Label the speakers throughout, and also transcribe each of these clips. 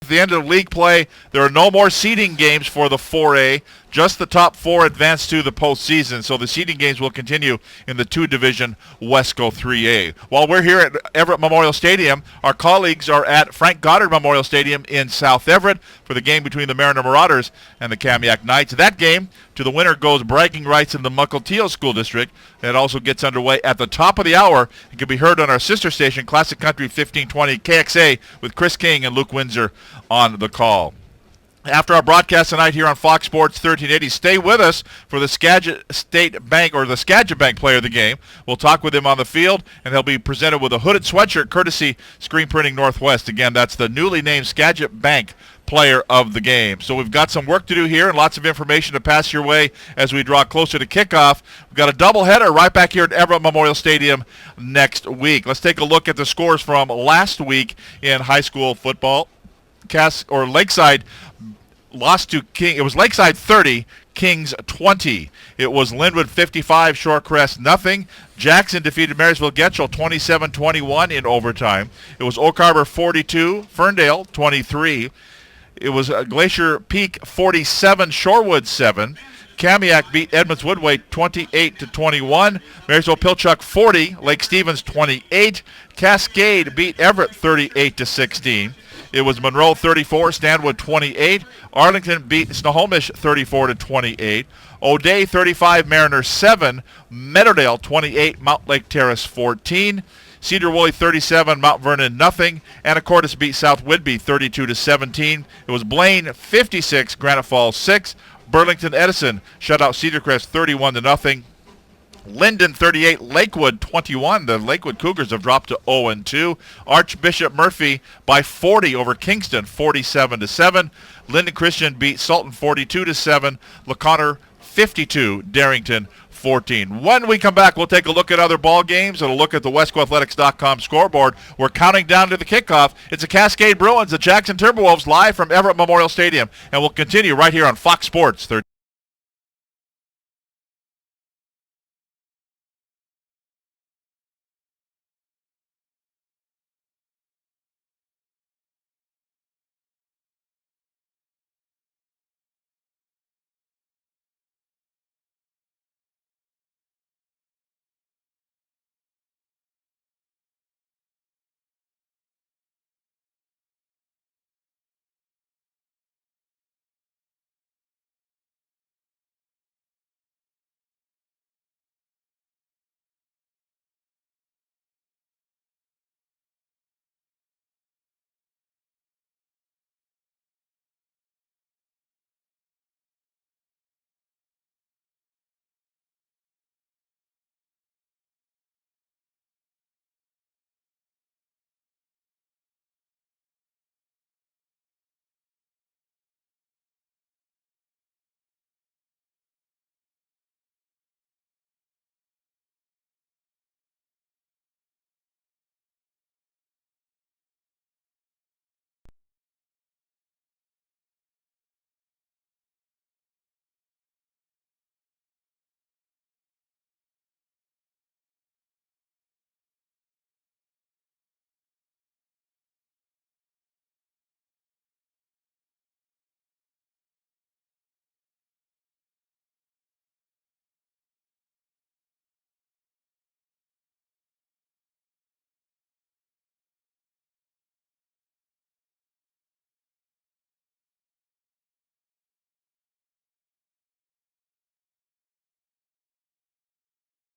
Speaker 1: At the end of league play, there are no more seeding games for the 4A. Just the top four advance to the postseason, so the seeding games will continue in the two-division Wesco 3A. While we're here at Everett Memorial Stadium, our colleagues are at Frank Goddard Memorial Stadium in South Everett for the game between the Mariner Marauders and the Kamiak Knights. That game, to the winner goes bragging rights in the Mukilteo School District. It also gets underway at the top of the hour. It can be heard on our sister station, Classic Country 1520 KXA, with Chris King and Luke Windsor on the call. After our broadcast tonight here on Fox Sports 1380, stay with us for the Skagit State Bank, or the Skagit Bank player of the game. We'll talk with him on the field, and he'll be presented with a hooded sweatshirt courtesy Screen Printing Northwest. Again, that's the newly named Skagit Bank player of the game. So we've got some work to do here and lots of information to pass your way as we draw closer to kickoff. We've got a doubleheader right back here at Everett Memorial Stadium next week. Let's take a look at the scores from last week in high school football. Lakeside lost to King. It was Lakeside 30, Kings 20. It was Linwood 55, Shorecrest nothing. Jackson defeated Marysville Getchell 27-21 in overtime. It was Oak Harbor 42, Ferndale 23. It was Glacier Peak 47, Shorewood 7. Kamiak beat Edmonds Woodway 28-21. Marysville Pilchuck 40, Lake Stevens 28. Cascade beat Everett 38-16. It was Monroe 34, Stanwood 28. Arlington beat Snohomish 34-28. O'Day 35, Mariner 7. Meadowdale 28, Mount Lake Terrace 14. Cedar Woolley 37, Mount Vernon nothing. Anacortes beat South Whidbey 32-17. It was Blaine 56, Granite Falls 6. Burlington Edison shut out Cedar Crest 31-0. Linden 38, Lakewood 21. The Lakewood Cougars have dropped to 0-2. Archbishop Murphy by 40 over Kingston 47-7. Linden Christian beat Sultan 42-7. LaConner 52, Darrington 14. When we come back, we'll take a look at other ball games and a look at the WescoAthletics.com scoreboard. We're counting down to the kickoff. It's the Cascade Bruins, the Jackson Timberwolves, live from Everett Memorial Stadium, and we'll continue right here on Fox Sports 13.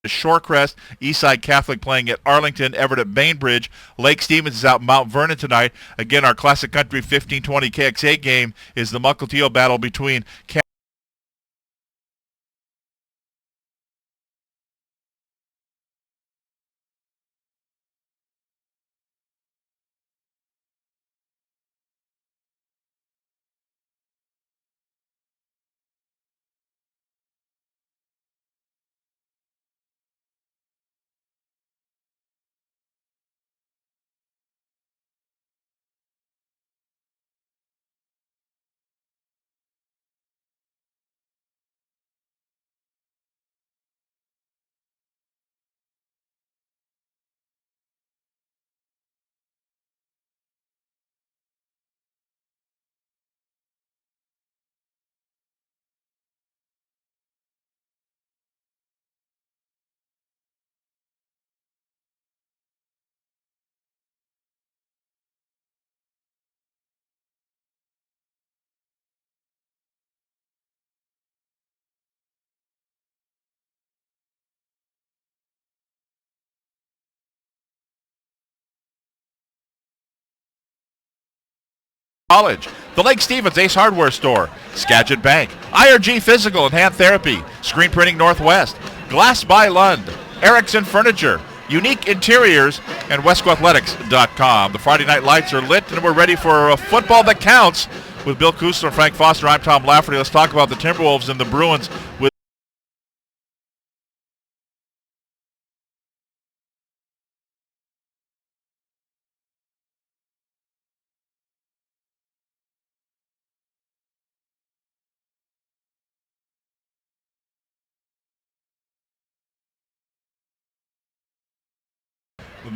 Speaker 1: Shorecrest, Eastside Catholic playing at Arlington, Everett at Bainbridge. Lake Stevens is out Mount Vernon tonight. Again, our Classic Country 1520 KXA game is the Mukilteo battle between College, the Lake Stevens Ace Hardware Store, Skagit Bank, IRG Physical and Hand Therapy, Screen Printing Northwest, Glass by Lund, Erickson Furniture, Unique Interiors, and WescoAthletics.com. The Friday night lights are lit, and we're ready for a football that counts. With Bill Kusler and Frank Foster, I'm Tom Lafferty. Let's talk about the Timberwolves and the Bruins with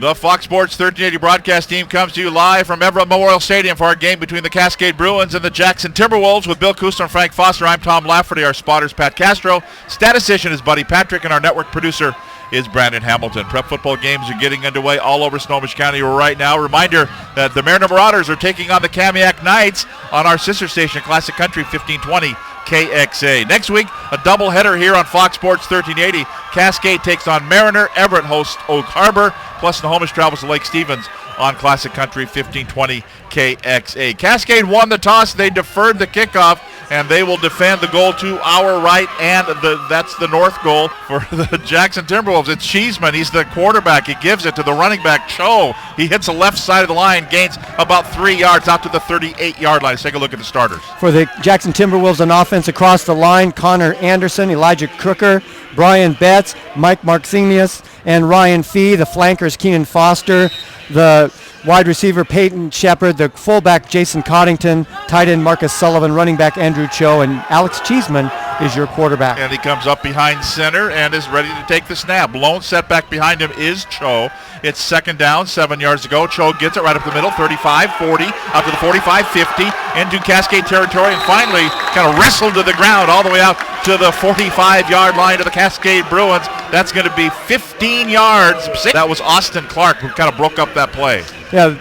Speaker 1: the Fox Sports 1380 broadcast team comes to you live from Everett Memorial Stadium for our game between the Cascade Bruins and the Jackson Timberwolves with Bill Kusler and Frank Foster. I'm Tom Lafferty. Our spotters, Pat Castro. Statistician is Buddy Patrick, and our network producer is Brandon Hamilton. Prep football games are getting underway all over Snohomish County right now. Reminder that the Mariner Marauders are taking on the Kamiak Knights on our sister station, Classic Country 1520 KXA. Next week, a doubleheader here on Fox Sports 1380. Cascade takes on Mariner. Everett hosts Oak Harbor. Plus, Snohomish travels to Lake Stevens on Classic Country 1520 KXA. Cascade won the toss. They deferred the kickoff, and they will defend the goal to our right, and that's the north goal for the Jackson Timberwolves. It's Cheeseman. He's the quarterback. He gives it to the running back, Cho. He hits the left side of the line, gains about 3 yards out to the 38-yard line. Let's take a look at the starters.
Speaker 2: For the Jackson Timberwolves on offense across the line, Connor Anderson, Elijah Crooker, Brian Betts, Mike Marxenius, and Ryan Fee. The flankers, Keenan Foster. The wide receiver, Peyton Shepard. The fullback, Jason Coddington. Tight end, Marcus Sullivan. Running back, Andrew Cho. And Alex Cheeseman is your quarterback.
Speaker 1: And he comes up behind center and is ready to take the snap. Lone setback behind him is Cho. It's second down, 7 yards to go. Cho gets it right up the middle, 35, 40, out to the 45, 50, into Cascade territory, and finally kind of wrestled to the ground all the way out to the 45-yard line of the Cascade Bruins. That's going to be 15 yards. That was Austin Clark who kind of broke up that play.
Speaker 2: Yeah,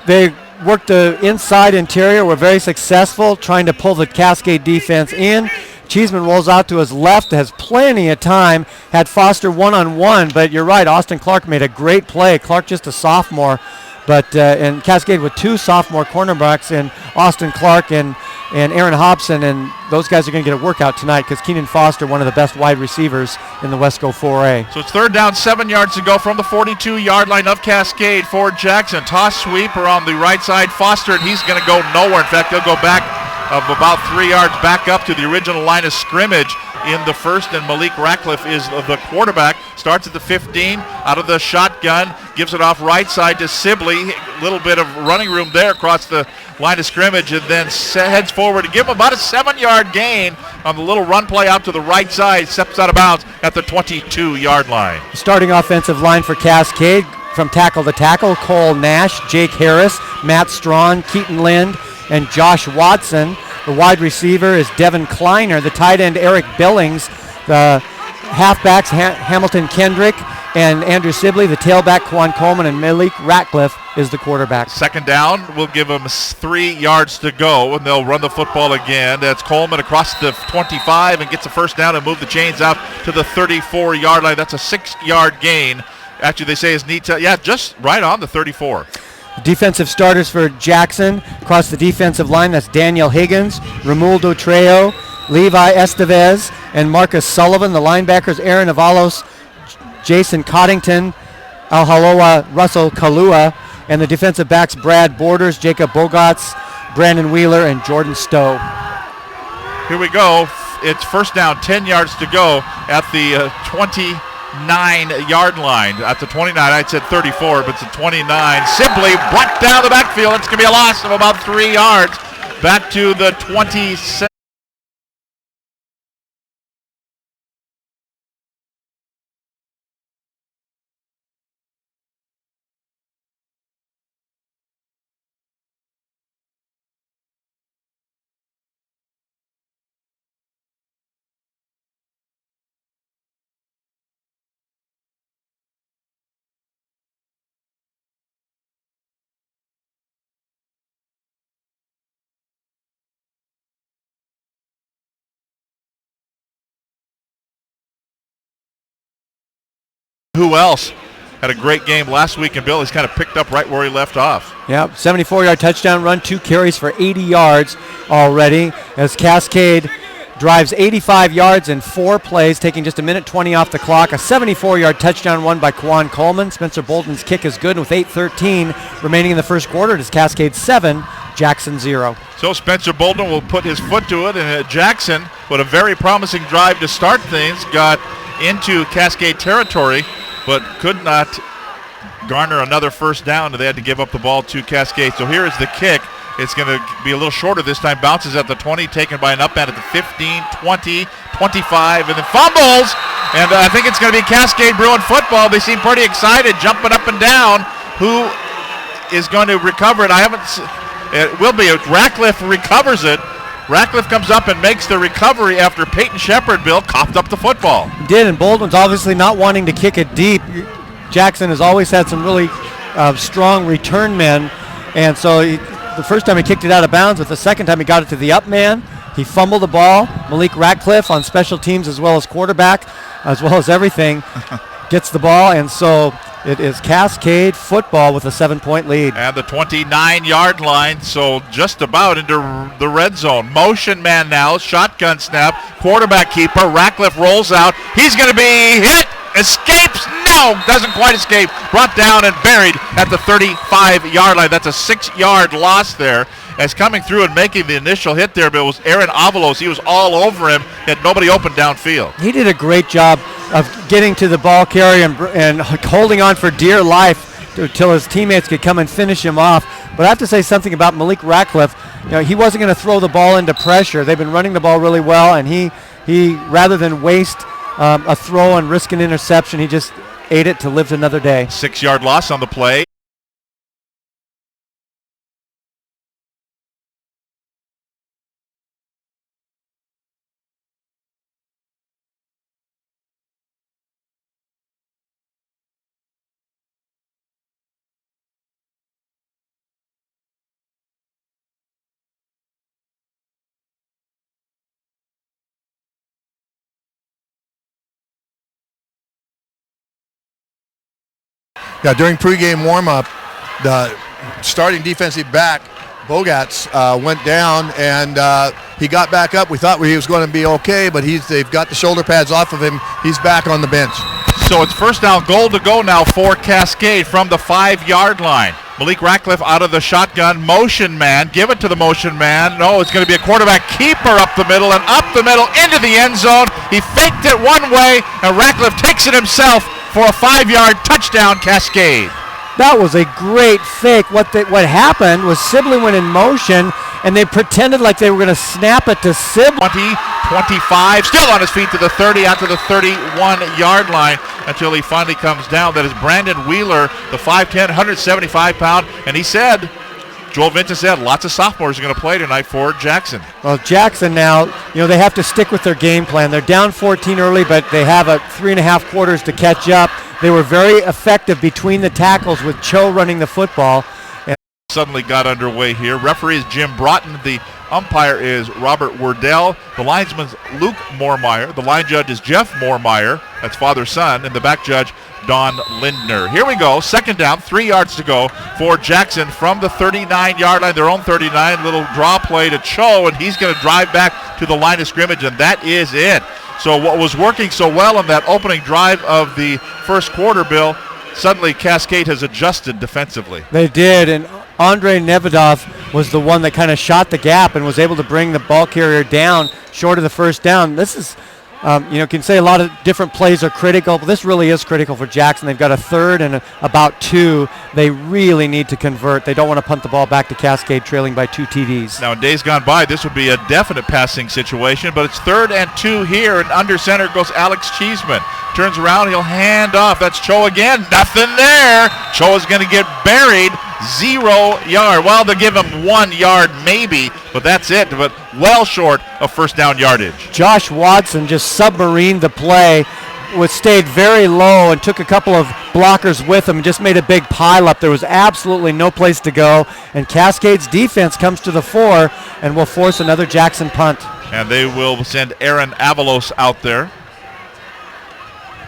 Speaker 2: they worked the inside interior, were very successful trying to pull the Cascade defense in. Cheeseman rolls out to his left, has plenty of time, had Foster one-on-one, but you're right, Austin Clark made a great play. Clark just a sophomore, but and Cascade with two sophomore cornerbacks in Austin Clark and Aaron Hobson, and those guys are going to get a workout tonight because Keenan Foster, one of the best wide receivers in the Wesco 4A.
Speaker 1: So it's third down, 7 yards to go from the 42-yard line of Cascade for Jackson. Toss sweep around the right side, Foster, and he's going to go nowhere. In fact, he'll go back of about 3 yards back up to the original line of scrimmage in the first, and Malik Ratcliffe is the quarterback. Starts at the 15, out of the shotgun, gives it off right side to Sibley. A little bit of running room there across the line of scrimmage, and then heads forward to give him about a 7-yard gain on the little run play out to the right side. Steps out of bounds at the 22-yard line.
Speaker 2: Starting offensive line for Cascade from tackle to tackle, Cole Nash, Jake Harris, Matt Strawn, Keaton Lind, and Josh Watson. The wide receiver is Devin Kleiner. The tight end, Eric Billings. The halfbacks, Hamilton Kendrick and Andrew Sibley. The tailback, Quan Coleman, and Malik Ratcliffe is the quarterback.
Speaker 1: Second down, we'll give them 3 yards to go, and they'll run the football again. That's Coleman across the 25 and gets the first down and move the chains out to the 34-yard line. That's a 6-yard gain. Actually, they say his knee, just right on the 34.
Speaker 2: Defensive starters for Jackson across the defensive line, that's Daniel Higgins, Romualdo Trejo, Levi Estevez, and Marcus Sullivan. The linebackers, Aaron Avalos, Jason Coddington, Alhaloa Russell Kalua, and the defensive backs, Brad Borders, Jacob Bogatz, Brandon Wheeler, and Jordan Stowe.
Speaker 1: Here we go. It's first down, 10 yards to go at the 29-yard line. At the 29, I said 34, but it's a 29. Sibley brought down the backfield. It's going to be a loss of about 3 yards. Back to the 27. Who else? had a great game last week, and Bill has kind of picked up right where he left off.
Speaker 2: Yep, 74-yard touchdown run, 2 carries for 80 yards already, as Cascade drives 85 yards in 4 plays, taking just a minute 20 off the clock. A 74-yard touchdown run by Quan Coleman. Spencer Bolden's kick is good, and with 8:13 remaining in the first quarter, it is Cascade 7, Jackson 0.
Speaker 1: So Spencer Bolden will put his foot to it, and Jackson, with a very promising drive to start things, got into Cascade territory, but could not garner another first down. They had to give up the ball to Cascade. So here is the kick. It's going to be a little shorter this time. Bounces at the 20, taken by an upend at the 15, 20, 25, and then fumbles. And I think it's going to be Cascade Bruin football. They seem pretty excited, jumping up and down. Who is going to recover it? It will be. Ratcliffe recovers it. Ratcliffe comes up and makes the recovery after Peyton Shepard, Bill, coughed up the football.
Speaker 2: He did, and Bolden's obviously not wanting to kick it deep. Jackson has always had some really strong return men, and so the first time he kicked it out of bounds, but the second time he got it to the up man. He fumbled the ball. Malik Ratcliffe on special teams as well as quarterback, as well as everything, gets the ball, and so it is Cascade football with a 7-point lead.
Speaker 1: And the 29-yard line, so just about into the red zone. Motion man now, shotgun snap, quarterback keeper. Ratcliffe rolls out. He's going to be hit. Escapes. No, doesn't quite escape. Brought down and buried at the 35-yard line. That's a 6-yard loss there. As coming through and making the initial hit there, but it was Aaron Avalos. He was all over him. Had nobody open downfield.
Speaker 2: He did a great job of getting to the ball carrier and holding on for dear life until his teammates could come and finish him off. But I have to say something about Malik Ratcliffe. He wasn't going to throw the ball into pressure. They've been running the ball really well, and he rather than waste a throw and risk an interception, he just ate it to live another day.
Speaker 1: 6-yard loss on the play.
Speaker 3: Yeah, during pregame warm-up, the starting defensive back, Bogats, went down, and he got back up. We thought he was going to be okay, but they've got the shoulder pads off of him. He's back on the bench.
Speaker 1: So it's first down, goal to go now for Cascade from the 5-yard line. Malik Ratcliffe out of the shotgun, motion man, give it to the motion man. No, it's going to be a quarterback keeper up the middle and up the middle into the end zone. He faked it one way, and Ratcliffe takes it himself for a 5-yard touchdown, Cascade.
Speaker 2: That was a great fake. What happened was Sibley went in motion, and they pretended like they were going to snap it to Sibley.
Speaker 1: 20, 25, still on his feet to the 30, out to the 31-yard line until he finally comes down. That is Brandon Wheeler, the 5'10", 175-pound, and he said, Joel Vincent said, lots of sophomores are going to play tonight for Jackson.
Speaker 2: Well, Jackson now, they have to stick with their game plan. They're down 14 early, but they have 3.5 quarters to catch up. They were very effective between the tackles with Cho running the football.
Speaker 1: Suddenly got underway here. Referee is Jim Broughton. The umpire is Robert Wardell. The linesman's Luke Moormeyer. The line judge is Jeff Moormeyer. That's father-son. And the back judge, Don Lindner. Here we go. Second down, 3 yards to go for Jackson from the 39-yard line, their own 39. Little draw play to Cho, and he's going to drive back to the line of scrimmage, and that is it. So what was working so well on that opening drive of the first quarter, Bill, suddenly Cascade has adjusted defensively.
Speaker 2: They did, and Andre Nevedov was the one that kind of shot the gap and was able to bring the ball carrier down short of the first down. This is, can say a lot of different plays are critical, but this really is critical for Jackson. They've got a third and about 2. They really need to convert. They don't want to punt the ball back to Cascade trailing by 2 TDs.
Speaker 1: Now, in days gone by, this would be a definite passing situation, but it's 3rd and 2 here, and under center goes Alex Cheeseman. Turns around, he'll hand off. That's Cho again. Nothing there. Cho is going to get buried. 0 yard. Well, they'll give him 1 yard maybe, but that's it. But well short of first down yardage.
Speaker 2: Josh Watson just submarined the play, stayed very low and took a couple of blockers with him and just made a big pile up. There was absolutely no place to go, and Cascade's defense comes to the fore and will force another Jackson punt.
Speaker 1: And they will send Aaron Avalos out there.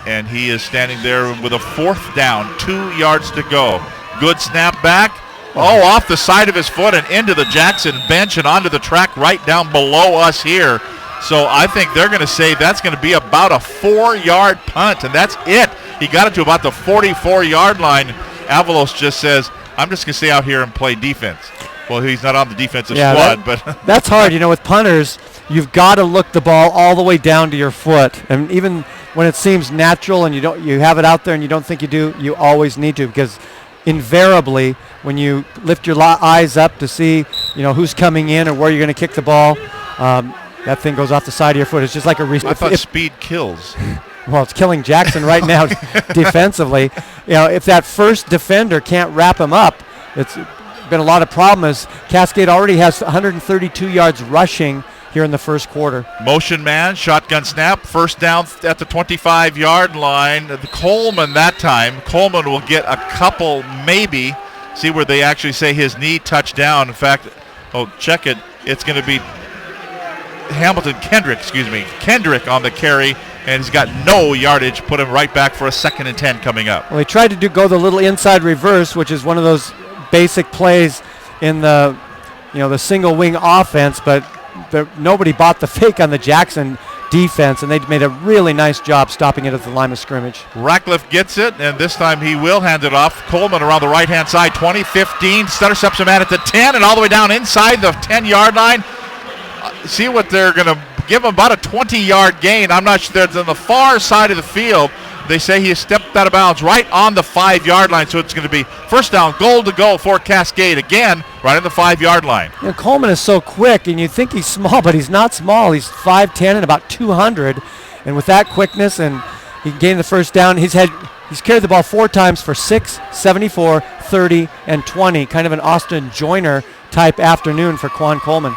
Speaker 1: and he is standing there with a 4th down, 2 yards to go. Good snap back. Oh, off the side of his foot and into the Jackson bench and onto the track right down below us here. So I think they're going to say that's going to be about a 4-yard punt, and that's it. He got it to about the 44-yard line. Avalos just says, I'm just going to stay out here and play defense. Well, he's not on the defensive squad, but
Speaker 2: that's hard. With punters, you've got to look the ball all the way down to your foot. And even when it seems natural and you have it out there and you don't think you do, you always need to, because invariably when you lift your eyes up to see, who's coming in or where you're going to kick the ball, that thing goes off the side of your foot. It's just like a
Speaker 1: I thought speed kills.
Speaker 2: Well, it's killing Jackson right now defensively. If that first defender can't wrap him up, it's been a lot of problems. Cascade already has 132 yards rushing here in the first quarter.
Speaker 1: Motion man, shotgun snap, first down at the 25-yard line. Coleman that time. Coleman will get a couple, maybe. See where they actually say his knee touched down. In fact, check it. It's going to be Kendrick on the carry, and he's got no yardage. Put him right back for a 2nd and 10 coming up.
Speaker 2: Well, he tried to go the little inside reverse, which is one of those basic plays in the single wing offense, but nobody bought the fake on the Jackson defense, and they made a really nice job stopping it at the line of scrimmage.
Speaker 1: Ratcliffe gets it, and this time he will hand it off. Coleman around the right-hand side, 20, 15, intercepts a man at the 10, and all the way down inside the 10-yard line. See what they're going to give him, about a 20-yard gain. I'm not sure. They're on the far side of the field. They say he has stepped out of bounds right on the 5-yard line, so it's going to be first down, goal to go for Cascade again, right on the 5-yard line.
Speaker 2: Coleman is so quick, and you think he's small, but he's not small. He's 5'10" and about 200, and with that quickness, and he can gain the first down. He's carried the ball 4 times for 6, 74, 30, and 20. Kind of an Austin Joyner type afternoon for Quan Coleman.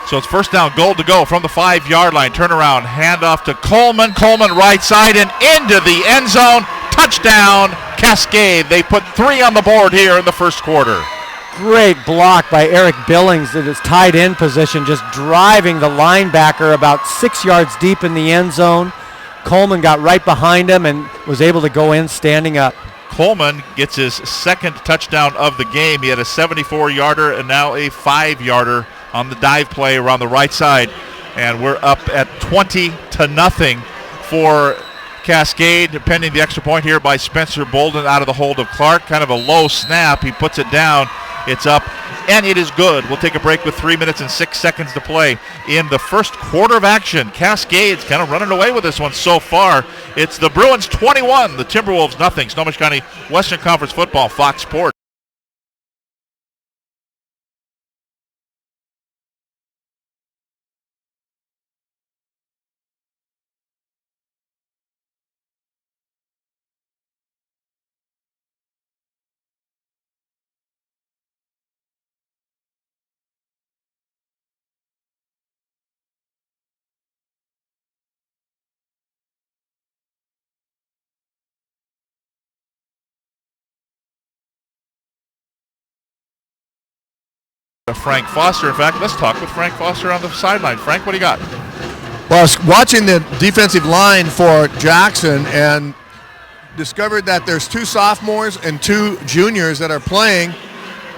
Speaker 1: So it's first down, goal to go from the 5-yard line. Turnaround, handoff to Coleman. Coleman right side and into the end zone. Touchdown, Cascade. They put 3 on the board here in the first quarter.
Speaker 2: Great block by Eric Billings at his tight end position, just driving the linebacker about 6 yards deep in the end zone. Coleman got right behind him and was able to go in standing up.
Speaker 1: Coleman gets his 2nd touchdown of the game. He had a 74-yarder and now a 5-yarder on the dive play around the right side. And we're up at 20-0 for Cascade, pending the extra point here by Spencer Bolden out of the hold of Clark. Kind of a low snap. He puts it down. It's up, and it is good. We'll take a break with 3 minutes and 6 seconds to play in the first quarter of action. Cascade's kind of running away with this one so far. It's the Bruins 21, the Timberwolves nothing. Snohomish County Western Conference Football, Fox Sports. Frank Foster. In fact, let's talk with Frank Foster on the sideline. Frank, what do you got?
Speaker 3: Well, I was watching the defensive line for Jackson and discovered that there's 2 sophomores and 2 juniors that are playing,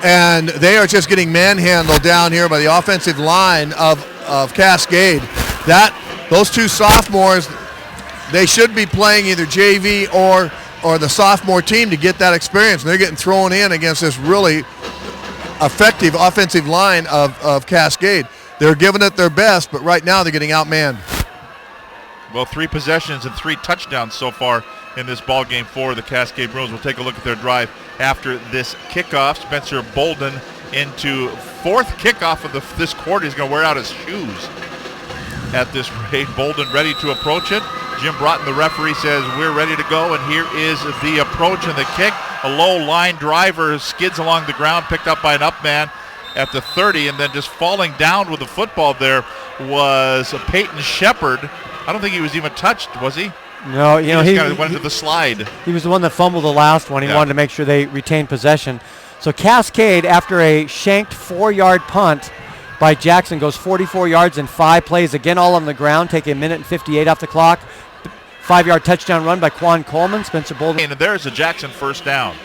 Speaker 3: and they are just getting manhandled down here by the offensive line of Cascade. Those 2 sophomores, they should be playing either JV or the sophomore team to get that experience, and they're getting thrown in against this really effective offensive line of Cascade. They're giving it their best, but right now they're getting outmanned.
Speaker 1: Well, 3 possessions and 3 touchdowns so far in this ball game for the Cascade Bruins. We'll take a look at their drive after this kickoff. Spencer Bolden into 4th kickoff of this quarter. He's going to wear out his shoes at this rate. Bolden ready to approach it. Jim Broughton, the referee, says we're ready to go, and here is the approach and the kick. A low line driver skids along the ground, picked up by an up man at the 30, and then just falling down with the football there was Peyton Shepard. I don't think he was even touched, was he?
Speaker 2: No,
Speaker 1: he kind of went into the slide.
Speaker 2: He was the one that fumbled the last one. He wanted to make sure they retained possession. So Cascade, after a shanked 4-yard punt by Jackson, goes 44 yards in 5 plays. Again, all on the ground. Take a minute and 58 off the clock. 5-yard touchdown run by Quan Coleman. Spencer Bolden.
Speaker 1: And there's a Jackson first down.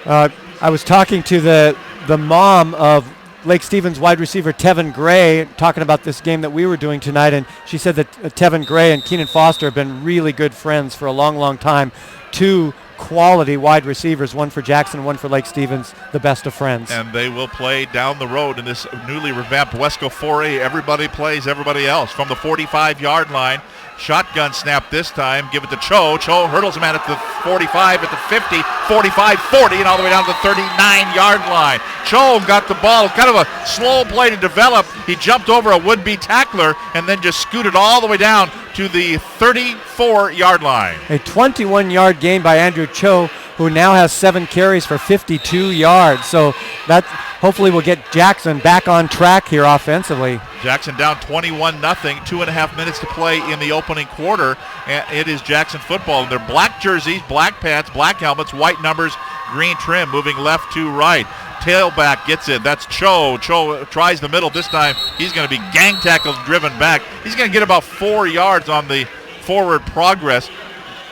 Speaker 2: I was talking to the mom of Lake Stevens wide receiver Tevin Gray, talking about this game that we were doing tonight, and she said that Tevin Gray and Keenan Foster have been really good friends for a long, long time. 2 quality wide receivers, one for Jackson, one for Lake Stevens, the best of friends.
Speaker 1: And they will play down the road in this newly revamped Wesco 4A. Everybody plays everybody else from the 45-yard line. Shotgun snap this time. Give it to Cho. Cho hurdles a man at the 45, at the 50, 45, 40, and all the way down to the 39-yard line. Cho got the ball. Kind of a slow play to develop. He jumped over a would-be tackler and then just scooted all the way down to the 34-yard line.
Speaker 2: A 21-yard gain by Andrew Cho, who now has 7 carries for 52 yards. So that hopefully will get Jackson back on track here offensively.
Speaker 1: Jackson down 21-0, 2.5 minutes to play in the opening quarter, and it is Jackson football. And they're black jerseys, black pants, black helmets, white numbers, green trim, moving left to right. Tailback gets it. That's Cho. Cho tries the middle. This time he's going to be gang tackled, driven back. He's going to get about 4 yards on the forward progress.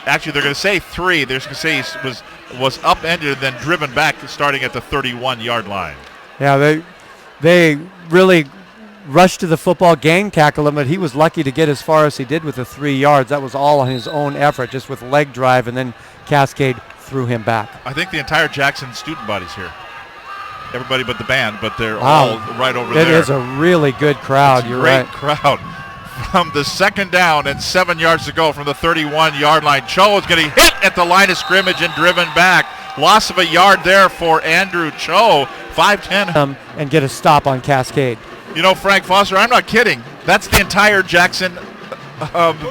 Speaker 1: Actually, they're going to say 3. They're going to say he was upended and then driven back starting at the 31-yard line.
Speaker 2: Yeah, they really rushed to the football, gang tackled him, but he was lucky to get as far as he did with the 3 yards. That was all on his own effort, just with leg drive, and then Cascade threw him back.
Speaker 1: I think the entire Jackson student body's here. Everybody but the band, but they're all right over there.
Speaker 2: It is a really good crowd. You're right.
Speaker 1: Great crowd. From the second down and 7 yards to go from the 31-yard line. Cho is going to hit at the line of scrimmage and driven back. Loss of a yard there for Andrew Cho. 5'10".
Speaker 2: And get a stop on Cascade.
Speaker 1: You know, Frank Foster, I'm not kidding. That's the entire Jackson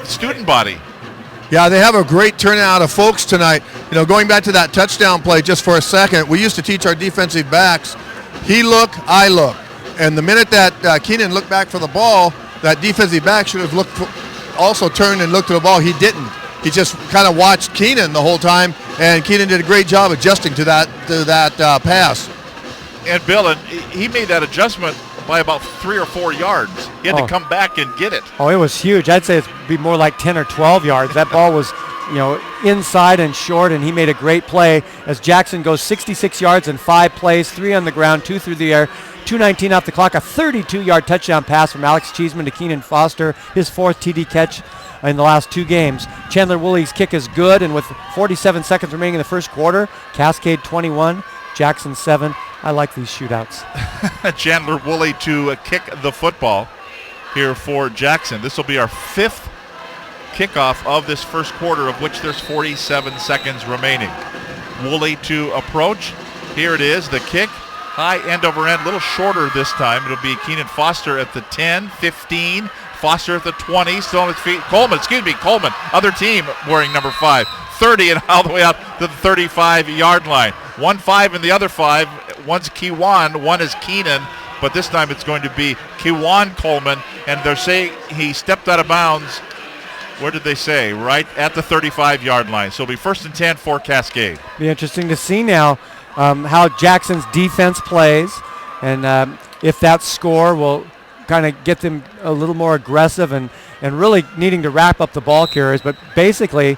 Speaker 1: student body.
Speaker 3: Yeah, they have a great turnout of folks tonight. You know, going back to that touchdown play just for a second, we used to teach our defensive backs, he look, I look. And the minute that Keenan looked back for the ball, that defensive back should have also turned and looked at the ball. He didn't. He just kind of watched Keenan the whole time, and Keenan did a great job adjusting to that pass.
Speaker 1: And Bill, he made that adjustment by about 3 or 4 yards. He had to come back and get it.
Speaker 2: Oh, it was huge. I'd say it'd be more like 10 or 12 yards. That ball was, inside and short, and he made a great play as Jackson goes 66 yards in 5 plays, 3 on the ground, 2 through the air, 2:19 off the clock, a 32-yard touchdown pass from Alex Cheeseman to Keenan Foster, his 4th TD catch in the last 2 games. Chandler Woolley's kick is good, and with 47 seconds remaining in the first quarter, Cascade 21, Jackson 7. I like these shootouts.
Speaker 1: Chandler Woolley to kick the football here for Jackson. This will be our 5th kickoff of this first quarter, of which there's 47 seconds remaining. Woolley to approach. Here it is, the kick. High end over end, a little shorter this time. It'll be Keenan Foster at the 10, 15. Foster at the 20, still on his feet. Coleman, other team wearing number 5. 30 and all the way out to the 35-yard line. 1-5 in the other 5. One's Kiwan, one is Keenan, but this time it's going to be Kiwan Coleman, and they're saying he stepped out of bounds. Where did they say? Right at the 35-yard line. So it'll be 1st and 10 for Cascade.
Speaker 2: Be interesting to see now how Jackson's defense plays, and if that score will kind of get them a little more aggressive and really needing to wrap up the ball carriers, but basically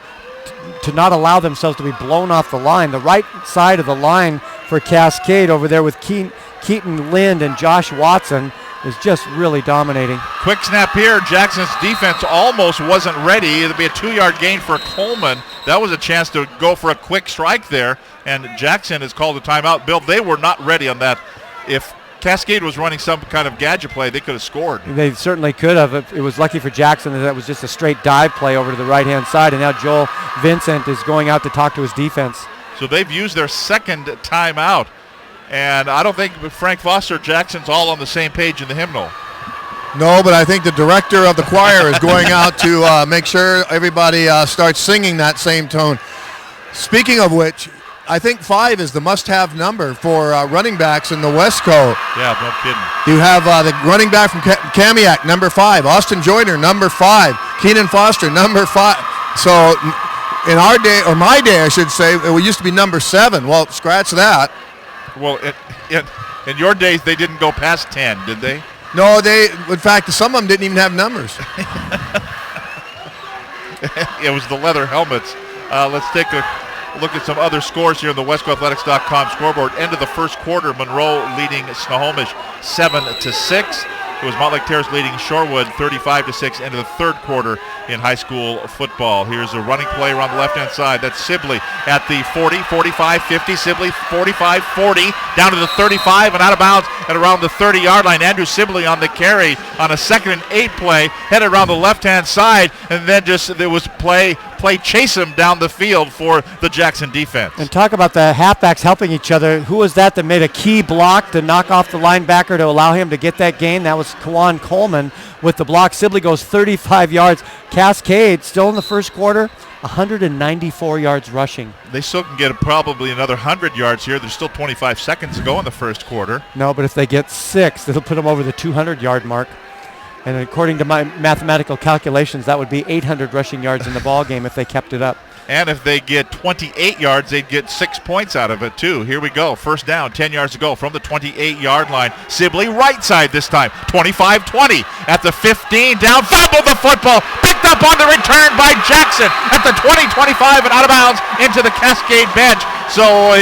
Speaker 2: to not allow themselves to be blown off the line. The right side of the line for Cascade over there with Keaton Lind and Josh Watson is just really dominating.
Speaker 1: Quick snap here. Jackson's defense almost wasn't ready. It'll be a 2-yard gain for Coleman. That was a chance to go for a quick strike there, and Jackson has called a timeout. Bill, they were not ready on that. If Cascade was running some kind of gadget play, they could have scored.
Speaker 2: They certainly could have. It was lucky for Jackson that was just a straight dive play over to the right-hand side, and now Joel Vincent is going out to talk to his defense.
Speaker 1: So they've used their second timeout, and I don't think Frank Foster, Jackson's all on the same page in the hymnal.
Speaker 3: No, but I think the director of the choir is going out to make sure everybody starts singing that same tone. Speaking of which, I think 5 is the must-have number for running backs in the Westco.
Speaker 1: Yeah, no kidding.
Speaker 3: You have the running back from Kamiak, number 5. Austin Joyner, number 5. Keenan Foster, number 5. So in our day, or my day, I should say, it used to be number 7. Well, scratch that.
Speaker 1: Well, in your days, they didn't go past 10, did they?
Speaker 3: No, in fact, some of them didn't even have numbers.
Speaker 1: It was the leather helmets. Let's take a look at some other scores here on the WescoAthletics.com scoreboard. End of the first quarter, Monroe leading Snohomish 7-6. It was Montlake Terrace leading Shorewood 35-6 into the third quarter in high school football. Here's a running play around the left-hand side. That's Sibley at the 40, 45, 50. Sibley 45, 40, down to the 35 and out of bounds at around the 30-yard line. Andrew Sibley on the carry on a 2nd and 8 play, headed around the left-hand side, and then there was play chase him down the field for the Jackson defense.
Speaker 2: And talk about the halfbacks helping each other. Who was that made a key block to knock off the linebacker to allow him to get that gain? That was Kawan Coleman with the block. Sibley goes 35 yards. Cascade, still in the first quarter, 194 yards rushing.
Speaker 1: They still can get probably another 100 yards here. There's still 25 seconds to go in the first quarter.
Speaker 2: No, but if they get 6, it'll put them over the 200-yard mark. And according to my mathematical calculations, that would be 800 rushing yards in the ball game if they kept it up.
Speaker 1: And if they get 28 yards, they'd get 6 points out of it, too. Here we go. First down, 10 yards to go from the 28-yard line. Sibley right side this time, 25-20. At the 15, down, fumbled the football. Picked up on the return by Jackson at the 20-25 and out of bounds into the Cascade bench. So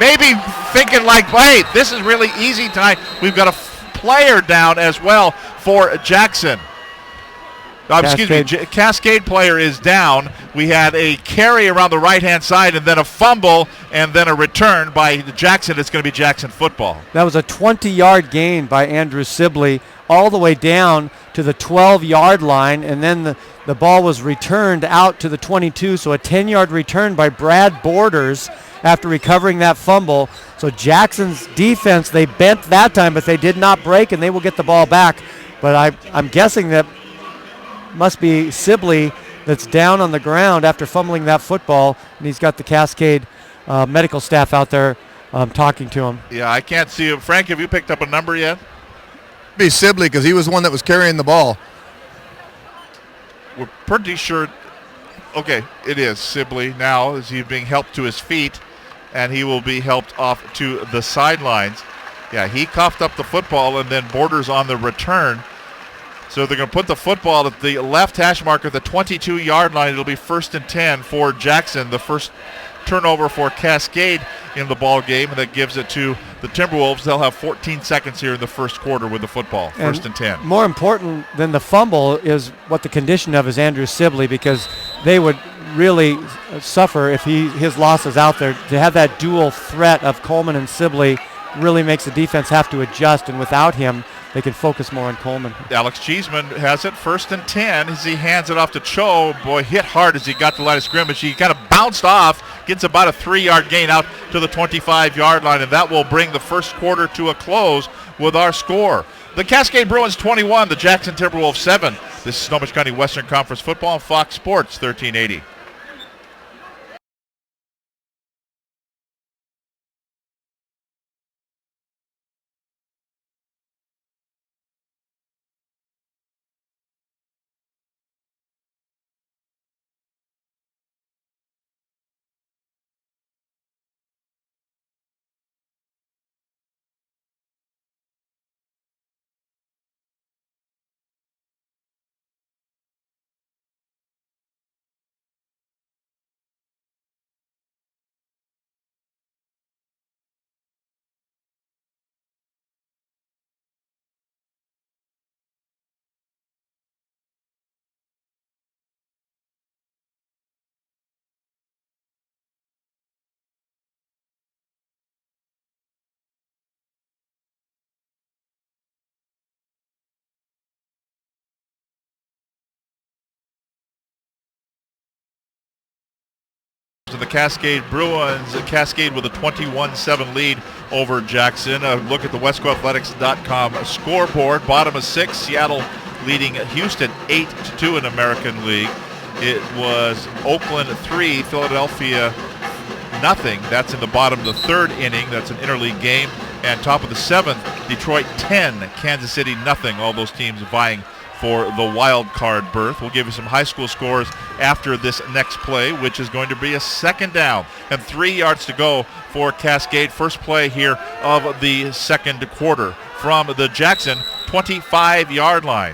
Speaker 1: maybe thinking like, hey, this is really easy tonight. We've got a player down as well for Jackson. Cascade player is down. We had a carry around the right-hand side and then a fumble and then a return by Jackson. It's going to be Jackson football.
Speaker 2: That was a 20-yard gain by Andrew Sibley all the way down to the 12-yard line, and then the ball was returned out to the 22, so a 10-yard return by Brad Borders after recovering that fumble. So Jackson's defense, they bent that time, but they did not break, and they will get the ball back. But I'm guessing that must be Sibley that's down on the ground after fumbling that football, and he's got the Cascade medical staff out there talking to him.
Speaker 1: Yeah, I can't see him. Frank, have you picked up a number yet?
Speaker 3: Be Sibley because he was the one that was carrying the ball.
Speaker 1: We're pretty sure. Okay, it is Sibley now as he's being helped to his feet, and he will be helped off to the sidelines. Yeah, he coughed up the football and then Borders on the return. So they're going to put the football at the left hash marker at the 22-yard line. It'll be 1st and 10 for Jackson. The first turnover for Cascade in the ball game, and that gives it to the Timberwolves. They'll have 14 seconds here in the first quarter with the football. 1st and 10.
Speaker 2: More important than the fumble is what the condition of is Andrew Sibley, because they would really suffer if his loss is out there. To have that dual threat of Coleman and Sibley really makes the defense have to adjust, and without him, they can focus more on Coleman.
Speaker 1: Alex Cheeseman has it 1st and 10 as he hands it off to Cho. Boy, hit hard as he got to the line of scrimmage. He kind of bounced off, gets about a 3-yard gain out to the 25-yard line, and that will bring the first quarter to a close with our score. The Cascade Bruins 21, the Jackson Timberwolves 7. This is Snohomish County Western Conference Football on Fox Sports 1380. The Cascade Bruins, Cascade with a 21-7 lead over Jackson. A look at the WescoAthletics.com scoreboard. Bottom of 6, Seattle leading Houston 8-2 in American League. It was Oakland 3, Philadelphia nothing. That's in the bottom of the 3rd inning. That's an interleague game. And top of the 7th, Detroit 10, Kansas City nothing. All those teams vying for the wild card berth. We'll give you some high school scores after this next play, which is going to be a 2nd down and 3 yards to go for Cascade. First play here of the second quarter from the Jackson 25-yard line.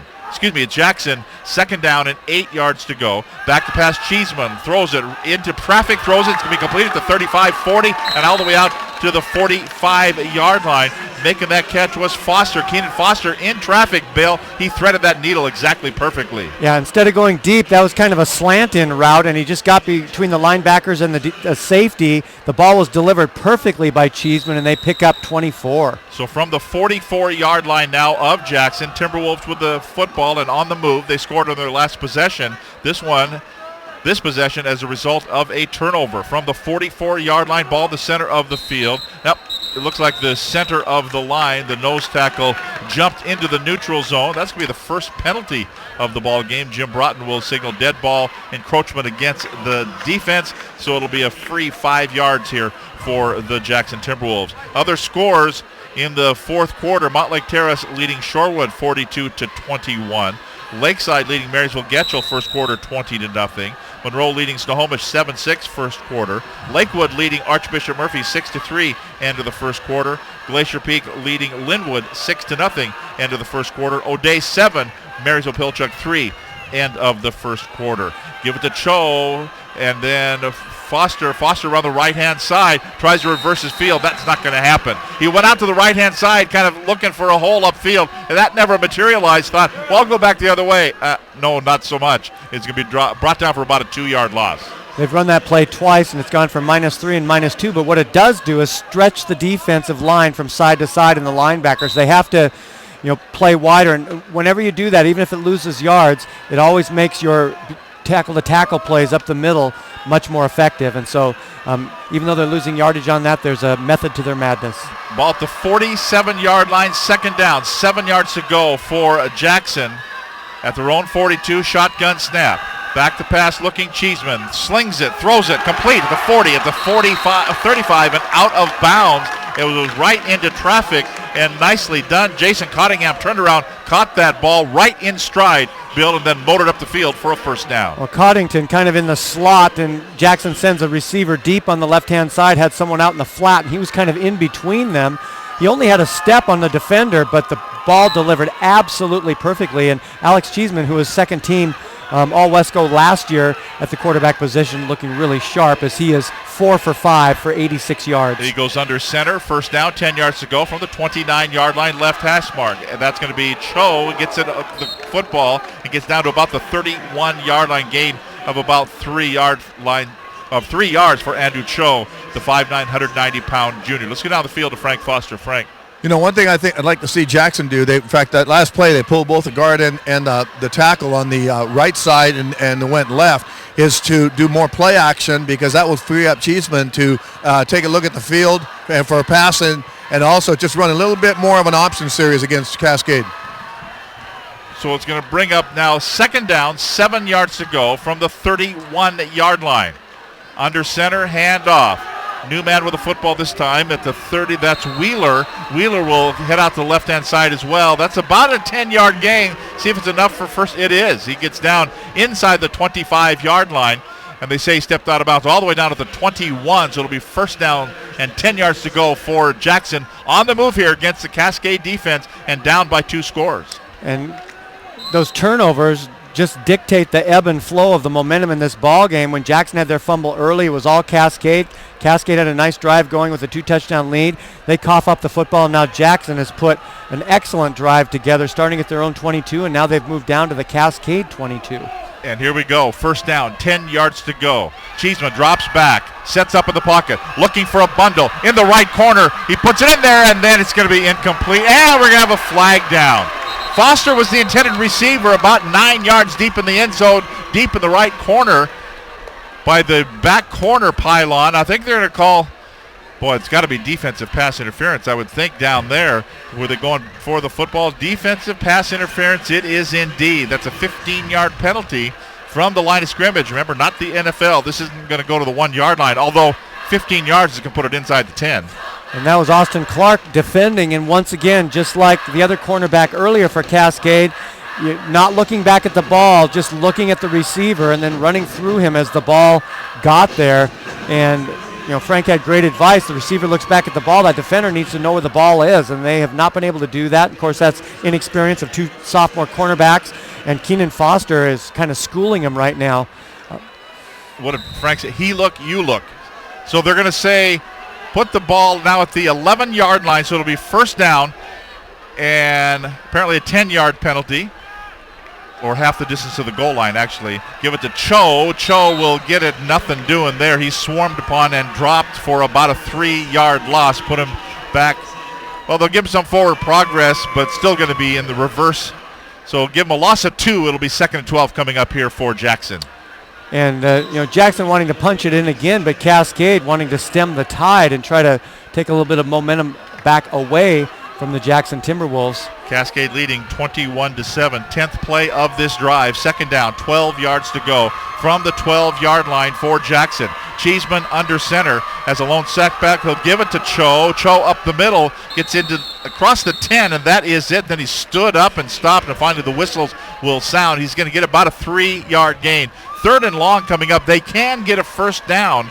Speaker 1: Jackson, second down and 8 yards to go. Back to pass, Cheeseman throws it into traffic, throws it. It's going to be completed to 35, 40, and all the way out to the 45-yard line. Making that catch was Foster. Keenan Foster in traffic, Bill. He threaded that needle exactly perfectly.
Speaker 2: Yeah, instead of going deep, that was kind of a slant-in route, and he just got between the linebackers and the safety. The ball was delivered perfectly by Cheeseman, and they pick up 24.
Speaker 1: So from the 44-yard line now of Jackson, Timberwolves with the football and on the move. They scored on their last possession. This possession as a result of a turnover. From the 44-yard line, ball to center of the field. Yep. It looks like the center of the line, the nose tackle, jumped into the neutral zone. That's going to be the first penalty of the ball game. Jim Broughton will signal dead ball encroachment against the defense, so it'll be a free 5 yards here for the Jackson Timberwolves. Other scores in the fourth quarter, Montlake Terrace leading Shorewood 42-21. Lakeside leading Marysville Getchell first quarter 20-0. Monroe leading Snohomish 7-6 first quarter. Lakewood leading Archbishop Murphy 6-3 end of the first quarter. Glacier Peak leading Linwood 6-0 end of the first quarter. O'Day 7, Marysville Pilchuck 3 end of the first quarter. Give it to Cho, and then Foster around the right-hand side, tries to reverse his field. That's not going to happen. He went out to the right-hand side kind of looking for a hole upfield, and that never materialized. Thought, well, I'll go back the other way. No, not so much. It's going to be brought down for about a 2-yard loss.
Speaker 2: They've run that play twice, and it's gone for -3 and -2, but what it does do is stretch the defensive line from side to side in the linebackers. They have to play wider, and whenever you do that, even if it loses yards, it always makes your tackle-to-tackle plays up the middle much more effective. And so even though they're losing yardage on that, there's a method to their madness.
Speaker 1: Ball at the 47-yard line, second down, 7 yards to go for Jackson at their own 42, shotgun snap. Back to pass looking Cheeseman, slings it, throws it, complete at the 40, at the 45, 35, and out of bounds. It was right into traffic, and nicely done. Jason Cottingham turned around, caught that ball right in stride, Bill, and then motored up the field for a first down.
Speaker 2: Well, Coddington kind of in the slot, and Jackson sends a receiver deep on the left-hand side, had someone out in the flat, and he was kind of in between them. He only had a step on the defender, but the ball delivered absolutely perfectly, and Alex Cheeseman, who was second team All-Wesco last year at the quarterback position, looking really sharp as he is 4 for 5 for 86 yards.
Speaker 1: He goes under center, first down, 10 yards to go from the 29-yard line, left hash mark. And that's going to be Cho, gets it the football and gets down to about the 31-yard line, gain of about 3 yards for Andrew Cho, the 5'9", 190-pound junior. Let's get down the field to Frank Foster. Frank.
Speaker 3: One thing I think I'd like to see Jackson do, in fact, that last play, they pulled both the guard and the tackle on the right side and went left, is to do more play action, because that will free up Cheeseman to take a look at the field and for a pass, and also just run a little bit more of an option series against Cascade.
Speaker 1: So it's going to bring up now second down, 7 yards to go from the 31-yard line. Under center, handoff. New man with the football this time at the 30. That's Wheeler. Wheeler will head out to the left-hand side as well. That's about a 10-yard gain. See if it's enough for first. It is. He gets down inside the 25-yard line, and they say he stepped out of bounds all the way down to the 21, so it'll be first down and 10 yards to go for Jackson on the move here against the Cascade defense and down by 2 scores.
Speaker 2: And those turnovers just dictate the ebb and flow of the momentum in this ball game. When Jackson had their fumble early, it was all Cascade. Cascade had a nice drive going with a 2-touchdown lead. They cough up the football, and now Jackson has put an excellent drive together, starting at their own 22, and now they've moved down to the Cascade 22.
Speaker 1: And here we go, first down, 10 yards to go. Cheeseman drops back, sets up in the pocket, looking for a bundle in the right corner. He puts it in there, and then it's going to be incomplete, and we're going to have a flag down. Foster was the intended receiver, about 9 yards deep in the end zone, deep in the right corner by the back corner pylon. I think they're going to call, it's got to be defensive pass interference, I would think, down there. Were they going for the football? Defensive pass interference, it is indeed. That's a 15-yard penalty from the line of scrimmage. Remember, not the NFL. This isn't going to go to the 1-yard line, although 15 yards is going to put it inside the 10.
Speaker 2: And that was Austin Clark defending, and once again, just like the other cornerback earlier for Cascade, not looking back at the ball, just looking at the receiver and then running through him as the ball got there. And Frank had great advice. The receiver looks back at the ball. That defender needs to know where the ball is, and they have not been able to do that. Of course, that's inexperience of two sophomore cornerbacks, and Keenan Foster is kind of schooling him right now.
Speaker 1: What did Frank say? He look, you look. So they're going to say, put the ball now at the 11-yard line, so it'll be first down, and apparently a 10-yard penalty, or half the distance to the goal line, actually. Give it to Cho. Cho will get it, nothing doing there. He's swarmed upon and dropped for about a 3-yard loss. Put him back. Well, they'll give him some forward progress, but still going to be in the reverse. So give him a loss of 2. It'll be 2nd and 12 coming up here for Jackson.
Speaker 2: And, Jackson wanting to punch it in again, but Cascade wanting to stem the tide and try to take a little bit of momentum back away from the Jackson Timberwolves.
Speaker 1: Cascade leading 21-7. 10th play of this drive. 2nd down, 12 yards to go from the 12-yard line for Jackson. Cheeseman under center has a lone setback. He'll give it to Cho. Cho up the middle, gets across the 10, and that is it. Then he stood up and stopped, and finally the whistles will sound. He's going to get about a 3-yard gain. 3rd and long coming up. They can get a first down,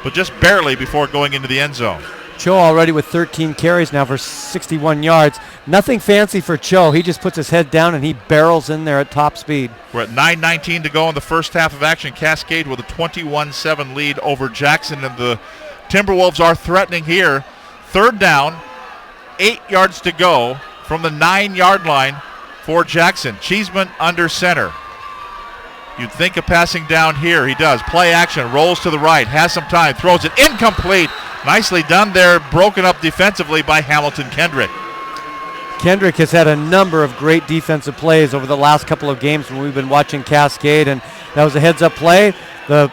Speaker 1: but just barely before going into the end zone.
Speaker 2: Cho already with 13 carries now for 61 yards. Nothing fancy for Cho. He just puts his head down and he barrels in there at top speed.
Speaker 1: We're at 9:19 to go in the first half of action. Cascade with a 21-7 lead over Jackson, and the Timberwolves are threatening here. 3rd down, 8 yards to go from the 9-yard line for Jackson. Cheeseman under center. You'd think of passing down here. He does. Play action. Rolls to the right. Has some time. Throws it incomplete. Nicely done there. Broken up defensively by Hamilton Kendrick.
Speaker 2: Kendrick has had a number of great defensive plays over the last couple of games when we've been watching Cascade, and that was a heads-up play. The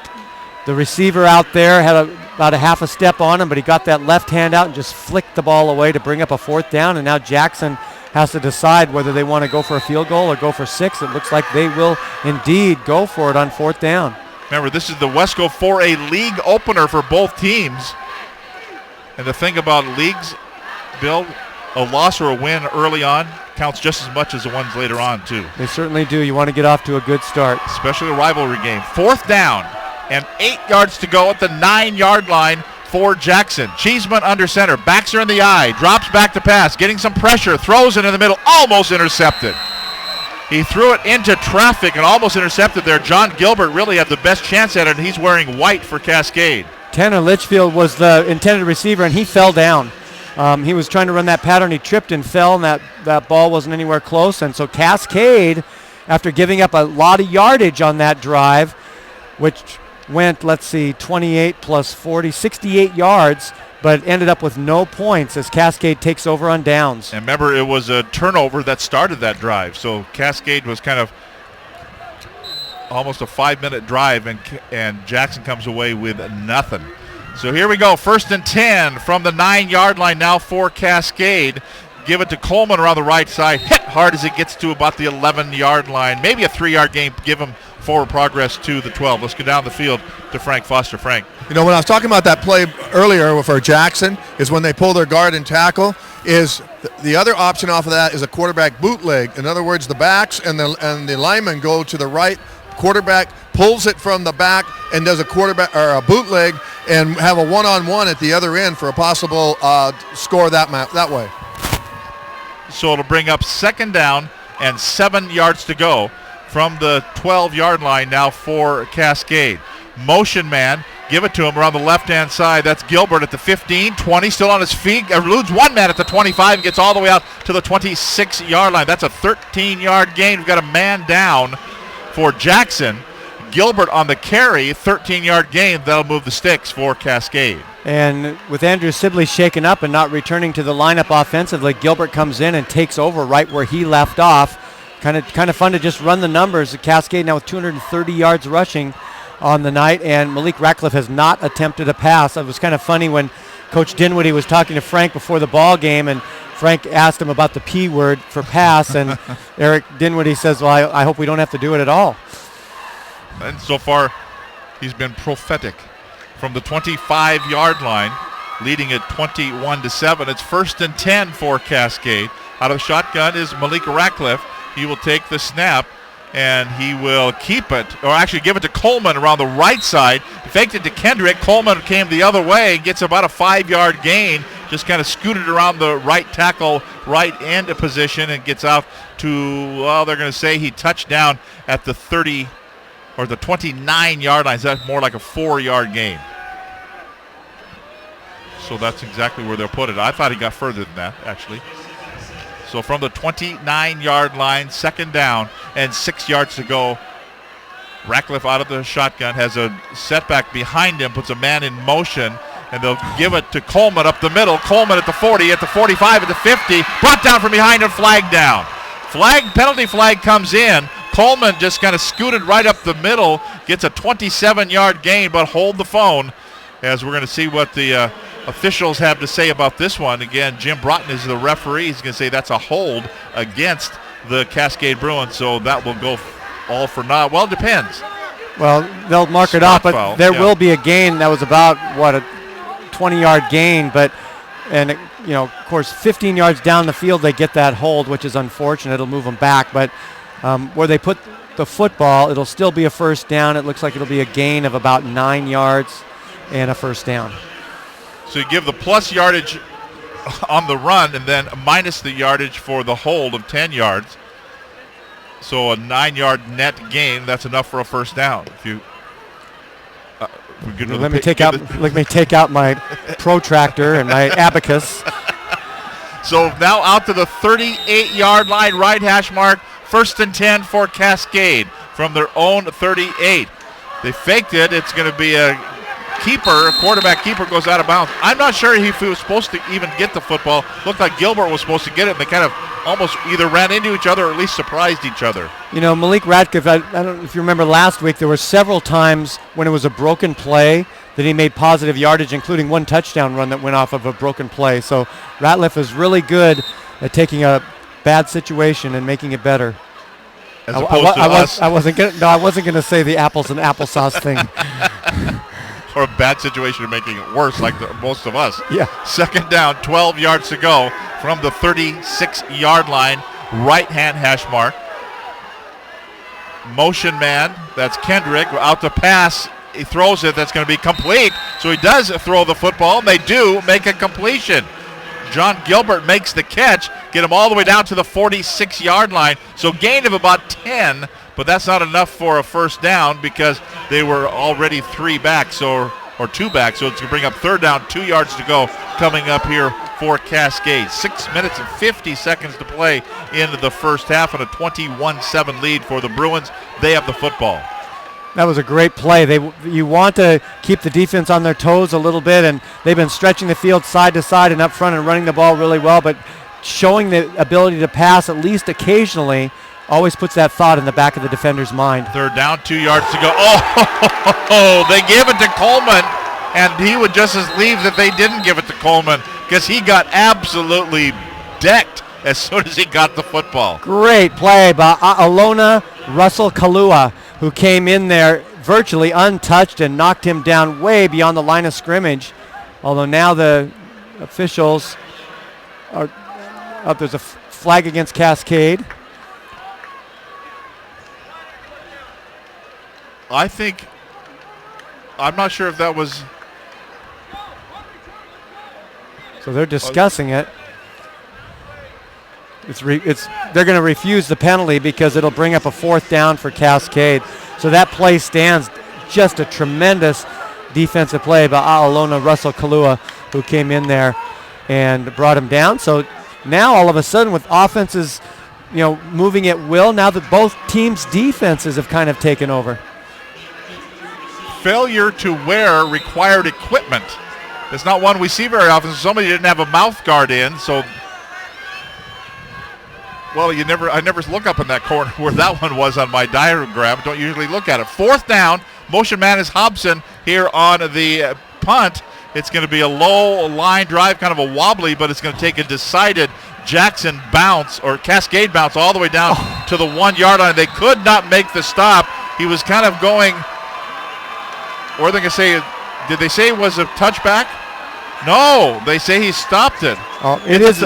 Speaker 2: receiver out there had about a half a step on him, but he got that left hand out and just flicked the ball away to bring up a 4th down, and now Jackson has to decide whether they want to go for a field goal or go for 6. It looks like they will indeed go for it on 4th down.
Speaker 1: Remember, this is the Wesco 4A league opener for both teams. And the thing about leagues, Bill, a loss or a win early on counts just as much as the ones later on, too.
Speaker 2: They certainly do. You want to get off to a good start.
Speaker 1: Especially a rivalry game. 4th down and 8 yards to go at the 9-yard line for Jackson. Cheeseman under center. Backs her in the eye. Drops back to pass. Getting some pressure. Throws it in the middle. Almost intercepted. He threw it into traffic and almost intercepted there. John Gilbert really had the best chance at it, and he's wearing white for Cascade.
Speaker 2: Tanner Litchfield was the intended receiver, and he fell down. He was trying to run that pattern. He tripped and fell, and that ball wasn't anywhere close. And so Cascade, after giving up a lot of yardage on that drive, which went, 28 plus 40, 68 yards, but ended up with no points as Cascade takes over on downs.
Speaker 1: And remember, it was a turnover that started that drive. So Cascade was kind of almost a 5-minute drive, and Jackson comes away with nothing. So here we go, 1st and 10 from the 9-yard line now for Cascade. Give it to Coleman around the right side. Hit hard as it gets to about the 11-yard line. Maybe a 3-yard gain. Give him forward progress to the 12. Let's go down the field to Frank Foster. Frank.
Speaker 3: When I was talking about that play earlier for Jackson, is when they pull their guard and tackle, is the other option off of that is a quarterback bootleg. In other words, the backs and the linemen go to the right. Quarterback pulls it from the back and does a quarterback or a bootleg and have a one-on-one at the other end for a possible score that way.
Speaker 1: So it'll bring up 2nd down and 7 yards to go from the 12-yard line now for Cascade. Motion man, give it to him around the left-hand side. That's Gilbert at the 15, 20, still on his feet. Eludes one man at the 25 and gets all the way out to the 26-yard line. That's a 13-yard gain. We've got a man down for Jackson. Gilbert on the carry, 13-yard gain. That'll move the sticks for Cascade.
Speaker 2: And with Andrew Sibley shaken up and not returning to the lineup offensively, Gilbert comes in and takes over right where he left off. Kind of fun to just run the numbers. Cascade now with 230 yards rushing on the night, and Malik Ratcliffe has not attempted a pass. It was kind of funny when Coach Dinwiddie was talking to Frank before the ball game, and Frank asked him about the P word for pass, and Eric Dinwiddie says, well, I hope we don't have to do it at all.
Speaker 1: And so far, he's been prophetic. From the 25-yard line, leading at 21-7. It's 1st and 10 for Cascade. Out of shotgun is Malik Ratcliffe. He will take the snap, and he will keep it, or actually give it to Coleman around the right side. He faked it to Kendrick. Coleman came the other way and gets about a 5-yard gain. Just kind of scooted around the right tackle, right end position, and gets out to, well, they're going to say he touched down at the 30 or the 29-yard line. That's more like a 4-yard gain. So that's exactly where they'll put it. I thought he got further than that, actually. So from the 29-yard line, second down, and 6 yards to go. Ratcliffe out of the shotgun, has a setback behind him, puts a man in motion, and they'll give it to Coleman up the middle. Coleman at the 40, at the 45, at the 50, brought down from behind and flagged down. Penalty flag comes in. Coleman just kind of scooted right up the middle, gets a 27-yard gain, but hold the phone, as we're going to see what the officials have to say about this one. Again, Jim Broughton is the referee. He's going to say that's a hold against the Cascade Bruins, so that will go all for naught. Well, it depends.
Speaker 2: Well, they'll mark it off, but there will be a gain. That was about, a 20-yard gain, of course, 15 yards down the field, they get that hold, which is unfortunate. It'll move them back, but where they put the football, it'll still be a first down. It looks like it'll be a gain of about 9 yards and a first down.
Speaker 1: So you give the plus yardage on the run and then minus the yardage for the hold of 10 yards. So a 9-yard net gain, that's enough for a first down. If you
Speaker 2: let me take out my protractor and my abacus.
Speaker 1: So now out to the 38-yard line, right hash mark, 1st and 10 for Cascade from their own 38. They faked it. It's going to be a quarterback keeper goes out of bounds. I'm not sure if he was supposed to even get the football. Looked like Gilbert was supposed to get it, and they kind of almost either ran into each other or at least surprised each other.
Speaker 2: Malik Ratcliffe, I don't know if you remember last week, there were several times when it was a broken play that he made positive yardage, including one touchdown run that went off of a broken play. So Ratcliffe is really good at taking a bad situation and making it better.
Speaker 1: As opposed to us.
Speaker 2: I wasn't going to say the apples and applesauce thing.
Speaker 1: Or a bad situation of making it worse, like most of us.
Speaker 2: Yeah.
Speaker 1: Second down, 12 yards to go from the 36-yard line, right-hand hash mark. Motion man, that's Kendrick, out to pass. He throws it, that's going to be complete. So he does throw the football, and they do make a completion. John Gilbert makes the catch, get him all the way down to the 46-yard line. So gain of about 10, but that's not enough for a first down because they were already 3 backs or 2 backs. So it's going to bring up third down, 2 yards to go coming up here for Cascade. 6 minutes and 50 seconds to play into the first half and a 21-7 lead for the Bruins. They have the football.
Speaker 2: That was a great play. You want to keep the defense on their toes a little bit, and they've been stretching the field side to side and up front and running the ball really well, but showing the ability to pass at least occasionally always puts that thought in the back of the defender's mind.
Speaker 1: Third down, 2 yards to go. Oh, they gave it to Coleman, and he would just as leave that they didn't give it to Coleman because he got absolutely decked as soon as he got the football.
Speaker 2: Great play by Alona Russell-Kalua, who came in there virtually untouched and knocked him down way beyond the line of scrimmage. Although now the officials are up. There's a flag against Cascade.
Speaker 1: I'm not sure if that was.
Speaker 2: So they're discussing it. They're going to refuse the penalty because it'll bring up a fourth down for Cascade. So that play stands. Just a tremendous defensive play by Alona Russell-Kalua, who came in there and brought him down. So now all of a sudden with offenses, moving at will, now that both teams' defenses have kind of taken over.
Speaker 1: Failure to wear required equipment. It's not one we see very often. Somebody didn't have a mouth guard in, so. Well, I never look up in that corner where that one was on my diagram. Don't usually look at it. Fourth down, motion man is Hobson here on the punt. It's going to be a low line drive, kind of a wobbly, but it's going to take a decided Jackson bounce or Cascade bounce all the way down to the 1 yard line. They could not make the stop. He was kind of going, or they can say, did they say it was a touchback? No, they say he stopped it.
Speaker 2: Oh, it is.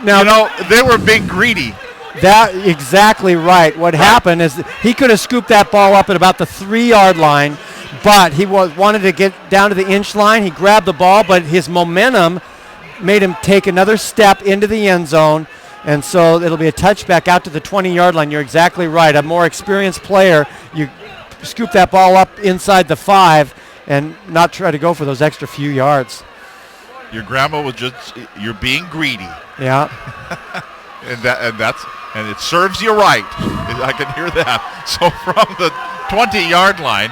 Speaker 1: Now, they were being greedy.
Speaker 2: That exactly right. What happened is he could have scooped that ball up at about the 3-yard line, but he wanted to get down to the inch line. He grabbed the ball, but his momentum made him take another step into the end zone, and so it'll be a touchback out to the 20-yard line. You're exactly right. A more experienced player, you scoop that ball up inside the 5 and not try to go for those extra few yards.
Speaker 1: Your grandma was you're being greedy.
Speaker 2: Yeah.
Speaker 1: and it serves you right. I can hear that. So from the 20-yard line,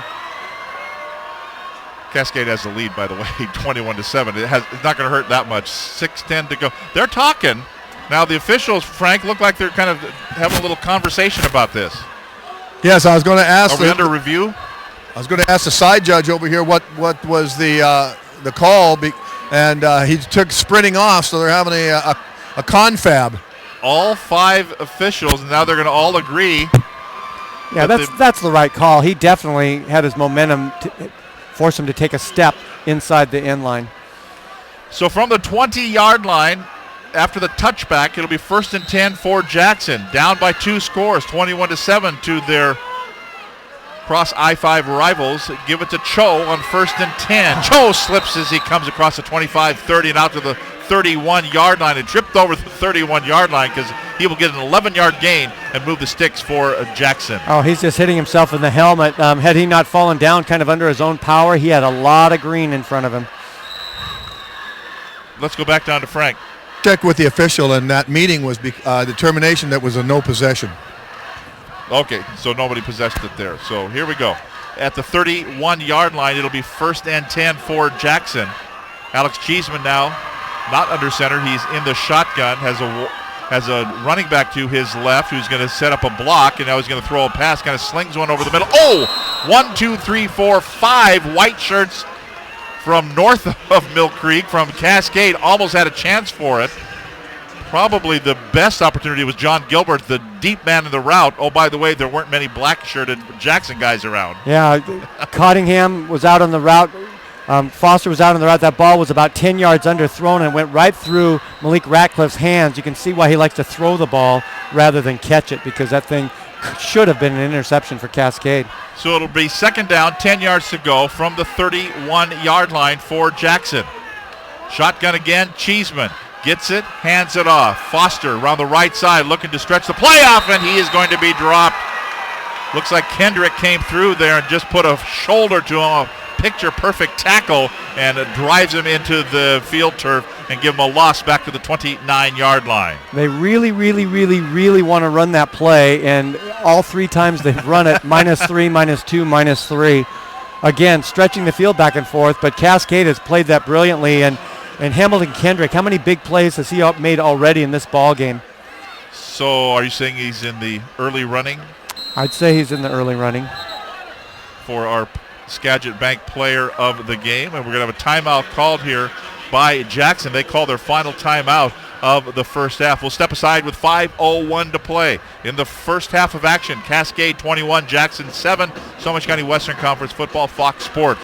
Speaker 1: Cascade has the lead, by the way, 21-7. It's not going to hurt that much. 6:10 to go. They're talking. Now the officials, Frank, look like they're kind of having a little conversation about this.
Speaker 3: Yes, I was going to ask.
Speaker 1: Are we under review?
Speaker 3: I was going to ask the side judge over here what was the call, and he took sprinting off, so they're having a confab.
Speaker 1: All 5 officials, and now they're going to all agree.
Speaker 2: Yeah, that's the right call. He definitely had his momentum to force him to take a step inside the end line.
Speaker 1: So from the 20-yard line, after the touchback, it'll be 1st and 10 for Jackson. Down by 2 scores, 21-7 to their cross I-5 rivals. Give it to Cho on 1st and 10. Cho slips as he comes across the 25-30 and out to the 31-yard line and tripped over the 31-yard line because he will get an 11-yard gain and move the sticks for Jackson.
Speaker 2: Oh, he's just hitting himself in the helmet. Had he not fallen down kind of under his own power, he had a lot of green in front of him.
Speaker 1: Let's go back down to Frank.
Speaker 3: Checked with the official, and that meeting was determination that was a no possession.
Speaker 1: Okay, so nobody possessed it there. So here we go. At the 31-yard line, it'll be 1st and 10 for Jackson. Alex Cheeseman now not under center. He's in the shotgun, has a running back to his left who's going to set up a block, and now he's going to throw a pass, kind of slings one over the middle. Oh! 1, 2, 3, 4, 5 white shirts from north of Mill Creek, from Cascade, almost had a chance for it. Probably the best opportunity was John Gilbert, the deep man in the route. Oh, by the way, there weren't many black-shirted Jackson guys around.
Speaker 2: Yeah, Cottingham was out on the route. Foster was out on the route. That ball was about 10 yards underthrown and went right through Malik Ratcliffe's hands. You can see why he likes to throw the ball rather than catch it, because that thing should have been an interception for Cascade.
Speaker 1: So it'll be 2nd down, 10 yards to go from the 31-yard line for Jackson. Shotgun again, Cheeseman gets it, hands it off. Foster around the right side looking to stretch the play off, and he is going to be dropped. Looks like Kendrick came through there and just put a shoulder to him, a picture-perfect tackle, and it drives him into the field turf and give him a loss back to the 29-yard line.
Speaker 2: They really, really, really, really want to run that play, and all 3 times they've run it, -3, -2, -3. Again, stretching the field back and forth, but Cascade has played that brilliantly, and Hamilton Kendrick, how many big plays has he made already in this ball game?
Speaker 1: So are you saying he's in the early running?
Speaker 2: I'd say he's in the early running.
Speaker 1: For our Skagit Bank player of the game, and we're going to have a timeout called here by Jackson. They call their final timeout of the first half. We'll step aside with 5:01 to play in the first half of action. Cascade 21, Jackson 7. Snohomish County Western Conference Football, Fox Sports.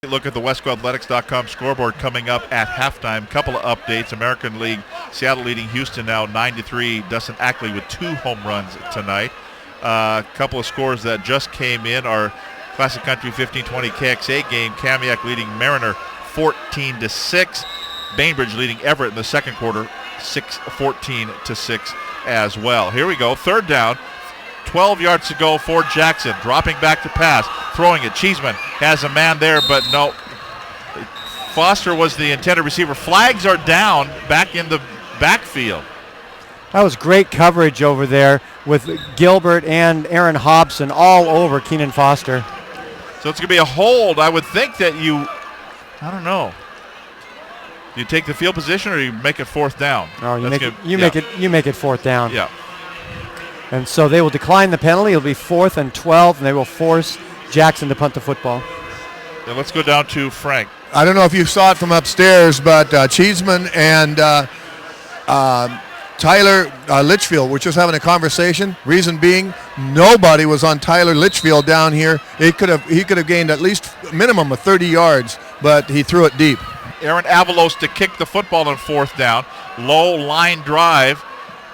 Speaker 1: Look at the WestcoAthletics.com scoreboard coming up at halftime. Couple of updates. American League, Seattle leading Houston now 9-3. Dustin Ackley with 2 home runs tonight. A couple of scores that just came in are Classic Country 15-20 KXA game. Kamiak leading Mariner 14-6. Bainbridge leading Everett in the second quarter 14-6 as well. Here we go. 3rd down. 12 yards to go for Jackson. Dropping back to pass. Throwing it. Cheeseman has a man there, but no. Foster was the intended receiver. Flags are down back in the backfield.
Speaker 2: That was great coverage over there. with Gilbert and Aaron Hobson all over Keenan Foster.
Speaker 1: So it's going to be a hold. I would think that I don't know. Do you take the field position or you make it fourth down?
Speaker 2: Oh, you make it fourth down.
Speaker 1: Yeah.
Speaker 2: And so they will decline the penalty. It'll be 4th and 12, and they will force Jackson to punt the football.
Speaker 1: Yeah, let's go down to Frank.
Speaker 3: I don't know if you saw it from upstairs, but Cheeseman and Tyler Litchfield were just having a conversation. Reason being, nobody was on Tyler Litchfield down here. He could have gained at least a minimum of 30 yards, but he threw it deep.
Speaker 1: Aaron Avalos to kick the football on fourth down. Low line drive.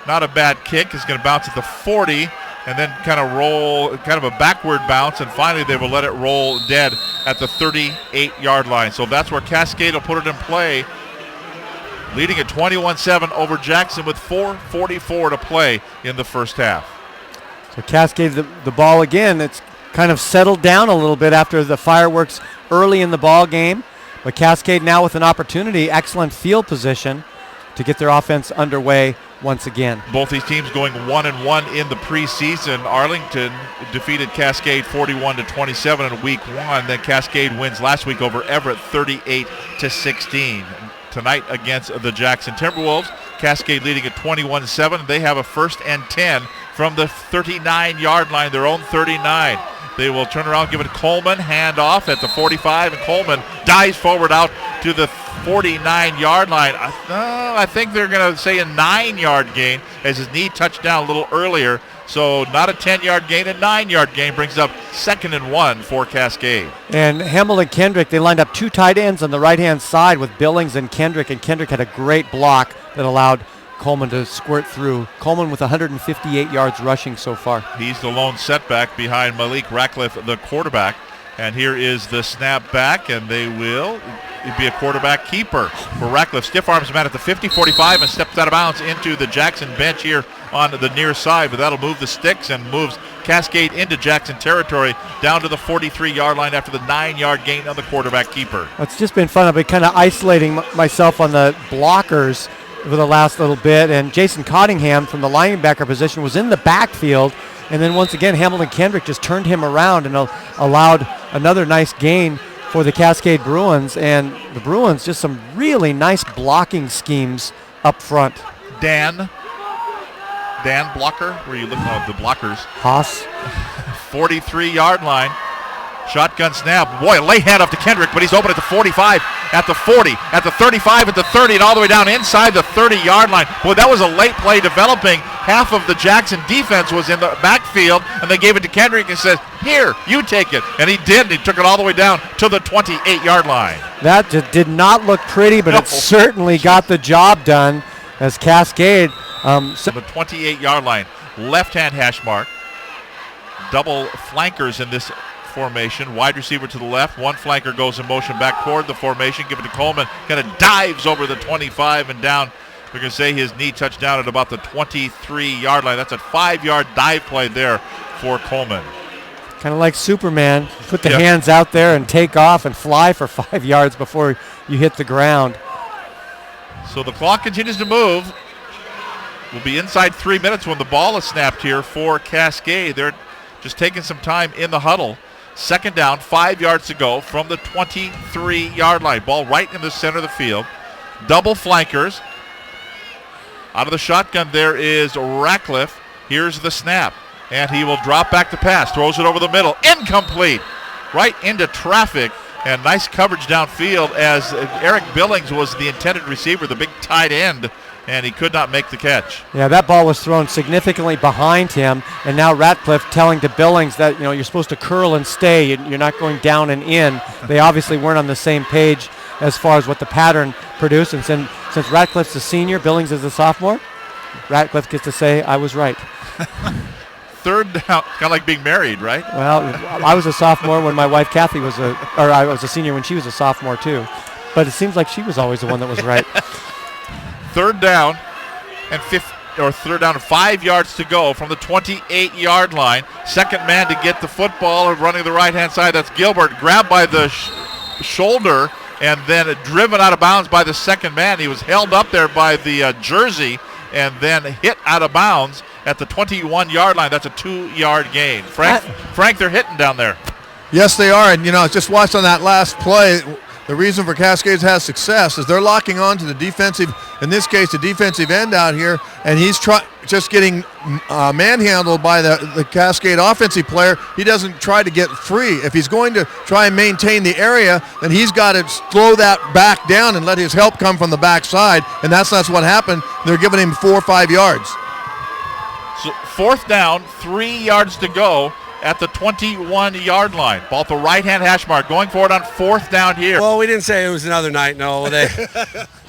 Speaker 1: Not a bad kick. It's going to bounce at the 40 and then kind of roll, kind of a backward bounce, and finally they will let it roll dead at the 38-yard line. So that's where Cascade will put it in play, leading at 21-7 over Jackson with 4:44 to play in the first half.
Speaker 2: So Cascade, the ball again, it's kind of settled down a little bit after the fireworks early in the ball game. But Cascade now with an opportunity, excellent field position to get their offense underway once again.
Speaker 1: Both these teams going 1-1 in the preseason. Arlington defeated Cascade 41-27 in week 1. Then Cascade wins last week over Everett 38-16. Tonight against the Jackson Timberwolves, Cascade leading at 21-7. They have a 1st and 10 from the 39-yard line, their own 39. They will turn around, give it to Coleman, hand off at the 45, and Coleman dives forward out to the 49-yard line. I think they're going to say a 9-yard gain as his knee touched down a little earlier. So not a 10-yard gain, a 9-yard gain brings up 2nd and 1 for Cascade.
Speaker 2: And Hamill and Kendrick, they lined up 2 tight ends on the right-hand side with Billings and Kendrick had a great block that allowed Coleman to squirt through. Coleman with 158 yards rushing so far.
Speaker 1: He's the lone setback behind Malik Ratcliffe, the quarterback. And here is the snap back, and it'd be a quarterback keeper for Ratcliffe. Stiff arms him out at the 50, 45, and steps out of bounds into the Jackson bench here on the near side. But that'll move the sticks and moves Cascade into Jackson territory down to the 43-yard line after the 9-yard gain on the quarterback keeper.
Speaker 2: It's just been fun. I've been kind of isolating myself on the blockers for the last little bit, and Jason Cottingham from the linebacker position was in the backfield, and then once again Hamilton Kendrick just turned him around and allowed another nice gain for the Cascade Bruins, and the Bruins just some really nice blocking schemes up front.
Speaker 1: Dan Blocker, where you look at the blockers.
Speaker 2: Haas.
Speaker 1: 43-yard line. Shotgun snap. Boy, a lay hand off to Kendrick, but he's open at the 45, at the 40, at the 35, at the 30, and all the way down inside the 30-yard line. Boy, that was a late play developing. Half of the Jackson defense was in the backfield, and they gave it to Kendrick and says, here, you take it. And he did, and he took it all the way down to the 28-yard line.
Speaker 2: That just did not look pretty, but it certainly got the job done as Cascade.
Speaker 1: The 28-yard line, left-hand hash mark. Double flankers in this formation. Wide receiver to the left. One flanker goes in motion back toward the formation. Give it to Coleman. Kind of dives over the 25 and down. We're going to say his knee touched down at about the 23-yard line. That's a 5-yard dive play there for Coleman.
Speaker 2: Kind of like Superman. Put the hands out there and take off and fly for 5 yards before you hit the ground.
Speaker 1: So the clock continues to move. We'll be inside 3 minutes when the ball is snapped here for Cascade. They're just taking some time in the huddle. 2nd down, 5 yards to go from the 23-yard line. Ball right in the center of the field. Double flankers. Out of the shotgun there is Ratcliffe. Here's the snap. And he will drop back to pass. Throws it over the middle. Incomplete. Right into traffic. And nice coverage downfield as Eric Billings was the intended receiver, the big tight end. And he could not make the catch.
Speaker 2: Yeah, that ball was thrown significantly behind him, and now Ratcliffe telling to Billings that you're supposed to curl and stay. You're not going down and in. They obviously weren't on the same page as far as what the pattern produced. And since Ratcliffe's a senior, Billings is a sophomore, Ratcliffe gets to say, I was right.
Speaker 1: 3rd down, kind of like being married, right?
Speaker 2: Well, I was a sophomore when my wife Kathy I was a senior when she was a sophomore too. But it seems like she was always the one that was right.
Speaker 1: 3rd down and 3rd down and 5 yards to go from the 28-yard line. Second man to get the football running the right-hand side. That's Gilbert, grabbed by the shoulder and then driven out of bounds by the second man. He was held up there by the jersey and then hit out of bounds at the 21-yard line. That's a 2-yard gain. Frank, they're hitting down there.
Speaker 3: Yes, they are. And, just watch on that last play. The reason for Cascades has success is they're locking on to the defensive, in this case, the defensive end out here, and he's just getting manhandled by the Cascade offensive player. He doesn't try to get free. If he's going to try and maintain the area, then he's got to slow that back down and let his help come from the backside, and that's what happened. They're giving him 4 or 5 yards.
Speaker 1: So 4th down, 3 yards to go at the 21-yard line. Ball at the right-hand hash mark, going for it on 4th down here.
Speaker 4: Well, we didn't say it was another night. No,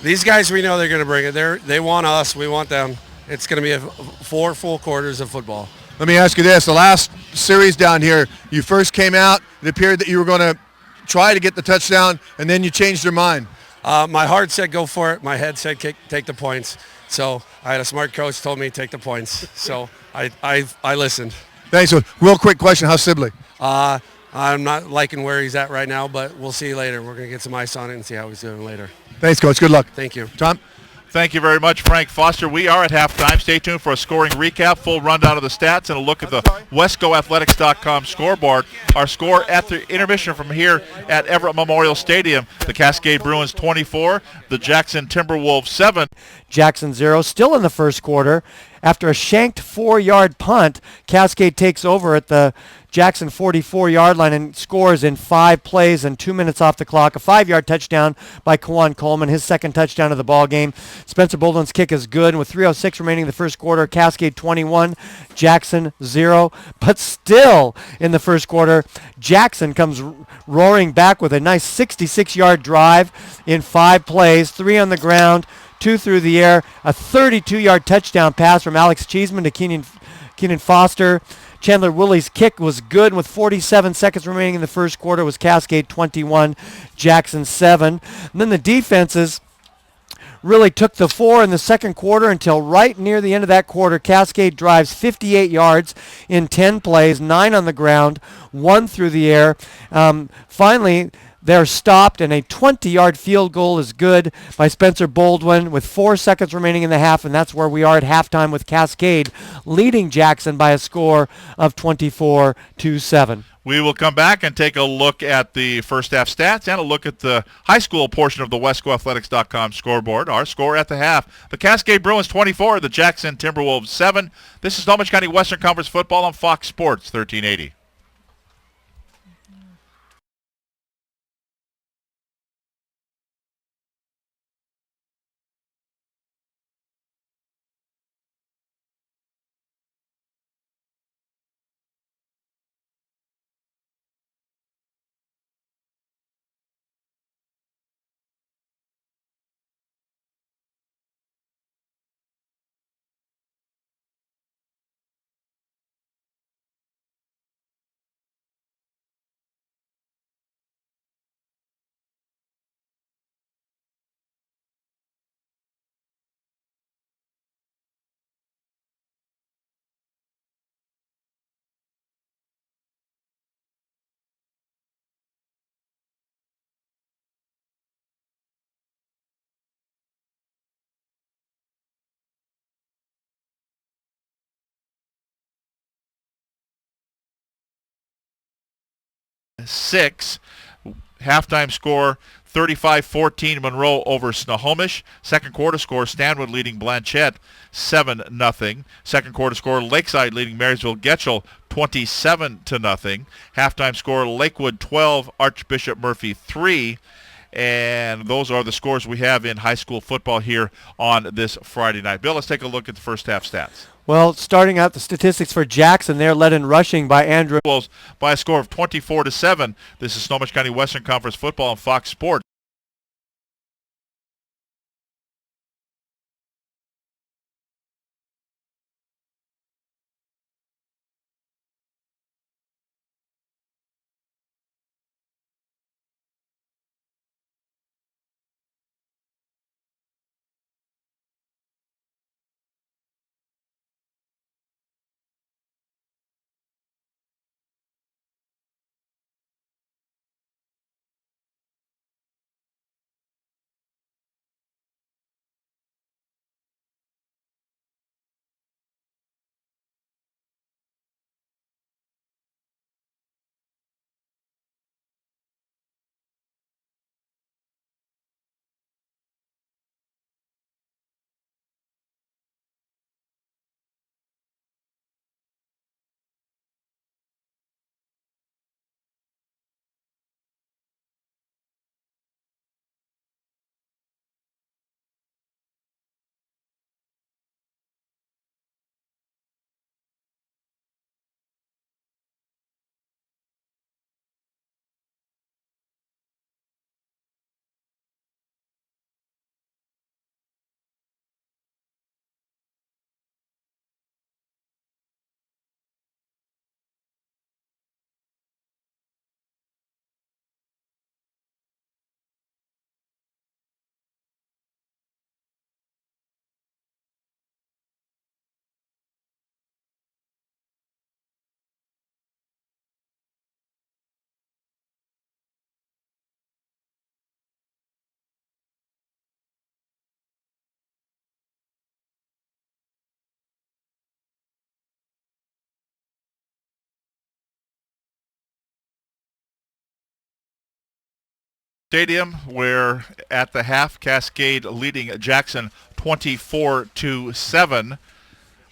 Speaker 4: these guys, we know they're going to bring it. They want us. We want them. It's going to be 4 full quarters of football.
Speaker 3: Let me ask you this. The last series down here, you first came out. It appeared that you were going to try to get the touchdown, and then you changed your mind.
Speaker 4: My heart said go for it. My head said take the points. So I had a smart coach told me take the points. So I listened.
Speaker 3: Thanks. So, real quick question. How's Sibley?
Speaker 4: I'm not liking where he's at right now, but we'll see later. We're going to get some ice on it and see how he's doing later.
Speaker 3: Thanks, Coach. Good luck.
Speaker 4: Thank you.
Speaker 3: Tom?
Speaker 1: Thank you very much, Frank Foster. We are at halftime. Stay tuned for a scoring recap, full rundown of the stats, and a look at the WescoAthletics.com scoreboard. Our score at the intermission from here at Everett Memorial Stadium, the Cascade Bruins 24, the Jackson Timberwolves 7.
Speaker 2: Jackson 0, still in the first quarter. After a shanked 4-yard punt, Cascade takes over at the Jackson 44-yard line and scores in 5 plays and 2 minutes off the clock. A 5-yard touchdown by Kawan Coleman, his second touchdown of the ball game. Spencer Bolden's kick is good, and with 3:06 remaining in the first quarter, Cascade 21, Jackson 0. But still in the first quarter, Jackson comes roaring back with a nice 66-yard drive in 5 plays, 3 on the ground, 2 through the air, a 32-yard touchdown pass from Alex Cheeseman to Keenan Foster. Chandler Woolley's kick was good, and with 47 seconds remaining in the first quarter was Cascade 21, Jackson 7. And then the defenses really took the 4 in the second quarter until right near the end of that quarter. Cascade drives 58 yards in 10 plays, 9 on the ground, 1 through the air. Finally, they're stopped, and a 20-yard field goal is good by Spencer Boldwin with 4 seconds remaining in the half, and that's where we are at halftime with Cascade leading Jackson by a score of 24-7.
Speaker 1: We will come back and take a look at the first half stats and a look at the high school portion of the WescoAthletics.com scoreboard. Our score at the half, the Cascade Bruins 24, the Jackson Timberwolves 7. This is Snohomish County Western Conference football on Fox Sports 1380. Six. Halftime score 35-14 Monroe over Snohomish. Second quarter score Stanwood leading Blanchette 7-0. Second quarter score Lakeside leading Marysville Getchell 27-0. Halftime score Lakewood 12, Archbishop Murphy 3. And those are the scores we have in high school football here on this Friday night. Bill, let's take a look at the first half stats.
Speaker 2: Well, starting out the statistics for Jackson, they're led in rushing by Andrew
Speaker 1: by a score of 24-7. This is Snohomish County Western Conference football on Fox Sports. Stadium, where at the half, Cascade leading Jackson 24-7.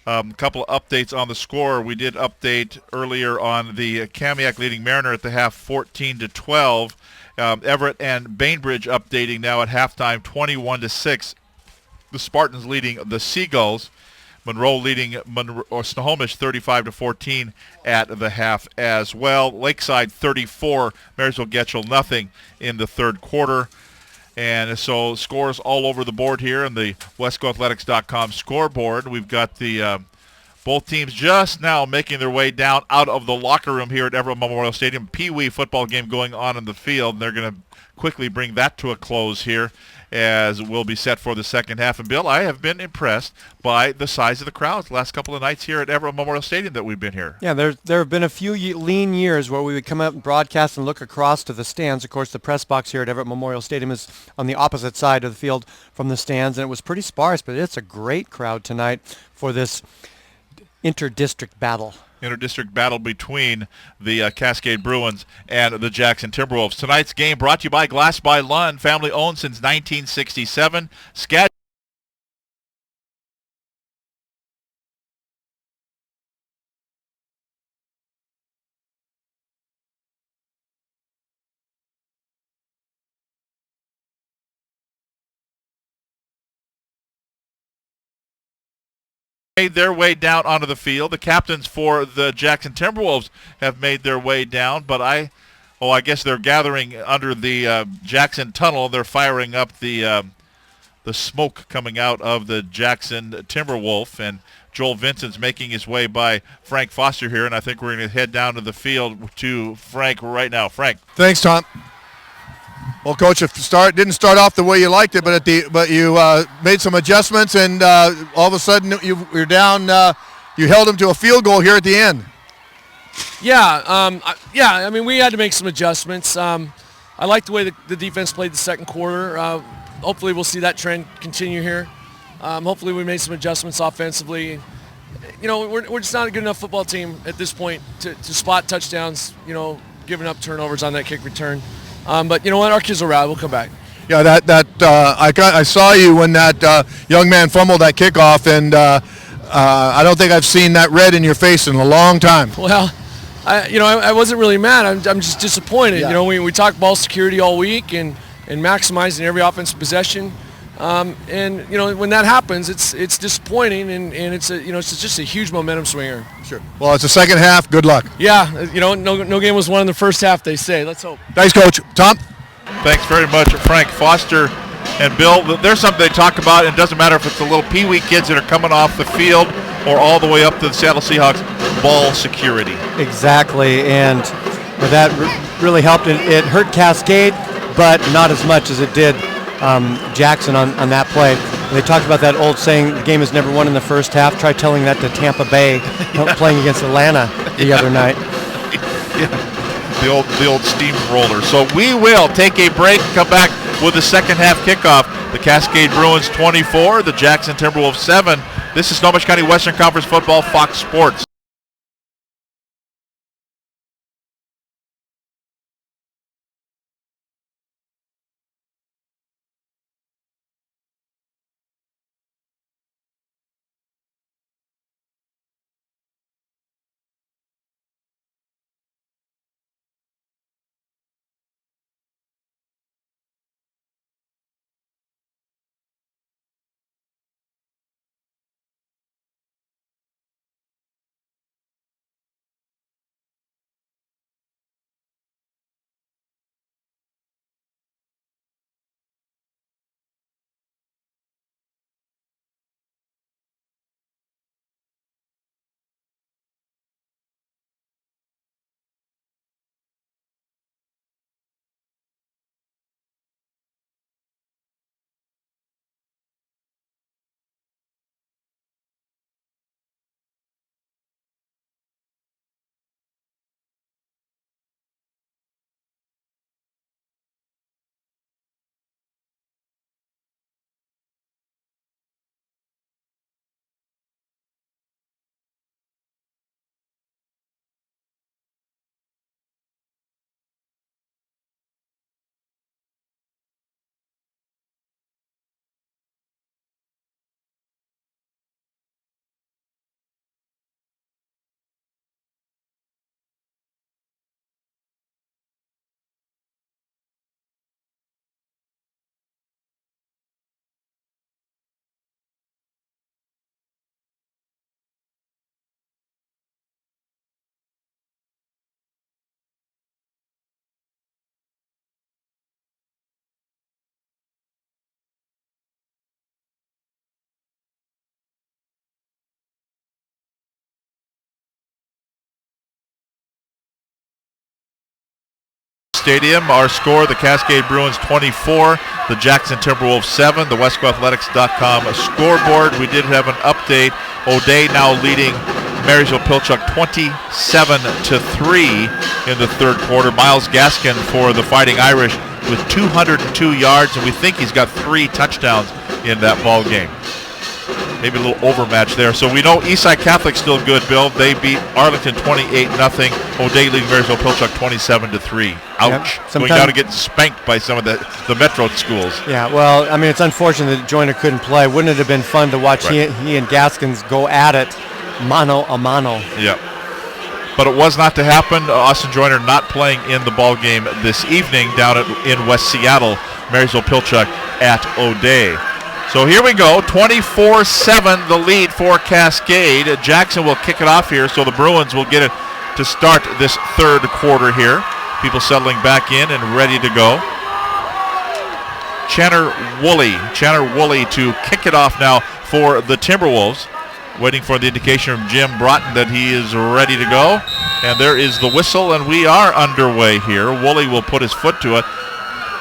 Speaker 1: A couple of updates on the score. We did update earlier on the Kamiak leading Mariner at the half 14-12. Everett and Bainbridge updating now at halftime 21-6. The Spartans leading the Seagulls. Monroe leading Snohomish 35-14 at the half as well. Lakeside 34, Marysville Getchell nothing in the third quarter. And so scores all over the board here on the WescoAthletics.com scoreboard. We've got the both teams just now making their way down out of the locker room here at Everett Memorial Stadium. Pee-wee football game going on in the field. And they're going to quickly bring that to a close here as we'll be set for the second half. And, Bill, I have been impressed by the size of the crowds the last couple of nights here at Everett Memorial Stadium that we've been here.
Speaker 2: Yeah, there have been a few lean years where we would come up and broadcast and look across to the stands. Of course, the press box here at Everett Memorial Stadium is on the opposite side of the field from the stands, and it was pretty sparse, but it's a great crowd tonight for this inter-district battle.
Speaker 1: Inter-district battle between the Cascade Bruins and the Jackson Timberwolves. Tonight's game brought to you by Glass by Lund, family owned since 1967. Made their way down onto the field. The captains for the Jackson Timberwolves have made their way down, but I guess they're gathering under the Jackson tunnel. They're firing up the smoke coming out of the Jackson Timberwolf, and Joel Vincent's making his way by Frank Foster here, and I think we're going to head down to the field to Frank right now. Frank.
Speaker 3: Thanks, Tom. Well, Coach, it didn't start off the way you liked it, but you made some adjustments, and all of a sudden you're down. You held them to a field goal here at the end.
Speaker 5: Yeah, I mean, we had to make some adjustments. I like the way the defense played the second quarter. Hopefully we'll see that trend continue here. Hopefully we made some adjustments offensively. You know, we're just not a good enough football team at this point to spot touchdowns, you know, giving up turnovers on that kick return. But you know what? Our kids will rally. We'll come back.
Speaker 3: Yeah, I saw you when that young man fumbled that kickoff, and I don't think I've seen that red in your face in a long time.
Speaker 5: Well, I wasn't really mad. I'm just disappointed.
Speaker 3: Yeah.
Speaker 5: You know, we talked ball security all week and maximizing every offensive possession. And you know, when that happens, it's disappointing, and it's just a huge momentum swinger.
Speaker 3: Sure. Well, it's the second half. Good luck.
Speaker 5: Yeah, you know, no game was won in the first half. They say. Let's hope.
Speaker 3: Thanks, Coach. Tom.
Speaker 1: Thanks very much, Frank Foster and Bill. There's something they talk about, and it doesn't matter if it's the little pee-wee kids that are coming off the field or all the way up to the Seattle Seahawks. Ball security.
Speaker 2: Exactly, and that really helped. It hurt Cascade, but not as much as it did Jackson on that play. And they talked about that old saying, the game is never won in the first half. Try telling that to Tampa Bay playing against Atlanta the other night.
Speaker 1: Yeah. The old steamroller. So we will take a break, come back with the second half kickoff. The Cascade Bruins 24, the Jackson Timberwolves 7. This is Snohomish County Western Conference Football, Fox Sports. Stadium. Our score, the Cascade Bruins 24, the Jackson Timberwolves 7, the WescoAthletics.com scoreboard. We did have an update. O'Day now leading Marysville-Pilchuck 27-3 in the third quarter. Miles Gaskin for the Fighting Irish with 202 yards, and we think he's got 3 touchdowns in that ball game. Maybe a little overmatch there. So we know Eastside Catholic's still good, Bill. They beat Arlington 28-0. O'Day leading Marysville-Pilchuck 27-3. Ouch.
Speaker 2: Yep.
Speaker 1: Going down to get spanked by some of the Metro schools.
Speaker 2: Yeah, well, I mean, it's unfortunate that Joyner couldn't play. Wouldn't it have been fun to watch he and Gaskins go at it mano a mano?
Speaker 1: Yeah. But it was not to happen. Austin Joyner not playing in the ball game this evening down in West Seattle. Marysville-Pilchuck at O'Day. So here we go, 24-7 the lead for Cascade. Jackson will kick it off here, so the Bruins will get it to start this third quarter here. People settling back in and ready to go. Channer Woolley to kick it off now for the Timberwolves. Waiting for the indication from Jim Broughton that he is ready to go. And there is the whistle, and we are underway here. Woolley will put his foot to it.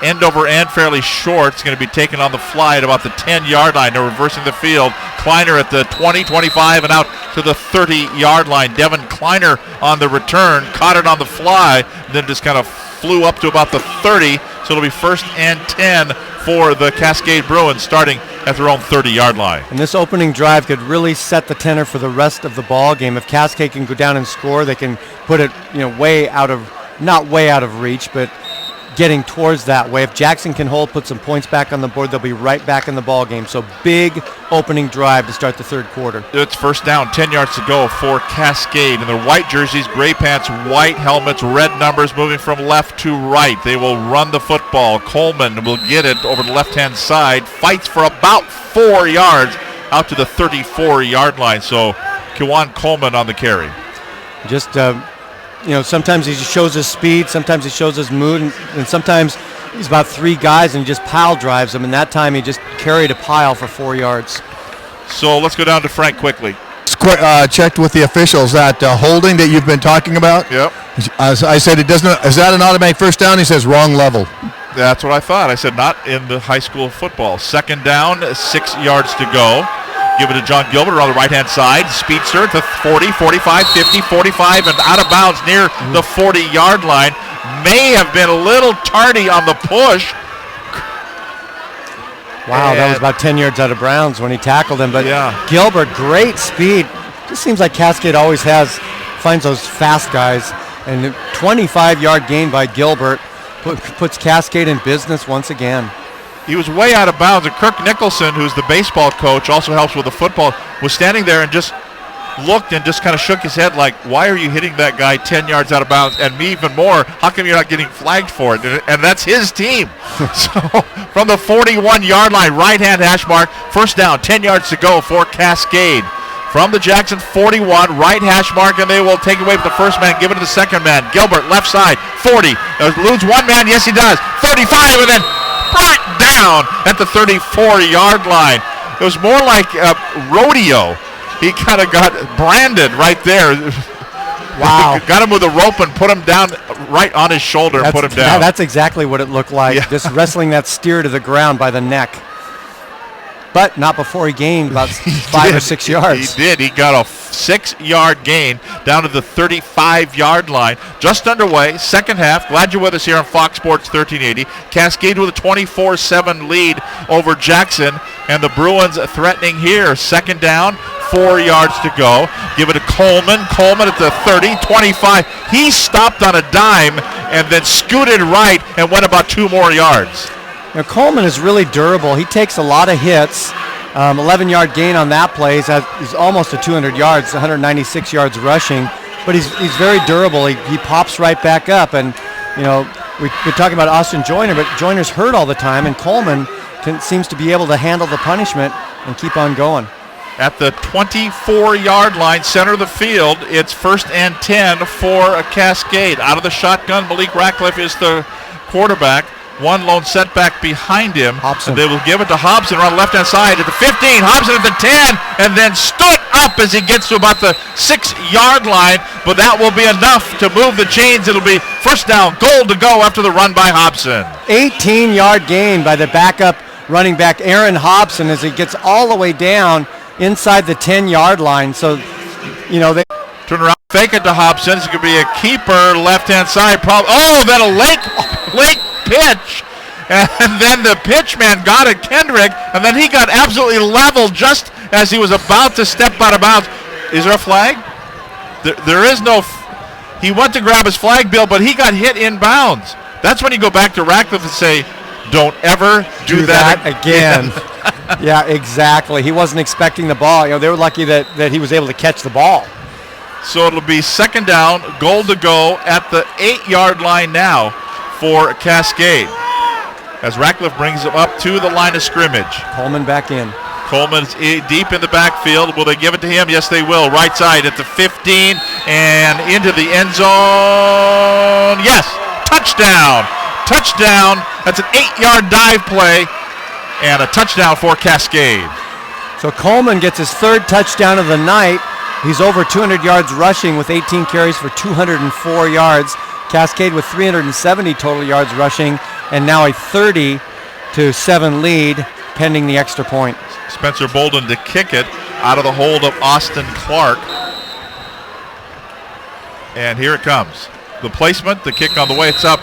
Speaker 1: End over end, fairly short. It's going to be taken on the fly at about the 10-yard line. They're reversing the field. Kleiner at the 20, 25, and out to the 30-yard line. Devin Kleiner on the return, caught it on the fly, then just kind of flew up to about the 30. So it'll be 1st and 10 for the Cascade Bruins starting at their own 30-yard line.
Speaker 2: And this opening drive could really set the tenor for the rest of the ball game. If Cascade can go down and score, they can put it, way out of, not way out of reach, but getting towards that way. If Jackson can put some points back on the board, they'll be right back in the ball game. So big opening drive to start the third quarter.
Speaker 1: It's 1st down, 10 yards to go for Cascade. In their white jerseys, gray pants, white helmets, red numbers, moving from left to right. They will run the football. Coleman will get it over the left-hand side, fights for about 4 yards out to the 34-yard line. So Kewan Coleman on the carry.
Speaker 2: Just sometimes he just shows his speed, sometimes he shows his mood, and sometimes he's about 3 guys and he just pile drives them, and that time he just carried a pile for 4 yards.
Speaker 1: So let's go down to Frank quickly.
Speaker 3: Checked with the officials that holding that you've been talking about.
Speaker 1: Yep.
Speaker 3: As I said, is that an automatic 1st down? He says wrong level.
Speaker 1: That's what I thought. I said not in the high school football. 2nd down, 6 yards to go. Give it to John Gilbert on the right-hand side. Speedster to 40, 45, 50, 45, and out of bounds near the 40-yard line. May have been a little tardy on the push.
Speaker 2: Wow, that was about 10 yards out of bounds when he tackled him. But Gilbert, great speed. Just seems like Cascade always finds those fast guys. And a 25-yard gain by Gilbert puts Cascade in business once again.
Speaker 1: He was way out of bounds, and Kirk Nicholson, who's the baseball coach, also helps with the football, was standing there and just looked and just kind of shook his head like, why are you hitting that guy 10 yards out of bounds? And me even more, how come you're not getting flagged for it? And that's his team. So from the 41-yard line, right-hand hash mark, 1st down, 10 yards to go for Cascade. From the Jackson 41, right hash mark, and they will take away with the 1st man, give it to the 2nd man. Gilbert, left side, 40. Lose 1 man, yes he does. 35, and then brought down at the 34-yard line. It was more like a rodeo. He kind of got branded right there.
Speaker 2: Wow.
Speaker 1: Got him with a rope and put him down right on his shoulder and put him down.
Speaker 2: That's exactly what it looked like, just wrestling that steer to the ground by the neck. But not before he gained about 5 or 6 yards.
Speaker 1: He did. He got a 6-yard gain down to the 35-yard line. Just underway, 2nd half. Glad you're with us here on Fox Sports 1380. Cascade with a 24-7 lead over Jackson. And the Bruins threatening here. 2nd down, 4 yards to go. Give it to Coleman. Coleman at the 30, 25. He stopped on a dime and then scooted right and went about 2 more yards.
Speaker 2: Now, Coleman is really durable. He takes a lot of hits. 11-yard gain on that play. He's almost to 200 yards, 196 yards rushing. But he's very durable. He pops right back up. And, we're talking about Austin Joyner, but Joyner's hurt all the time, and Coleman seems to be able to handle the punishment and keep on going.
Speaker 1: At the 24-yard line, center of the field, it's 1st and 10 for a Cascade. Out of the shotgun, Malik Ratcliffe is the quarterback. 1 lone setback behind him.
Speaker 2: Hobson.
Speaker 1: They will give it to Hobson on the left-hand side at the 15. Hobson at the 10, and then stood up as he gets to about the 6-yard line but that will be enough to move the chains. It'll be first down, goal to go after the run by Hobson.
Speaker 2: 18-yard gain by the backup running back Aaron Hobson as he gets all the way down inside the 10-yard line. So, they
Speaker 1: turn around, fake it to Hobson. It's going to be a keeper left-hand side. Then a late pitch. And then the pitch man got it, Kendrick, and then he got absolutely leveled just as he was about to step out of bounds. Is there a flag? There is no. He went to grab his flag, Bill, but he got hit in bounds. That's when you go back to Ratcliffe and say, don't ever do that
Speaker 2: again. Yeah, exactly. He wasn't expecting the ball. They were lucky that he was able to catch the ball.
Speaker 1: So it'll be second down, goal to go at the 8-yard line now for Cascade. As Ratcliffe brings him up to the line of scrimmage.
Speaker 2: Coleman back in.
Speaker 1: Coleman's deep in the backfield. Will they give it to him? Yes, they will. Right side at the 15 and into the end zone. Yes, touchdown. Touchdown. That's an 8-yard dive play and a touchdown for Cascade.
Speaker 2: So Coleman gets his third touchdown of the night. He's over 200 yards rushing with 18 carries for 204 yards. Cascade with 370 total yards rushing, and now a 30-7 lead pending the extra point.
Speaker 1: Spencer Bolden to kick it out of the hold of Austin Clark. And here it comes. The placement, the kick on the way, it's up,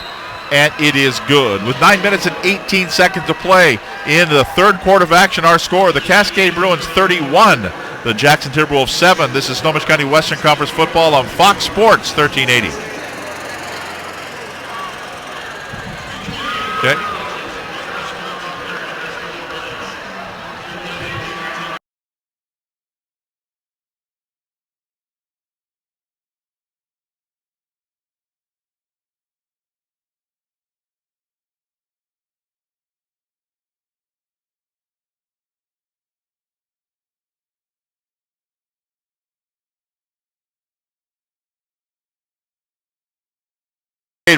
Speaker 1: and it is good. With 9 minutes and 18 seconds to play in the third quarter of action, our score, the Cascade Bruins 31, the Jackson Timberwolves 7. This is Snohomish County Western Conference football on Fox Sports 1380. Okay.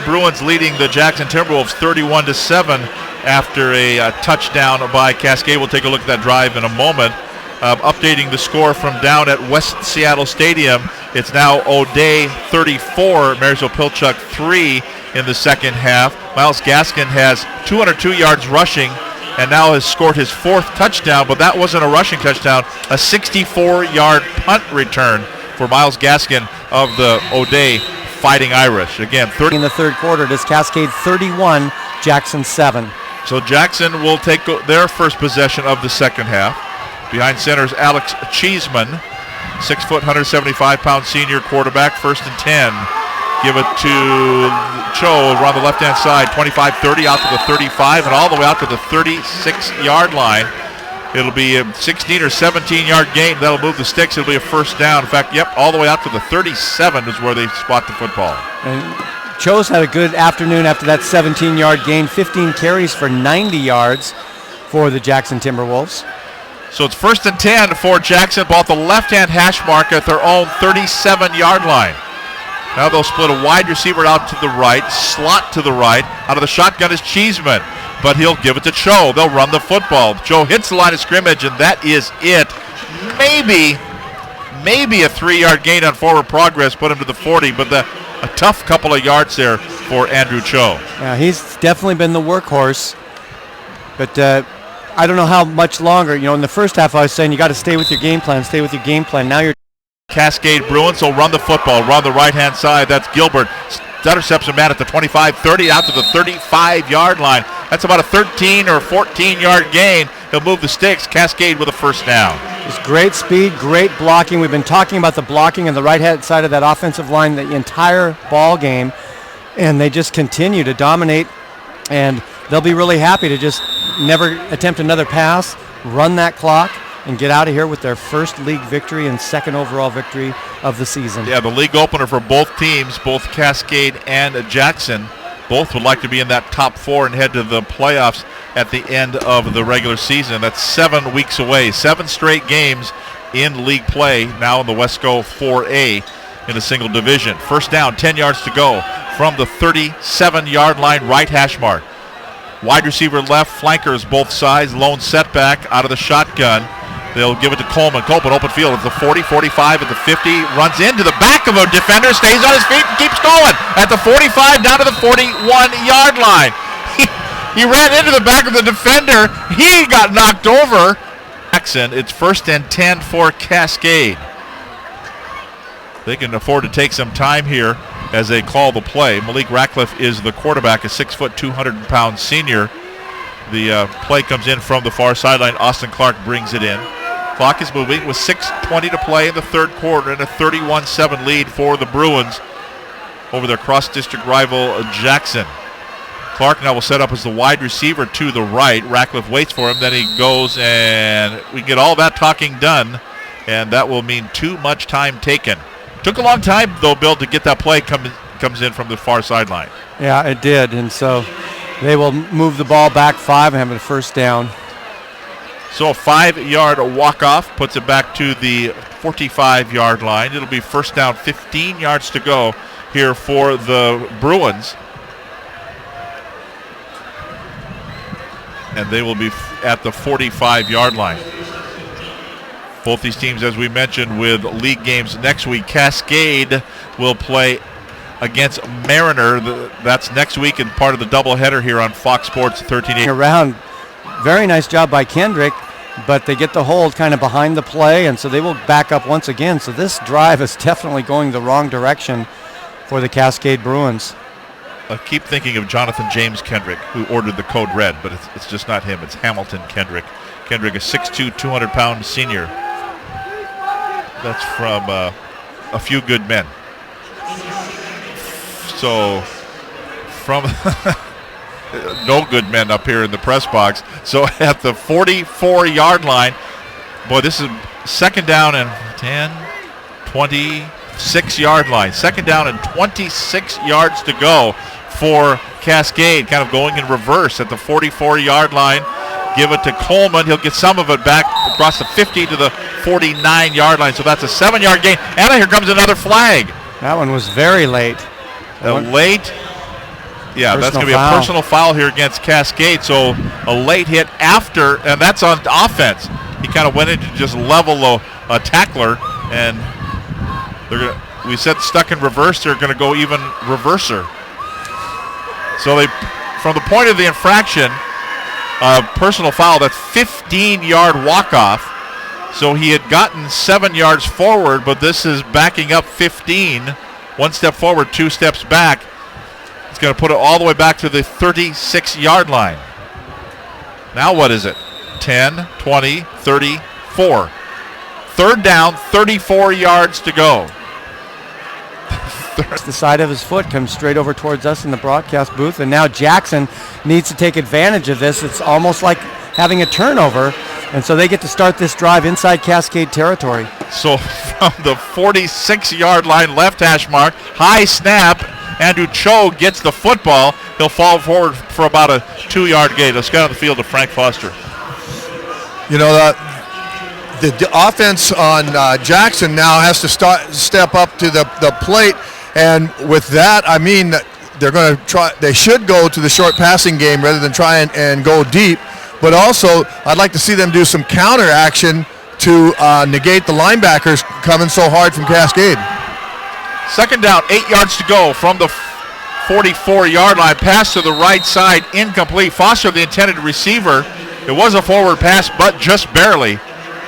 Speaker 1: Bruins leading the Jackson Timberwolves 31-7 after a touchdown by Cascade. We'll take a look at that drive in a moment. Updating the score from down at West Seattle Stadium, it's now O'Day 34, Marysville Pilchuck 3 in the second half. Miles Gaskin has 202 yards rushing and now has scored his fourth touchdown, but that wasn't a rushing touchdown, a 64-yard punt return for Miles Gaskin of the O'Day Fighting Irish. Again, 30
Speaker 2: in the third quarter. It is Cascade 31, Jackson 7.
Speaker 1: So Jackson will take their first possession of the second half. Behind center is Alex Cheeseman, 6 foot, 175-pound senior quarterback. First and 10. Give it to Cho around the left-hand side, 25-30 out to the 35 and all the way out to the 36-yard line. It'll be a 16 or 17-yard gain. That'll move the sticks. It'll be a first down. In fact, all the way out to the 37 is where they spot the football.
Speaker 2: And Cho's had a good afternoon after that 17-yard gain, 15 carries for 90 yards for the Jackson Timberwolves.
Speaker 1: So it's first and 10 for Jackson, ball at the left-hand hash mark at their own 37-yard line. Now they'll split a wide receiver out to the right, slot to the right. Out of the shotgun is Cheeseman, but he'll give it to Cho. They'll run the football. Cho hits the line of scrimmage, and that is it. Maybe a 3-yard gain on forward progress, put him to the 40, but a tough couple of yards there for Andrew Cho.
Speaker 2: Yeah, he's definitely been the workhorse, but I don't know how much longer. In the first half I was saying you got to stay with your game plan, Now you're
Speaker 1: Cascade Bruins will run the football, run the right-hand side. That's Gilbert. Intercepts a man at the 25-30 out to the 35-yard line. That's about a 13 or 14-yard gain. He'll move the sticks. Cascade with a first down.
Speaker 2: It's great speed, great blocking. We've been talking about the blocking on the right-hand side of that offensive line the entire ball game, and they just continue to dominate, and they'll be really happy to just never attempt another pass, run that clock, and get out of here with their first league victory and second overall victory of the season.
Speaker 1: Yeah, the league opener for both teams, both Cascade and Jackson, both would like to be in that top 4 and head to the playoffs at the end of the regular season. That's 7 weeks away. 7 straight games in league play now in the Wesco 4A in a single division. First down, 10 yards to go from the 37-yard line, right hash mark. Wide receiver left, flankers both sides, lone setback out of the shotgun. They'll give it to Coleman. Coleman, open field at the 40, 45, at the 50. Runs into the back of a defender, stays on his feet, and keeps going. At the 45, down to the 41-yard line. He ran into the back of the defender. He got knocked over. Jackson, it's 1st and 10 for Cascade. They can afford to take some time here as they call the play. Malik Ratcliffe is the quarterback, a 6 foot, 200-pound senior. The play comes in from the far sideline. Austin Clark brings it in. Clock is moving with 6:20 to play in the third quarter and a 31-7 lead for the Bruins over their cross-district rival Jackson. Clark now will set up as the wide receiver to the right. Ratcliffe waits for him, then he goes, and we get all that talking done, and that will mean too much time taken. Took a long time, though, Bill, to get that play comes in from the far sideline.
Speaker 2: Yeah, it did, and so they will move the ball back 5 and have a first down.
Speaker 1: So a 5-yard walk-off puts it back to the 45-yard line. It'll be first down, 15 yards to go here for the Bruins. And they will be at the 45-yard line. Both these teams, as we mentioned, with league games next week. Cascade will play against Mariner. That's next week and part of the doubleheader here on Fox Sports 1380.
Speaker 2: Around, very nice job by Kendrick, but they get the hold kind of behind the play, and so they will back up once again. So this drive is definitely going the wrong direction for the Cascade Bruins.
Speaker 1: I keep thinking of Jonathan James Kendrick, who ordered the code red, but it's just not him. It's Hamilton Kendrick. Kendrick, a 6'2", 200-pound senior. That's from A Few Good Men. So from no good men up here in the press box. So at the 44-yard line, boy, this is second down and 10, 26-yard line. Second down and 26 yards to go for Cascade, kind of going in reverse at the 44-yard line. Give it to Coleman. He'll get some of it back across the 50 to the 49-yard line. So that's a 7-yard gain. And here comes another flag.
Speaker 2: That one was very late.
Speaker 1: Late. Yeah, that's going to be a personal foul here against Cascade. So a late hit after, and that's on offense. He kind of went in to just level a tackler, and they're going to, we said stuck in reverse, they're going to go even reverser. So they, from the point of the infraction, personal foul, that's 15-yard walk-off. So he had gotten 7 yards forward, but this is backing up 15. 1 step forward, 2 steps back. It's going to put it all the way back to the 36-yard line. Now what is it? 10, 20, 34. Third down, 34 yards to go.
Speaker 2: The side of his foot comes straight over towards us in the broadcast booth, and now Jackson needs to take advantage of this. It's almost like having a turnover, and so they get to start this drive inside Cascade territory.
Speaker 1: So from the 46-yard line, left hash mark, high snap, Andrew Cho gets the football. He'll fall forward for about a 2-yard gain. Let's get on the field to Frank Foster.
Speaker 3: You know, the offense on Jackson now has to step up to the plate. And with that, I mean, they're going to try. They should go to the short passing game rather than try and go deep. But also, I'd like to see them do some counter action to negate the linebackers coming so hard from Cascade.
Speaker 1: Second down, 8 yards to go from the 44-yard line. Pass to the right side, incomplete. Foster, the intended receiver. It was a forward pass, but just barely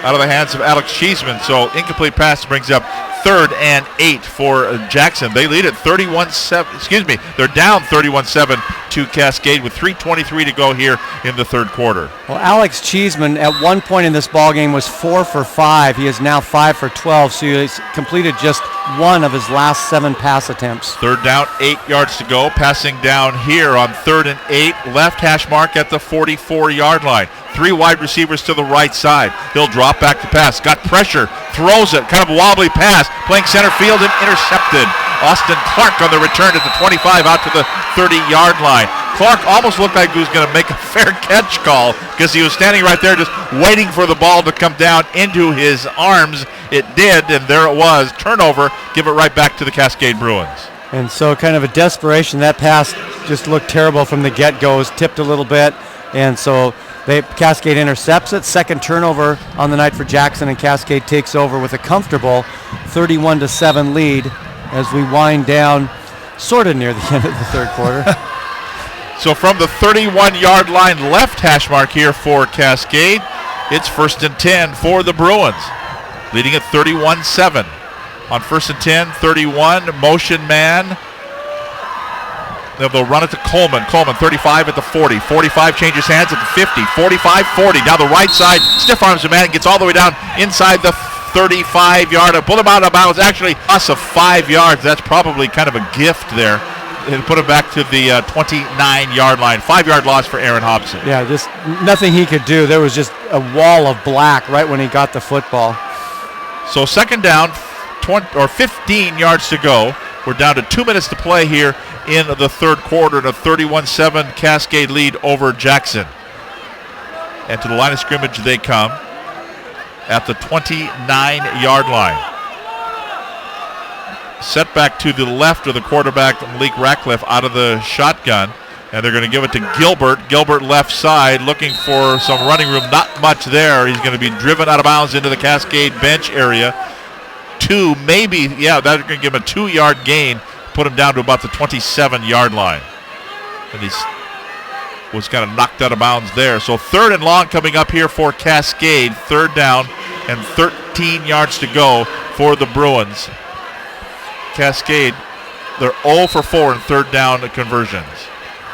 Speaker 1: out of the hands of Alex Cheeseman. So incomplete pass brings up 3rd and 8 for Jackson. They lead at 31-7. They're down 31-7 to Cascade with 3:23 to go here in the third quarter.
Speaker 2: Well, Alex Cheeseman at one point in this ball game was 4 for 5. He is now 5 for 12, so he's completed just one of his last 7 pass attempts.
Speaker 1: Third down, 8 yards to go. Passing down here on 3rd and 8. Left hash mark at the 44-yard line. 3 wide receivers to the right side. He'll drop back to pass. Got pressure. Throws it. Kind of a wobbly pass. Playing center field and intercepted. Austin Clark on the return at the 25 out to the 30-yard line. Clark almost looked like he was going to make a fair catch call because he was standing right there just waiting for the ball to come down into his arms. It did, and there it was. Turnover. Give it right back to the Cascade Bruins.
Speaker 2: And so kind of a desperation. That pass just looked terrible from the get-go. It was tipped a little bit, and so Cascade intercepts it. Second turnover on the night for Jackson, and Cascade takes over with a comfortable 31-7 lead as we wind down sort of near the end of the third quarter.
Speaker 1: So from the 31-yard line left hash mark here for Cascade, it's 1st and 10 for the Bruins, leading at 31-7. On 1st and 10, 31, motion man. They'll run it to Coleman. Coleman, 35 at the 40. 45 changes hands at the 50. 45, 40. Now the right side, stiff arms the man and gets all the way down inside the 35-yard. Pull him out of bounds. Actually, loss of 5 yards. That's probably kind of a gift there. And put him back to the 29-yard line. 5-yard loss for Aaron Hobson.
Speaker 2: Yeah, just nothing he could do. There was just a wall of black right when he got the football.
Speaker 1: So second down, 15 yards to go. We're down to 2 minutes to play here in the third quarter, and a 31-7 Cascade lead over Jackson. And to the line of scrimmage they come at the 29-yard line. Set back to the left of the quarterback, Malik Ratcliffe, out of the shotgun. And they're going to give it to Gilbert. Gilbert left side, looking for some running room. Not much there. He's going to be driven out of bounds into the Cascade bench area. That's going to give him a 2-yard gain. Put him down to about the 27-yard line. And he was kind of knocked out of bounds there. So third and long coming up here for Cascade. Third down and 13 yards to go for the Bruins. Cascade, they're 0 for 4 in third down conversions,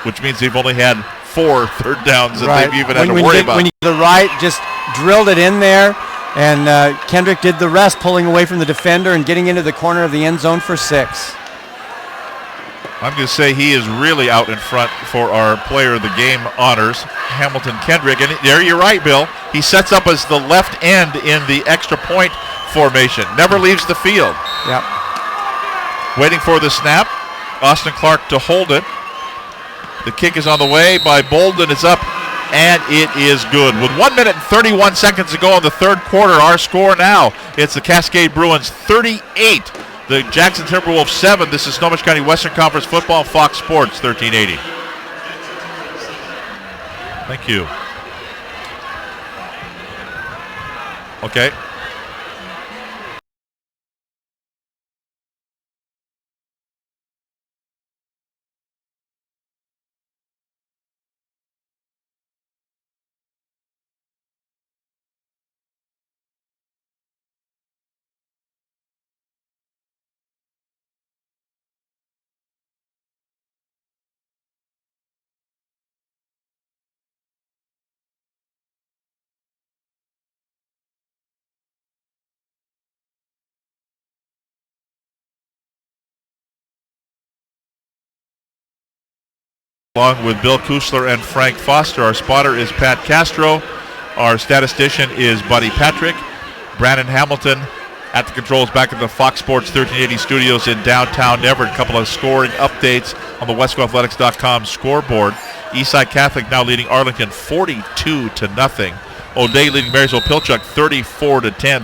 Speaker 1: which means they've only had 4 third downs that they've even had to worry about.
Speaker 2: When you the right just drilled it in there, and Kendrick did the rest, pulling away from the defender and getting into the corner of the end zone for 6.
Speaker 1: I'm going to say he is really out in front for our player of the game honors, Hamilton Kendrick. And there you're right, Bill. He sets up as the left end in the extra point formation. Never leaves the field.
Speaker 2: Yep.
Speaker 1: Waiting for the snap. Austin Clark to hold it. The kick is on the way by Bolden. It's up, and it is good. With 1 minute and 31 seconds to go in the third quarter, our score now, it's the Cascade Bruins 38. The Jackson Timberwolves 7. This is Snohomish County Western Conference Football, Fox Sports 1380. Thank you. Okay. Along with Bill Kusler and Frank Foster. Our spotter is Pat Castro. Our statistician is Buddy Patrick. Brandon Hamilton at the controls back at the Fox Sports 1380 studios in downtown Everett. A couple of scoring updates on the WescoAthletics.com scoreboard. Eastside Catholic now leading Arlington 42-0. O'Day leading Marysville-Pilchuck 34-10.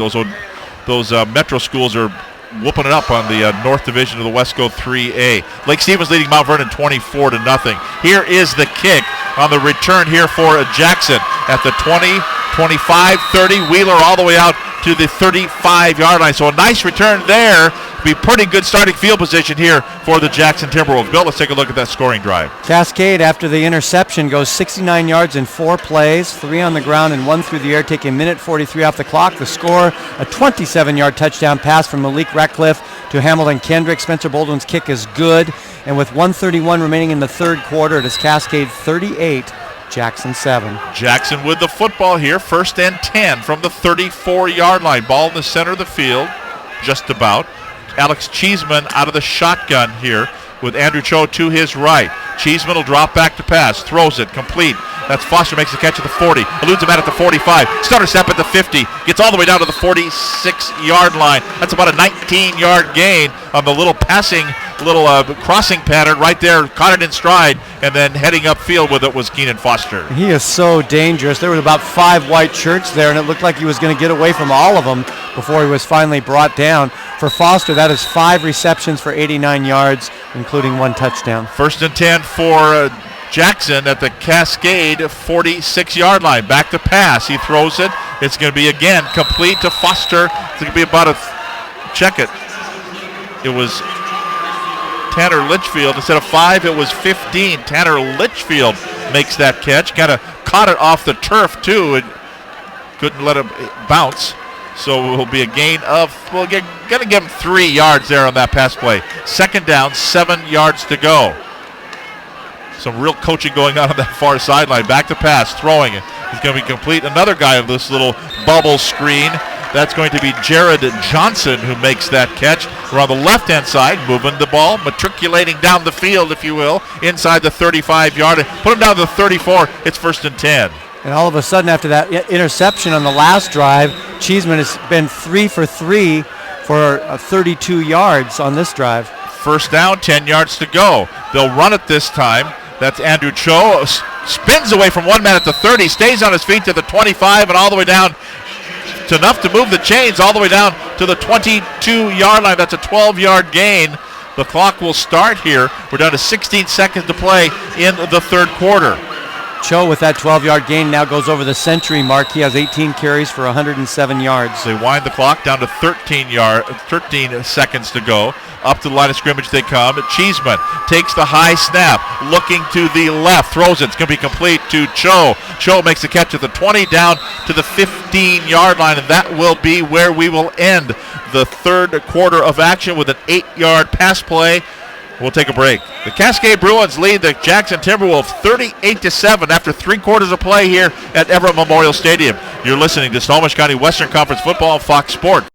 Speaker 1: Those Metro schools are whooping it up on the North Division of the Wesco 3A. Lake Stevens leading Mount Vernon 24-0. Here is the kick on the return here for Jackson at the 20, 25, 30. Wheeler all the way out to the 35-yard line. So a nice return there. Be pretty good starting field position here for the Jackson Timberwolves. Bill, let's take a look at that scoring drive.
Speaker 2: Cascade, after the interception, goes 69 yards in 4 plays, 3 on the ground and 1 through the air, taking 1:43 off the clock. The score, a 27-yard touchdown pass from Malik Ratcliffe to Hamilton Kendrick. Spencer Baldwin's kick is good. And with 1:31 remaining in the third quarter, it is Cascade 38, Jackson 7.
Speaker 1: Jackson with the football here, 1st and 10 from the 34-yard line. Ball in the center of the field, just about. Alex Cheeseman out of the shotgun here with Andrew Cho to his right. Cheeseman will drop back to pass, throws it, complete. That's Foster, makes the catch at the 40, eludes him out at the 45, stutter step at the 50, gets all the way down to the 46-yard line. That's about a 19-yard gain on the little crossing pattern right there. Caught it in stride, and then heading upfield with it was Keenan Foster.
Speaker 2: He is so dangerous. There was about 5 white shirts there, and it looked like he was going to get away from all of them before he was finally brought down. For Foster, that is 5 receptions for 89 yards, including 1 touchdown.
Speaker 1: 1st and 10 for Jackson at the Cascade 46-yard line. Back to pass. He throws it. It's going to be again complete to Foster. It's going to be about check it. It was Tanner Litchfield. Instead of 5, it was 15. Tanner Litchfield makes that catch. Kind of caught it off the turf too. It couldn't let it bounce. So it will be a gain of, we're going to give him 3 yards there on that pass play. Second down, 7 yards to go. Some real coaching going on that far sideline. Back to pass, throwing it. It's going to be complete. Another guy of this little bubble screen. That's going to be Jared Johnson who makes that catch. We're on the left-hand side, moving the ball, matriculating down the field, if you will, inside the 35-yard. Put him down to the 34. It's 1st and 10.
Speaker 2: And all of a sudden, after that interception on the last drive, Cheeseman has been 3 for 3 for 32 yards on this drive.
Speaker 1: First down, 10 yards to go. They'll run it this time. That's Andrew Cho. Spins away from one man at the 30, stays on his feet to the 25, and all the way down to enough to move the chains all the way down to the 22-yard line. That's a 12-yard gain. The clock will start here. We're down to 16 seconds to play in the third quarter.
Speaker 2: Cho with that 12-yard gain now goes over the century mark. He has 18 carries for 107 yards.
Speaker 1: They wind the clock down to 13 seconds to go. Up to the line of scrimmage they come. Cheeseman takes the high snap, looking to the left, throws it. It's going to be complete to Cho. Cho makes the catch at the 20, down to the 15-yard line, and that will be where we will end the third quarter of action with an 8-yard pass play. We'll take a break. The Cascade Bruins lead the Jackson Timberwolves 38-7 after 3 quarters of play here at Everett Memorial Stadium. You're listening to Snohomish County Western Conference Football on Fox Sports.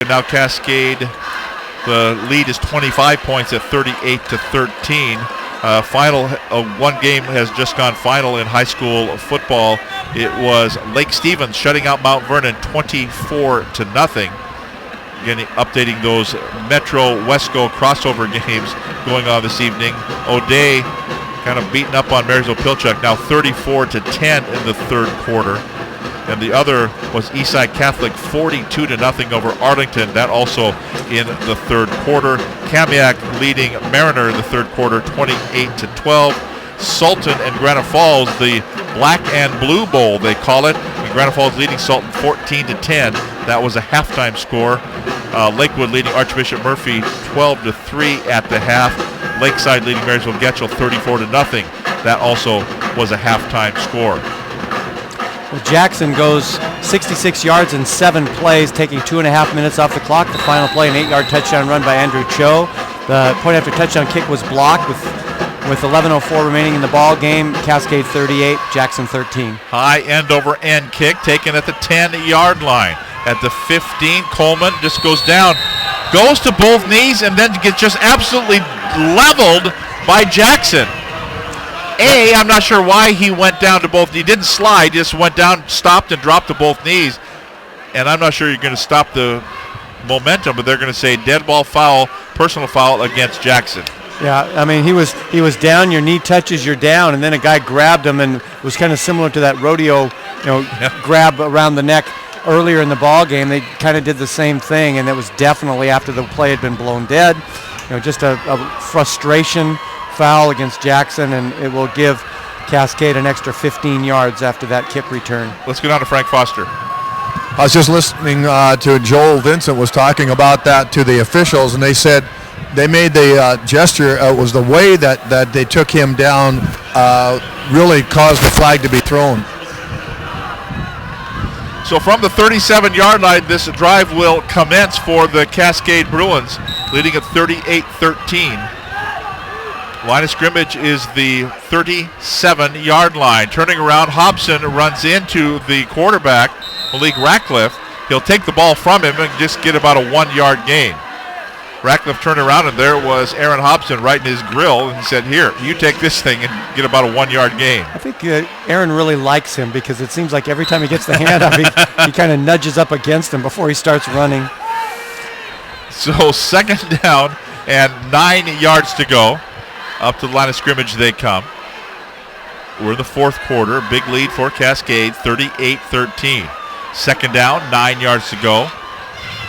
Speaker 1: Now Cascade, the lead is 25 points at 38-13. One game has just gone final in high school football. It was Lake Stevens shutting out Mount Vernon 24-0. Again, updating those Metro Wesco crossover games going on this evening. O'Day kind of beaten up on Marysville-Pilchuck, now 34-10 in the third quarter. And the other was Eastside Catholic 42-0 over Arlington. That also in the third quarter. Kamiak leading Mariner in the third quarter 28-12. Sultan and Granite Falls, the Black and Blue Bowl they call it. And Granite Falls leading Sultan 14-10. That was a halftime score. Lakewood leading Archbishop Murphy 12-3 at the half. Lakeside leading Marysville Getchell 34-0. That also was a halftime score.
Speaker 2: Well, Jackson goes 66 yards in 7 plays, taking 2.5 minutes off the clock. The final play, an 8-yard touchdown run by Andrew Cho. The point after touchdown kick was blocked with 11:04 remaining in the ball game. Cascade 38, Jackson 13.
Speaker 1: High end over end kick taken at the 10-yard line. At the 15, Coleman just goes down, goes to both knees, and then gets just absolutely leveled by Jackson. I'm not sure why he went down to both. He didn't slide, just went down, stopped, and dropped to both knees. And I'm not sure you're going to stop the momentum, but they're going to say dead ball foul, personal foul against Jackson.
Speaker 2: Yeah, I mean, he was down, your knee touches, you're down, and then a guy grabbed him, and it was kind of similar to that rodeo, grab around the neck earlier in the ball game. They kind of did the same thing, and it was definitely after the play had been blown dead. Just a frustration foul against Jackson, and it will give Cascade an extra 15 yards after that kick return.
Speaker 1: Let's go down to Frank Foster.
Speaker 3: I was just listening to Joel Vincent was talking about that to the officials, and they said they made the gesture. It was the way that they took him down really caused the flag to be thrown.
Speaker 1: So from the 37-yard line, this drive will commence for the Cascade Bruins, leading at 38-13. Line of scrimmage is the 37-yard line. Turning around, Hobson runs into the quarterback, Malik Ratcliffe. He'll take the ball from him and just get about a 1-yard gain. Ratcliffe turned around, and there was Aaron Hobson right in his grill and said, "Here, you take this thing and get about a 1-yard gain."
Speaker 2: I think Aaron really likes him because it seems like every time he gets the hand up, he kind of nudges up against him before he starts running.
Speaker 1: So second down and 9 yards to go. Up to the line of scrimmage they come. We're in the fourth quarter. Big lead for Cascade, 38-13. Second down, 9 yards to go.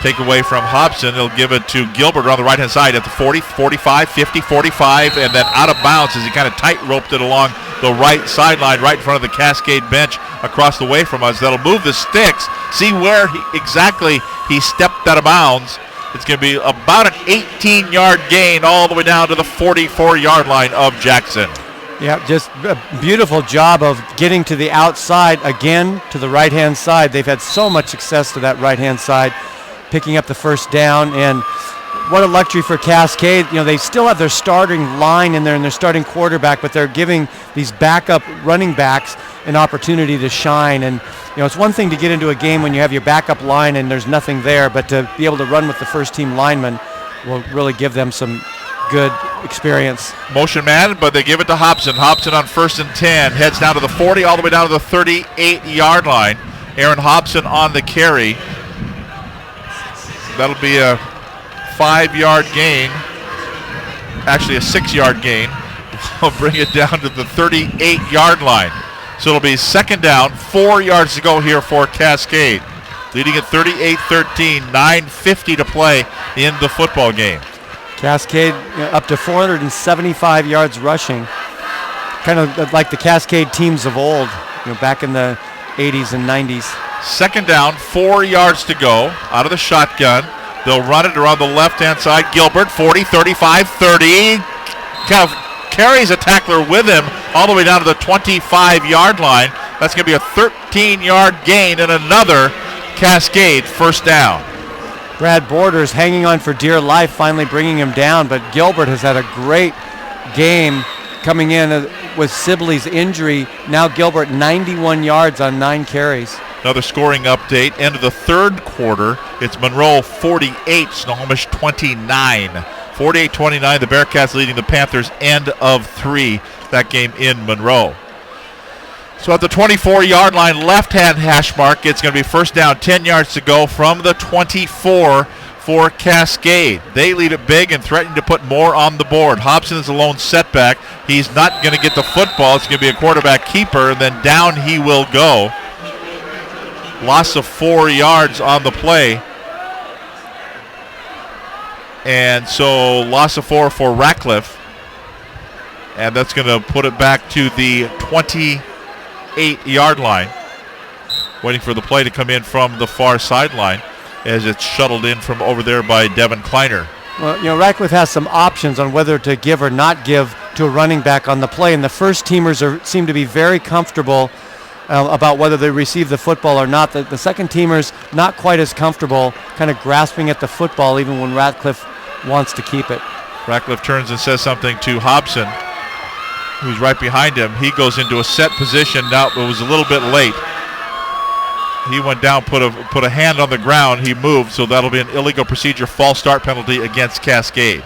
Speaker 1: Take away from Hobson. He'll give it to Gilbert on the right-hand side at the 40, 45, 50, 45, and then out of bounds as he kind of tight-roped it along the right sideline right in front of the Cascade bench across the way from us. That'll move the sticks. See where exactly he stepped out of bounds. It's going to be about an 18-yard gain all the way down to the 44-yard line of Jackson.
Speaker 2: Yeah, just a beautiful job of getting to the outside again to the right-hand side. They've had so much success to that right-hand side, picking up the first down. And what a luxury for Cascade. They still have their starting line in there and their starting quarterback, but they're giving these backup running backs an opportunity to shine. And it's one thing to get into a game when you have your backup line and there's nothing there, but to be able to run with the first team lineman will really give them some good experience.
Speaker 1: Motion man, but they give it to Hobson. Hobson on 1st and 10, heads down to the 40, all the way down to the 38-yard line. Aaron Hobson on the carry. That'll be a 5-yard gain, actually a 6-yard gain. We'll bring it down to the 38-yard line. So it'll be second down, 4 yards to go here for Cascade. Leading at 38-13, 9:50 to play in the football game.
Speaker 2: Cascade up to 475 yards rushing. Kind of like the Cascade teams of old, back in the 80s and 90s.
Speaker 1: Second down, 4 yards to go out of the shotgun. They'll run it around the left-hand side. Gilbert, 40, 35, 30. Kind of carries a tackler with him all the way down to the 25-yard line. That's going to be a 13-yard gain and another Cascade first down.
Speaker 2: Brad Borders hanging on for dear life, finally bringing him down, but Gilbert has had a great game coming in with Sibley's injury. Now Gilbert 91 yards on 9 carries.
Speaker 1: Another scoring update. End of the third quarter. It's Monroe 48, Snohomish 29. 48-29, the Bearcats leading the Panthers. End of 3, that game in Monroe. So at the 24-yard line, left-hand hash mark, it's going to be first down, 10 yards to go from the 24 for Cascade. They lead it big and threatening to put more on the board. Hobson is a lone setback. He's not going to get the football. It's going to be a quarterback keeper, and then down he will go. Loss of 4 yards on the play. And so loss of 4 for Ratcliffe. And that's going to put it back to the 28-yard line. Waiting for the play to come in from the far sideline as it's shuttled in from over there by Devin Kleiner.
Speaker 2: Well, Ratcliffe has some options on whether to give or not give to a running back on the play, and the first teamers seem to be very comfortable about whether they receive the football or not. The second teamers not quite as comfortable, kind of grasping at the football even when Ratcliffe wants to keep it.
Speaker 1: Ratcliffe turns and says something to Hobson, who's right behind him. He goes into a set position. Now it was a little bit late. He went down, put a hand on the ground. He moved, so that'll be an illegal procedure, false start penalty against Cascade.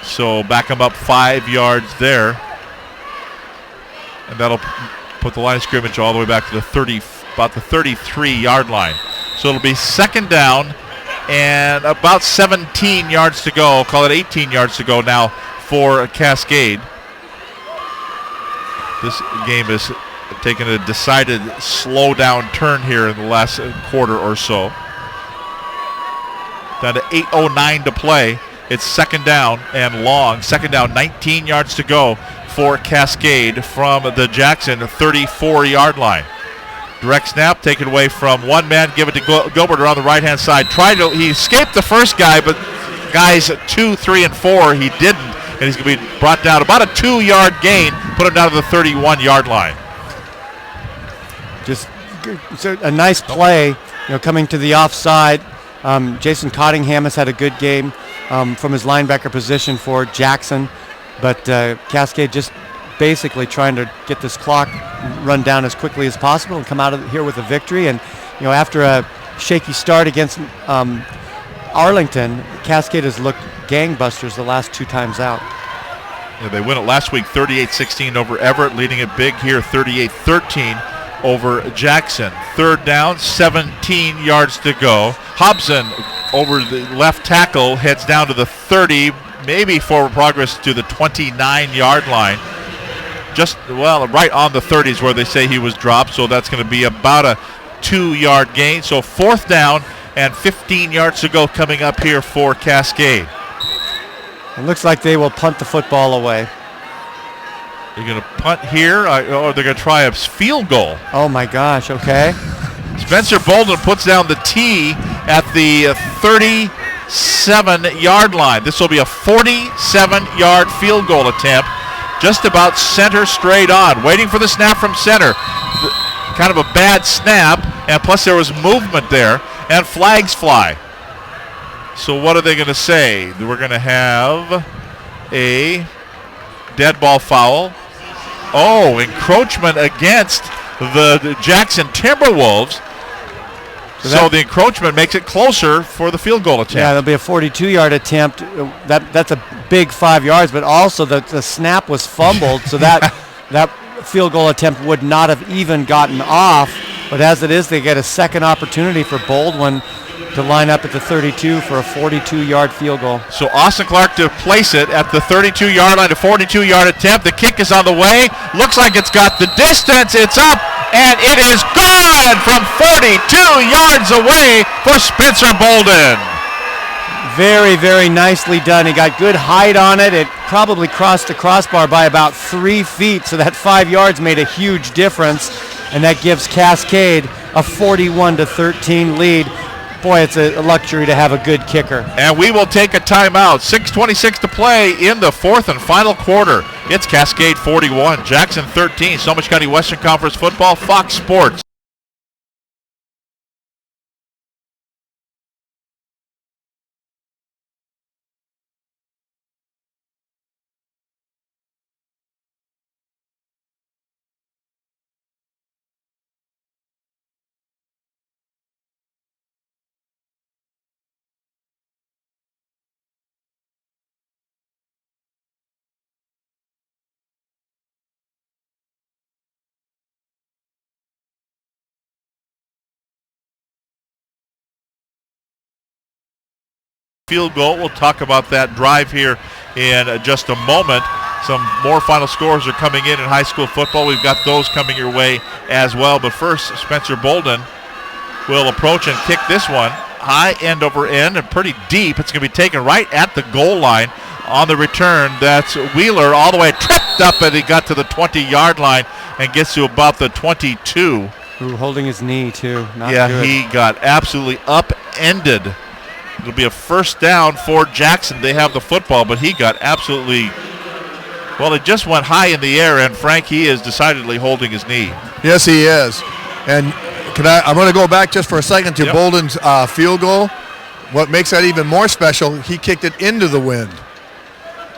Speaker 1: So back him up 5 yards there. And that'll put the line of scrimmage all the way back to about the 33-yard line. So it'll be second down and about 17 yards to go. Call it 18 yards to go now for Cascade. This game is taking a decided slow down turn here in the last quarter or so. Down to 8:09 to play. It's second down and long. Second down, 19 yards to go for Cascade from the Jackson 34-yard line. Direct snap, taken away from one man, give it to Gilbert around the right-hand side. He escaped the first guy, but guys 2, 3, and 4, he didn't. And he's going to be brought down about a 2-yard gain, put him down to the 31-yard line.
Speaker 2: Just a nice play, coming to the offside. Jason Cottingham has had a good game from his linebacker position for Jackson, but Cascade just basically trying to get this clock run down as quickly as possible and come out of here with a victory. And after a shaky start against Arlington, Cascade has looked gangbusters the last 2 times out.
Speaker 1: Yeah, they win it last week 38-16 over Everett, leading it big here 38-13 over Jackson. Third down, 17 yards to go. Hobson over the left tackle heads down to the 30, maybe forward progress to the 29-yard line. Just, right on the 30s where they say he was dropped, so that's going to be about a 2-yard gain. So fourth down and 15 yards to go coming up here for Cascade.
Speaker 2: It looks like they will punt the football away.
Speaker 1: They're going to punt here, or they're going to try a field goal.
Speaker 2: Oh, my gosh, okay.
Speaker 1: Spencer Bolden puts down the tee at the 37-yard line. This will be a 47-yard field goal attempt, just about center straight on. Waiting for the snap from center. Kind of a bad snap, and plus there was movement there, and flags fly. So what are they going to say? We're going to have a dead ball foul. Oh, encroachment against the Jackson Timberwolves. So the encroachment makes it closer for the field goal attempt.
Speaker 2: Yeah, there'll be a 42-yard attempt. That's a big 5 yards, but also the snap was fumbled, so that field goal attempt would not have even gotten off. But as it is, they get a second opportunity for Baldwin to line up at the 32 for a 42-yard field goal.
Speaker 1: So Austin Clark to place it at the 32-yard line, a 42-yard attempt. The kick is on the way. Looks like it's got the distance. It's up, and it is gone from 42 yards away for Spencer Bolden.
Speaker 2: Very, very nicely done. He got good height on it. It probably crossed the crossbar by about 3 feet, so that 5 yards made a huge difference, and that gives Cascade a 41-13 lead. Boy, it's a luxury to have a good kicker.
Speaker 1: And we will take a timeout. 6:26 to play in the fourth and final quarter. It's Cascade 41, Jackson 13. Snohomish County Western Conference Football, Fox Sports. field goal. We'll talk about that drive here in just a moment. Some more final scores are coming in high school football. We've got those coming your way as well. But first, Spencer Bolden will approach and kick this one high end over end and pretty deep. It's going to be taken right at the goal line. On the return, that's Wheeler all the way tripped up, and he got to the 20-yard line and gets to about the 22.
Speaker 2: Ooh, holding his knee, too. Not
Speaker 1: yeah,
Speaker 2: good.
Speaker 1: He got absolutely upended. It'll be a first down for Jackson. They have the football, but he got absolutely, well, it just went high in the air, and Frank, he is decidedly holding his knee.
Speaker 3: Yes, he is. And I'm going to go back just for a second to Bolden's field goal. What makes that even more special, he kicked it into the wind.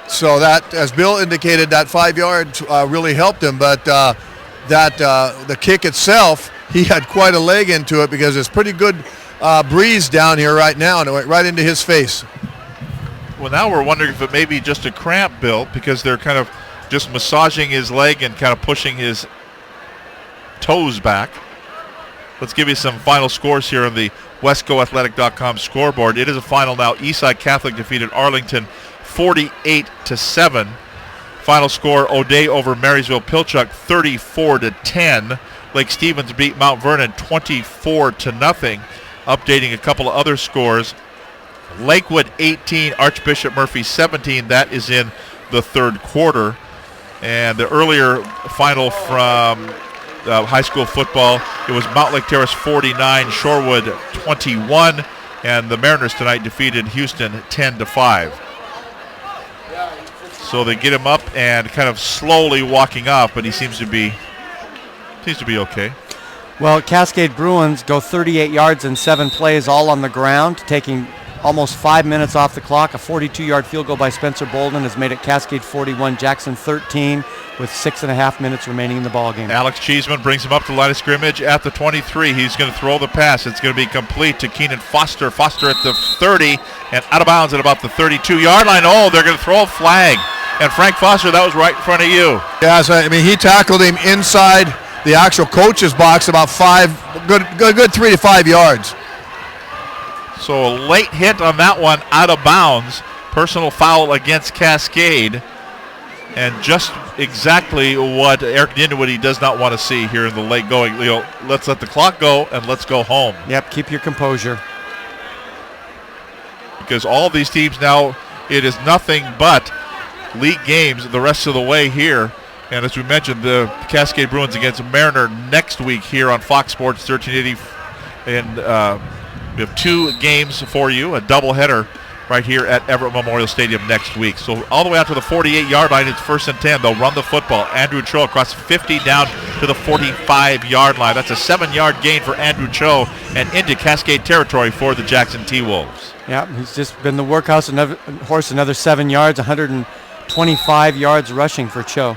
Speaker 3: So that, as Bill indicated, that 5 yards really helped him, but the kick itself, he had quite a leg into it because it's pretty good breeze down here right now, and it went right into his face.
Speaker 1: Well, now we're wondering if it may be just a cramp, Bill, because they're kind of just massaging his leg and kind of pushing his toes back. Let's give you some final scores here on the WestGoAthletic.com scoreboard. It is a final now. Eastside Catholic defeated Arlington 48-7. Final score, O'Day over Marysville Pilchuck 34-10. Lake Stevens beat Mount Vernon 24-0. Updating a couple of other scores. Lakewood 18, Archbishop Murphy 17. That is in the third quarter. And the earlier final from high school football, it was Mountlake Terrace 49, Shorewood 21. And the Mariners tonight defeated Houston 10-5. So they get him up and kind of slowly walking up, but he seems to be okay.
Speaker 2: Well, Cascade Bruins go 38 yards in 7 plays, all on the ground, taking almost 5 minutes off the clock. A 42-yard field goal by Spencer Bolden has made it Cascade 41, Jackson 13, with 6.5 minutes remaining in the ballgame.
Speaker 1: Alex Cheeseman brings him up to the line of scrimmage at the 23. He's going to throw the pass. It's going to be complete to Keenan Foster. Foster at the 30 and out of bounds at about the 32-yard line. Oh, they're going to throw a flag. And Frank Foster, that was right in front of you.
Speaker 3: Yeah, so, I mean, he tackled him inside the actual coach's box about good 3 to 5 yards.
Speaker 1: So a late hit on that one, out of bounds. Personal foul against Cascade. And just exactly what Eric Dinwiddie does not want to see here in the late going. Let's let the clock go and let's go home.
Speaker 2: Yep, keep your composure.
Speaker 1: Because all these teams now, it is nothing but league games the rest of the way here. And as we mentioned, the Cascade Bruins against Mariner next week here on Fox Sports 1380. And we have 2 games for you, a doubleheader right here at Everett Memorial Stadium next week. So all the way out to the 48-yard line, it's 1st and 10. They'll run the football. Andrew Cho across 50 down to the 45-yard line. That's a 7-yard gain for Andrew Cho and into Cascade territory for the Jackson T-Wolves.
Speaker 2: Yeah, he's just been the workhorse, another 7 yards, 125 yards rushing for Cho.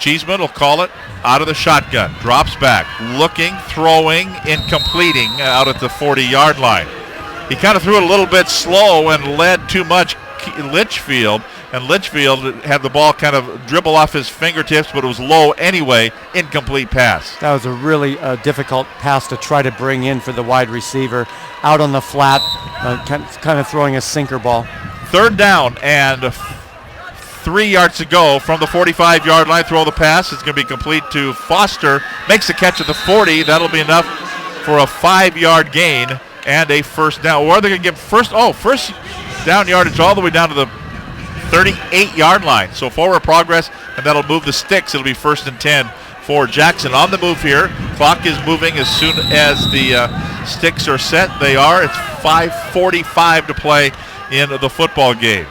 Speaker 1: Cheeseman will call it out of the shotgun. Drops back, looking, throwing, incompleting out at the 40-yard line. He kind of threw it a little bit slow and led too much Litchfield. And Litchfield had the ball kind of dribble off his fingertips, but it was low anyway. Incomplete pass.
Speaker 2: That was a really difficult pass to try to bring in for the wide receiver. Out on the flat, kind of throwing a sinker ball.
Speaker 1: 3rd down and 3 yards to go from the 45-yard line. Throw the pass. It's going to be complete to Foster. Makes the catch at the 40. That'll be enough for a 5-yard gain and a first down. Or are they going to give first down yardage all the way down to the 38-yard line. So forward progress, and that'll move the sticks. It'll be 1st and 10 for Jackson. On the move here. Clock is moving as soon as the sticks are set. They are. It's 5:45 to play in the football game.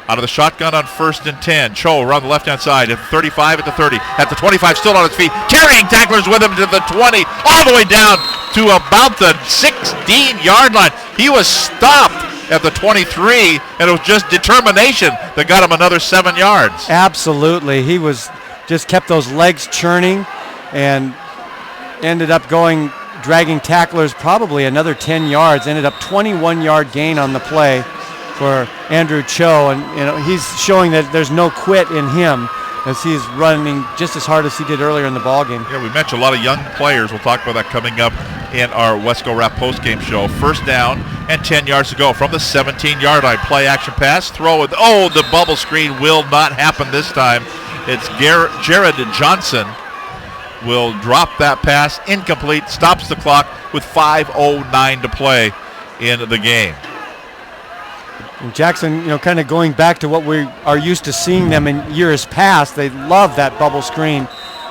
Speaker 1: Out of the shotgun on 1st and 10. Cho around the left-hand side at 35, at the 30, at the 25, still on his feet, carrying tacklers with him to the 20, all the way down to about the 16-yard line. He was stopped at the 23, and it was just determination that got him another 7 yards.
Speaker 2: Absolutely. He just kept those legs churning and ended up dragging tacklers probably another 10 yards, ended up 21-yard gain on the play for Andrew Cho, and he's showing that there's no quit in him as he's running just as hard as he did earlier in the ballgame.
Speaker 1: Yeah, we mentioned a lot of young players. We'll talk about that coming up in our Wesco Rap postgame show. First down and 10 yards to go from the 17-yard line. Play action pass, throw it. Oh, the bubble screen will not happen this time. It's Jared Johnson will drop that pass, incomplete, stops the clock with 5:09 to play in the game.
Speaker 2: And Jackson, kind of going back to what we are used to seeing them in years past, they love that bubble screen.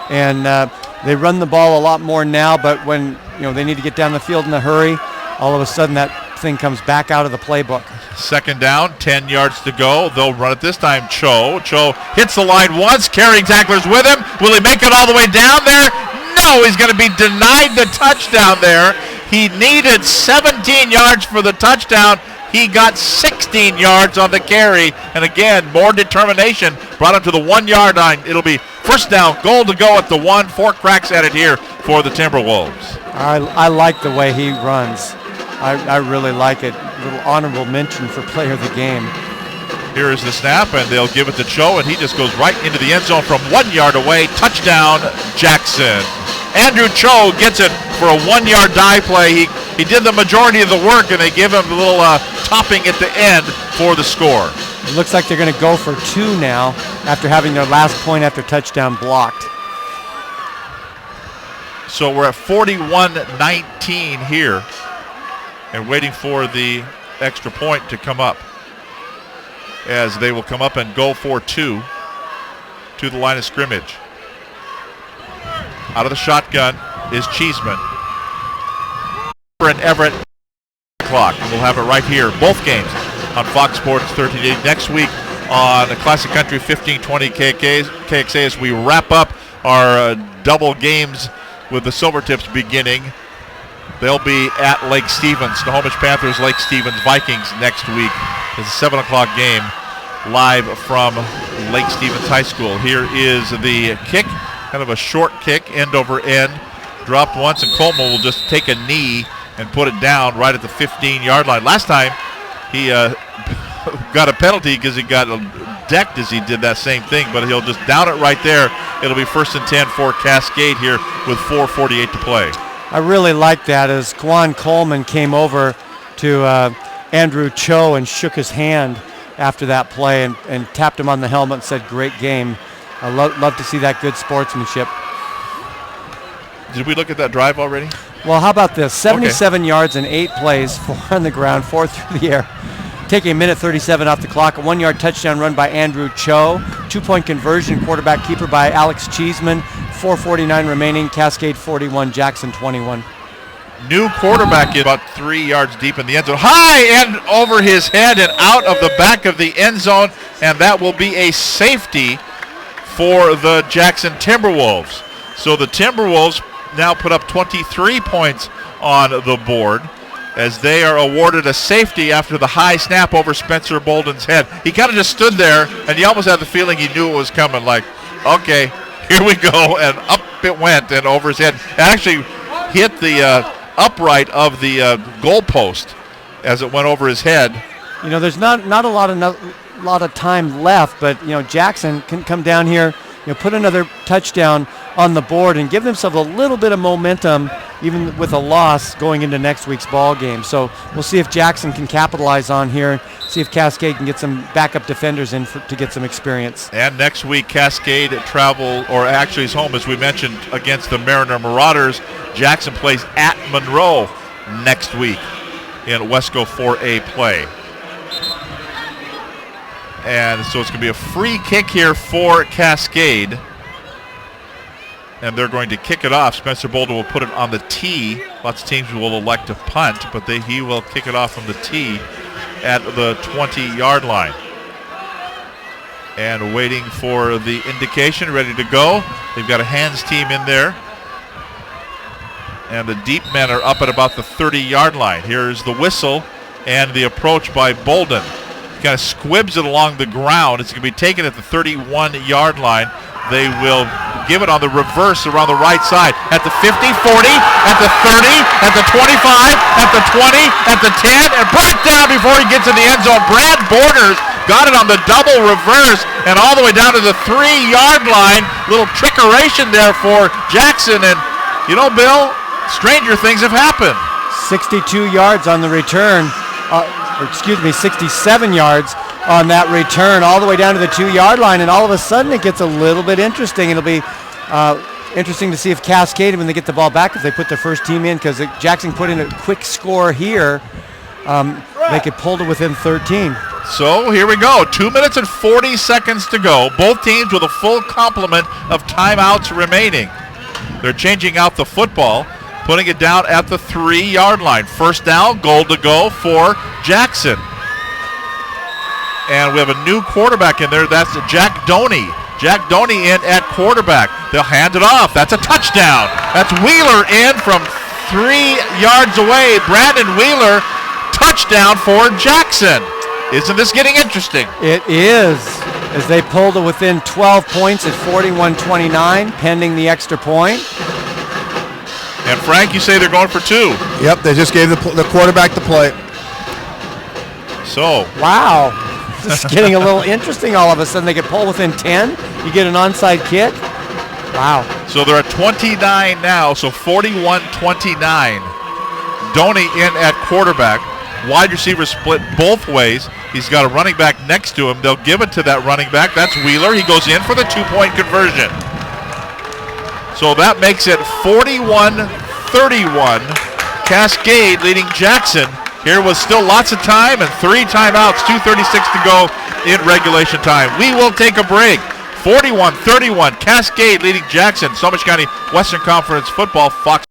Speaker 2: And they run the ball a lot more now, but when they need to get down the field in a hurry, all of a sudden that thing comes back out of the playbook.
Speaker 1: Second down, 10 yards to go. They'll run it this time. Cho hits the line once, carrying tacklers with him. Will he make it all the way down there? No, he's going to be denied the touchdown there. He needed 17 yards for the touchdown. He got 16 yards on the carry. And again, more determination brought him to the 1-yard line. It'll be first down, goal to go at the 1. 4 cracks at it here for the Timberwolves.
Speaker 2: I like the way he runs. I really like it. A little honorable mention for player of the game.
Speaker 1: Here is the snap, and they'll give it to Cho, and he just goes right into the end zone from 1 yard away. Touchdown, Jackson. Andrew Cho gets it for a 1-yard dive play. He did the majority of the work, and they give him a little topping at the end for the score.
Speaker 2: It looks like they're going to go for 2 now after having their last point after touchdown blocked.
Speaker 1: So we're at 41-19 here and waiting for the extra point to come up, as they will come up and go for 2 to the line of scrimmage. Out of the shotgun is Cheeseman. And Everett clock. We'll have it right here, both games on Fox Sports 1380 next week on the Classic Country 1520 KXA as we wrap up our double games with the Silvertips beginning. They'll be at Lake Stevens. Snohomish Panthers, Lake Stevens Vikings next week. It's a 7 o'clock game live from Lake Stevens High School. Here is the kick, kind of a short kick, end over end. Dropped once, and Coleman will just take a knee and put it down right at the 15-yard line. Last time he got a penalty because he got decked as he did that same thing, but he'll just down it right there. It'll be 1st and 10 for Cascade here with 4:48 to play.
Speaker 2: I really like that as Kwan Coleman came over to Andrew Cho and shook his hand after that play and tapped him on the helmet and said, "Great game." I love to see that good sportsmanship.
Speaker 1: Did we look at that drive already?
Speaker 2: Well, how about this? 77 yards and 8 plays, 4 on the ground, 4 through the air. Taking a minute 37 off the clock. A 1-yard touchdown run by Andrew Cho. 2-point conversion, quarterback keeper by Alex Cheeseman. 4:49 remaining. Cascade 41, Jackson 21.
Speaker 1: New quarterback is about 3 yards deep in the end zone. High and over his head and out of the back of the end zone. And that will be a safety for the Jackson Timberwolves. So the Timberwolves now put up 23 points on the board as they are awarded a safety after the high snap over Spencer Bolden's head. He kind of just stood there, and you almost had the feeling he knew it was coming, like, okay, here we go, and up it went and over his head. It actually hit the upright of the goalpost as it went over his head.
Speaker 2: There's not a lot of time left, but Jackson can come down here, put another touchdown on the board and give themselves a little bit of momentum, even with a loss going into next week's ball game. So we'll see if Jackson can capitalize on here, see if Cascade can get some backup defenders in to get some experience.
Speaker 1: And next week, Cascade is home, as we mentioned, against the Mariner Marauders. Jackson plays at Monroe next week in Wesco 4A play. And so it's going to be a free kick here for Cascade. And they're going to kick it off. Spencer Bolden will put it on the tee. Lots of teams will elect to punt, but he will kick it off from the tee at the 20-yard line. And waiting for the indication, ready to go. They've got a hands team in there. And the deep men are up at about the 30-yard line. Here's the whistle and the approach by Bolden. He kind of squibs it along the ground. It's going to be taken at the 31-yard line. They will give it on the reverse around the right side at the 50, 40, at the 30, at the 25, at the 20, at the 10, and brought down before he gets in the end zone. Brad Borders got it on the double reverse and all the way down to the 3-yard line. Little trickeration there for Jackson. And, Bill, stranger things have happened.
Speaker 2: 62 yards on the return. 67 yards on that return, all the way down to the 2-yard line, and all of a sudden it gets a little bit interesting. It'll be interesting to see if Cascade, when they get the ball back, if they put the first team in, because Jackson put in a quick score here, they could pull to within 13.
Speaker 1: So here we go. 2 minutes and 40 seconds to go. Both teams with a full complement of timeouts remaining. They're changing out the football, putting it down at the 3-yard line. First down, goal to go for Jackson. And we have a new quarterback in there. That's Jack Doney. Jack Doney in at quarterback. They'll hand it off. That's a touchdown. That's Wheeler in from 3 yards away. Brandon Wheeler, touchdown for Jackson. Isn't this getting interesting?
Speaker 2: It is, as they pull to within 12 points at 41-29, pending the extra point.
Speaker 1: And Frank, you say they're going for 2.
Speaker 3: Yep, they just gave the quarterback the play.
Speaker 1: So.
Speaker 2: Wow. This is getting a little interesting all of a sudden. They could pull within 10. You get an onside kick. Wow.
Speaker 1: So they're at 29 now, so 41-29. Doney in at quarterback. Wide receiver split both ways. He's got a running back next to him. They'll give it to that running back. That's Wheeler. He goes in for the 2-point conversion. So that makes it 41-31. Cascade leading Jackson. Here was still lots of time and 3 timeouts, 2:36 to go in regulation time. We will take a break. 41-31, Cascade leading Jackson. Snohomish County Western Conference Football, Fox.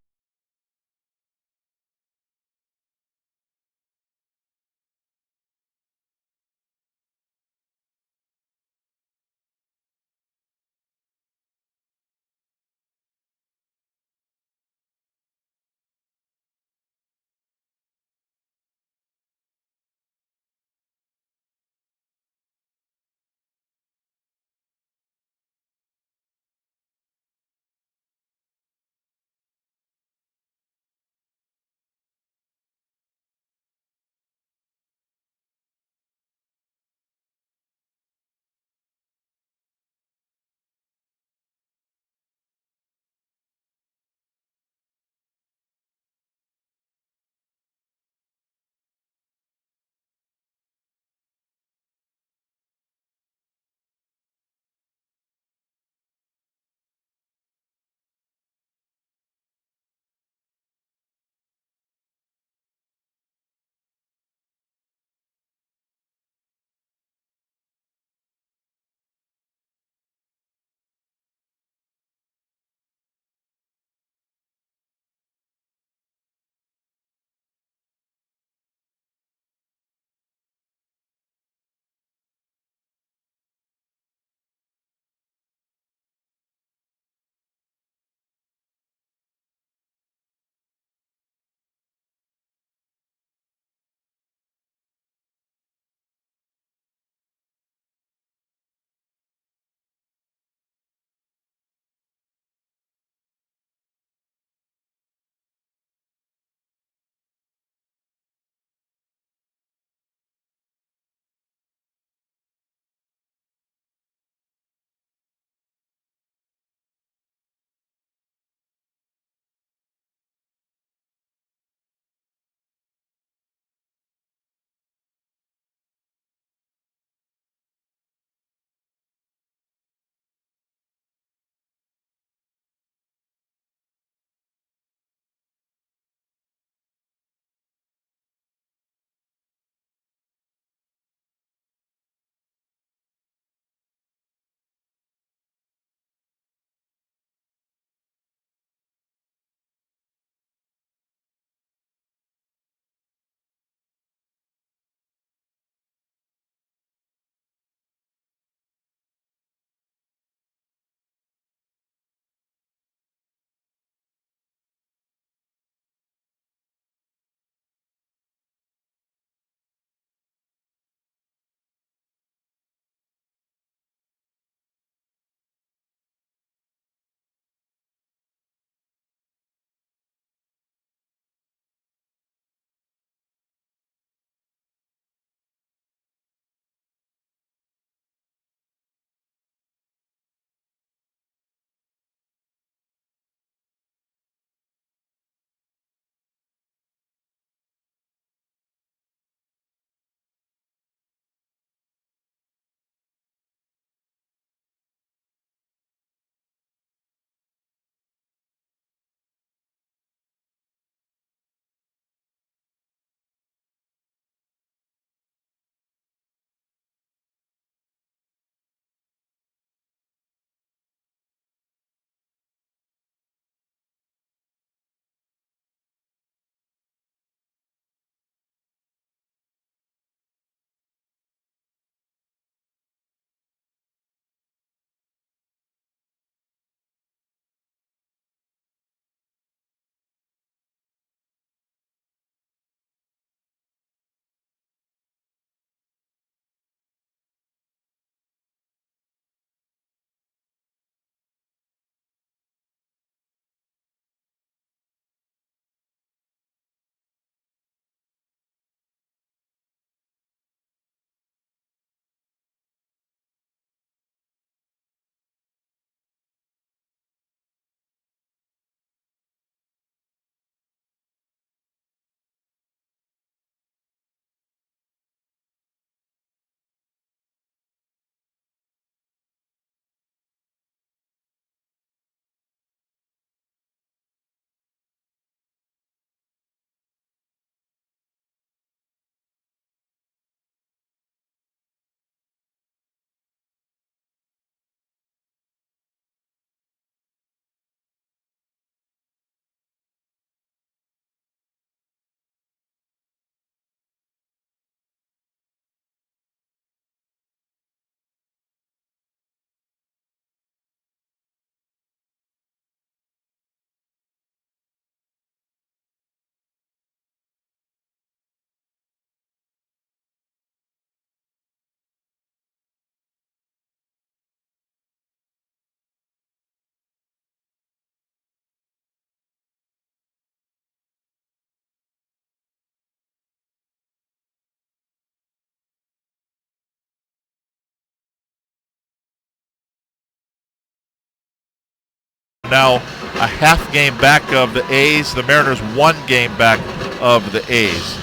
Speaker 1: now a half game back of the A's. The Mariners 1 game back of the A's.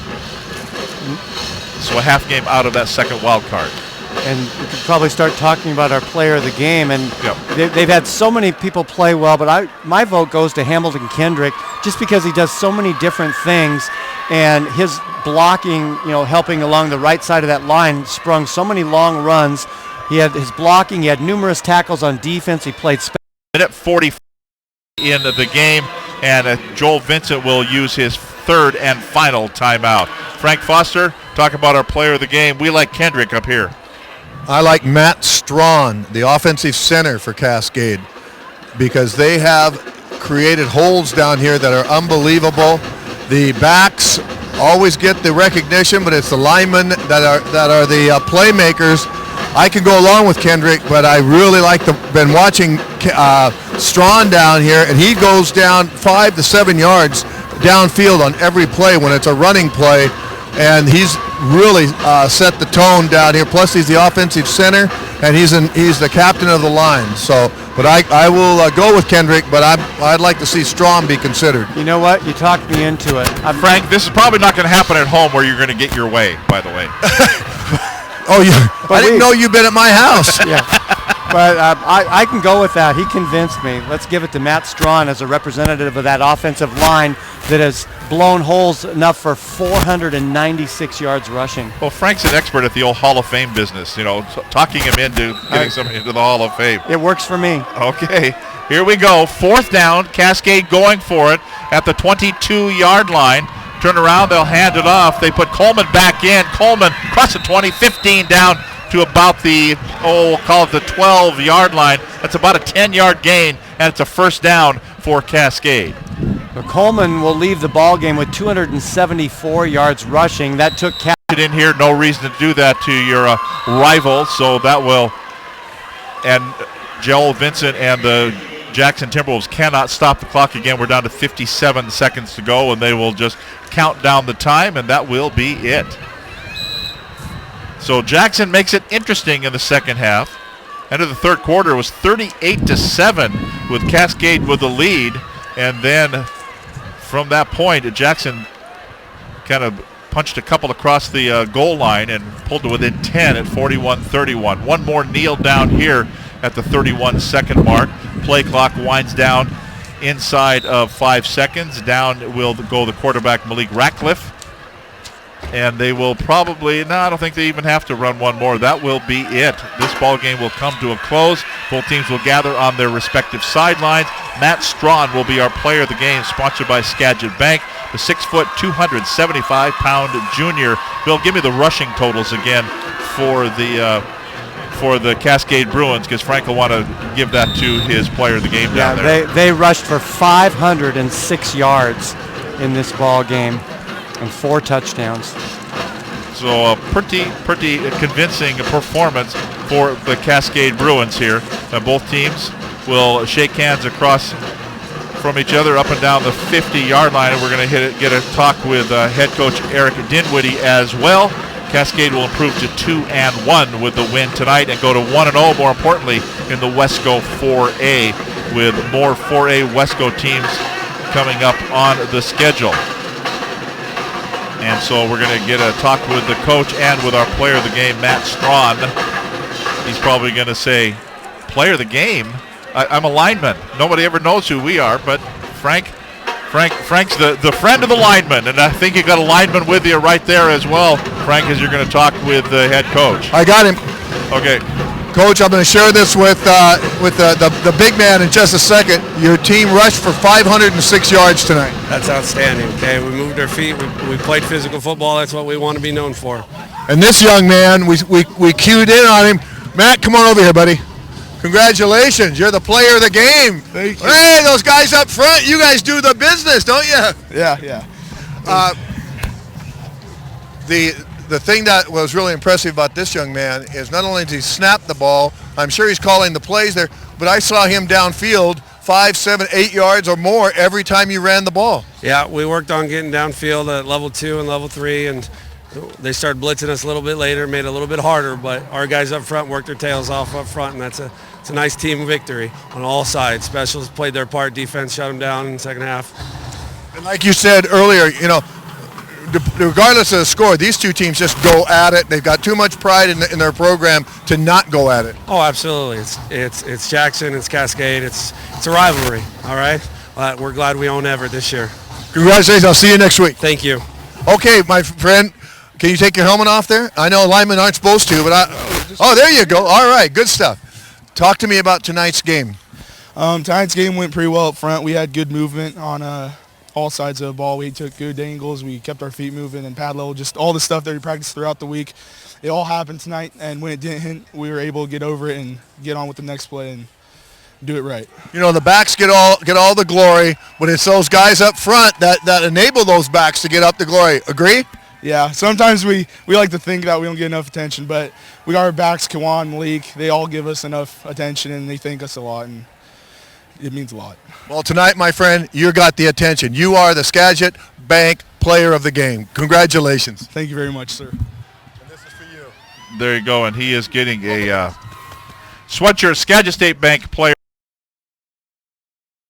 Speaker 1: So a half game out of that second wild card.
Speaker 2: And we could probably start talking about our player of the game. And
Speaker 1: Yep.
Speaker 2: they've had so many people play well, but my vote goes to Hamilton Kendrick just because he does so many different things. And his blocking, helping along the right side of that line, sprung so many long runs. He had his blocking. He had numerous tackles on defense. He played
Speaker 1: Minute 40 in the game, and Joel Vincent will use his third and final timeout. Frank Foster, talk about our player of the game. We like Kendrick up here.
Speaker 3: I like Matt Strawn, the offensive center for Cascade, because they have created holes down here that are unbelievable. The backs always get the recognition, but it's the linemen that are the playmakers. I can go along with Kendrick, but I really been watching Strawn down here, and he goes down 5 to 7 yards downfield on every play when it's a running play, and he's really set the tone down here. Plus, he's the offensive center, and he's the captain of the line. So, but I will go with Kendrick, but I'd like to see Strawn be considered.
Speaker 2: You know what? You talked me into it.
Speaker 1: Frank, this is probably not going to happen at home where you're going to get your way, by the way.
Speaker 3: Oh, I didn't know you'd been at my house.
Speaker 2: Yeah. But I can go with that. He convinced me. Let's give it to Matt Strawn as a representative of that offensive line that has blown holes enough for 496 yards rushing.
Speaker 1: Well, Frank's an expert at the old Hall of Fame business, talking him into getting somebody into the Hall of Fame.
Speaker 2: It works for me.
Speaker 1: Okay, here we go. 4th down, Cascade going for it at the 22-yard line. Turn around, they'll hand it off. They put Coleman back in. Coleman across the 20, 15 down to about the, call it the 12-yard line. That's about a 10-yard gain, and it's a first down for Cascade.
Speaker 2: Coleman will leave the ball game with 274 yards rushing. That took
Speaker 1: in here. No reason to do that to your rival, so that will. And Joel Vincent and the Jackson Timberwolves cannot stop the clock again. We're down to 57 seconds to go, and they will just count down the time, and that will be it. So Jackson makes it interesting in the second half. End of the third quarter was 38-7 with Cascade with the lead, and then from that point, Jackson kind of punched a couple across the goal line and pulled to within 10 at 41-31. One more kneel down here at the 31-second mark. Play clock winds down inside of 5 seconds. Down will go the quarterback, Malik Ratcliffe. And they will probably, I don't think they even have to run one more. That will be it. This ball game will come to a close. Both teams will gather on their respective sidelines. Matt Strawn will be our player of the game, sponsored by Skagit Bank. The 6', 275-pound junior. Bill, give me the rushing totals again for the Cascade Bruins, because Frank will want to give that to his player of the game down there.
Speaker 2: They rushed for 506 yards in this ball game and 4 touchdowns.
Speaker 1: So a pretty convincing performance for the Cascade Bruins here. Both teams will shake hands across from each other up and down the 50-yard line, and we're going to get a talk with head coach Eric Dinwiddie as well. Cascade will improve to 2-1 with the win tonight and go to 1-0, more importantly, in the Wesco 4A, with more 4A Wesco teams coming up on the schedule. And so we're going to get a talk with the coach and with our player of the game, Matt Strawn. He's probably going to say, player of the game? I'm a lineman. Nobody ever knows who we are, but Frank's the friend of the lineman, and I think you got a lineman with you right there as well, Frank, as you're going to talk with the head coach.
Speaker 3: I got him.
Speaker 1: Okay.
Speaker 3: Coach, I'm going to share this with the big man in just a second. Your team rushed for 506 yards tonight.
Speaker 4: That's outstanding. Okay, we moved our feet. We played physical football. That's what we want to be known for.
Speaker 3: And this young man, we cued in on him. Matt, come on over here, buddy. Congratulations, you're the player of the game.
Speaker 6: Thank you.
Speaker 3: Hey, those guys up front, you guys do the business, don't you?
Speaker 6: Yeah.
Speaker 3: The thing that was really impressive about this young man is not only did he snap the ball, I'm sure he's calling the plays there, but I saw him downfield 5, 7, 8 yards or more every time you ran the ball.
Speaker 4: Yeah, we worked on getting downfield at level 2 and level 3, and They started blitzing us a little bit later, made it a little bit harder, but our guys up front worked their tails off up front, and it's a nice team victory on all sides. Specials played their part. Defense shut them down in the second half.
Speaker 3: And like you said earlier, regardless of the score, these two teams just go at it. They've got too much pride in their program to not go at it.
Speaker 4: Oh, absolutely. It's Jackson. It's Cascade. It's a rivalry. All right. We're glad we own Everett this year.
Speaker 3: Congratulations. I'll see you next week.
Speaker 4: Thank you.
Speaker 3: Okay, my friend, can you take your helmet off there? I know linemen aren't supposed to, but there you go. All right, good stuff. Talk to me about tonight's game.
Speaker 6: Tonight's game went pretty well up front. We had good movement on all sides of the ball. We took good angles. We kept our feet moving and pad level, just all the stuff that we practiced throughout the week. It all happened tonight, and when it didn't hit, we were able to get over it and get on with the next play and do it right.
Speaker 3: The backs get all the glory, but it's those guys up front that enable those backs to get up the glory. Agree?
Speaker 6: Yeah, sometimes we like to think that we don't get enough attention, but we got our backs, Kawan, Malik, they all give us enough attention, and they thank us a lot, and it means a lot.
Speaker 3: Well, tonight, my friend, you got the attention. You are the Skagit Bank Player of the Game. Congratulations.
Speaker 6: Thank you very much, sir.
Speaker 3: And this is for you.
Speaker 1: There you go, and he is getting a sweatshirt, Skagit State Bank Player.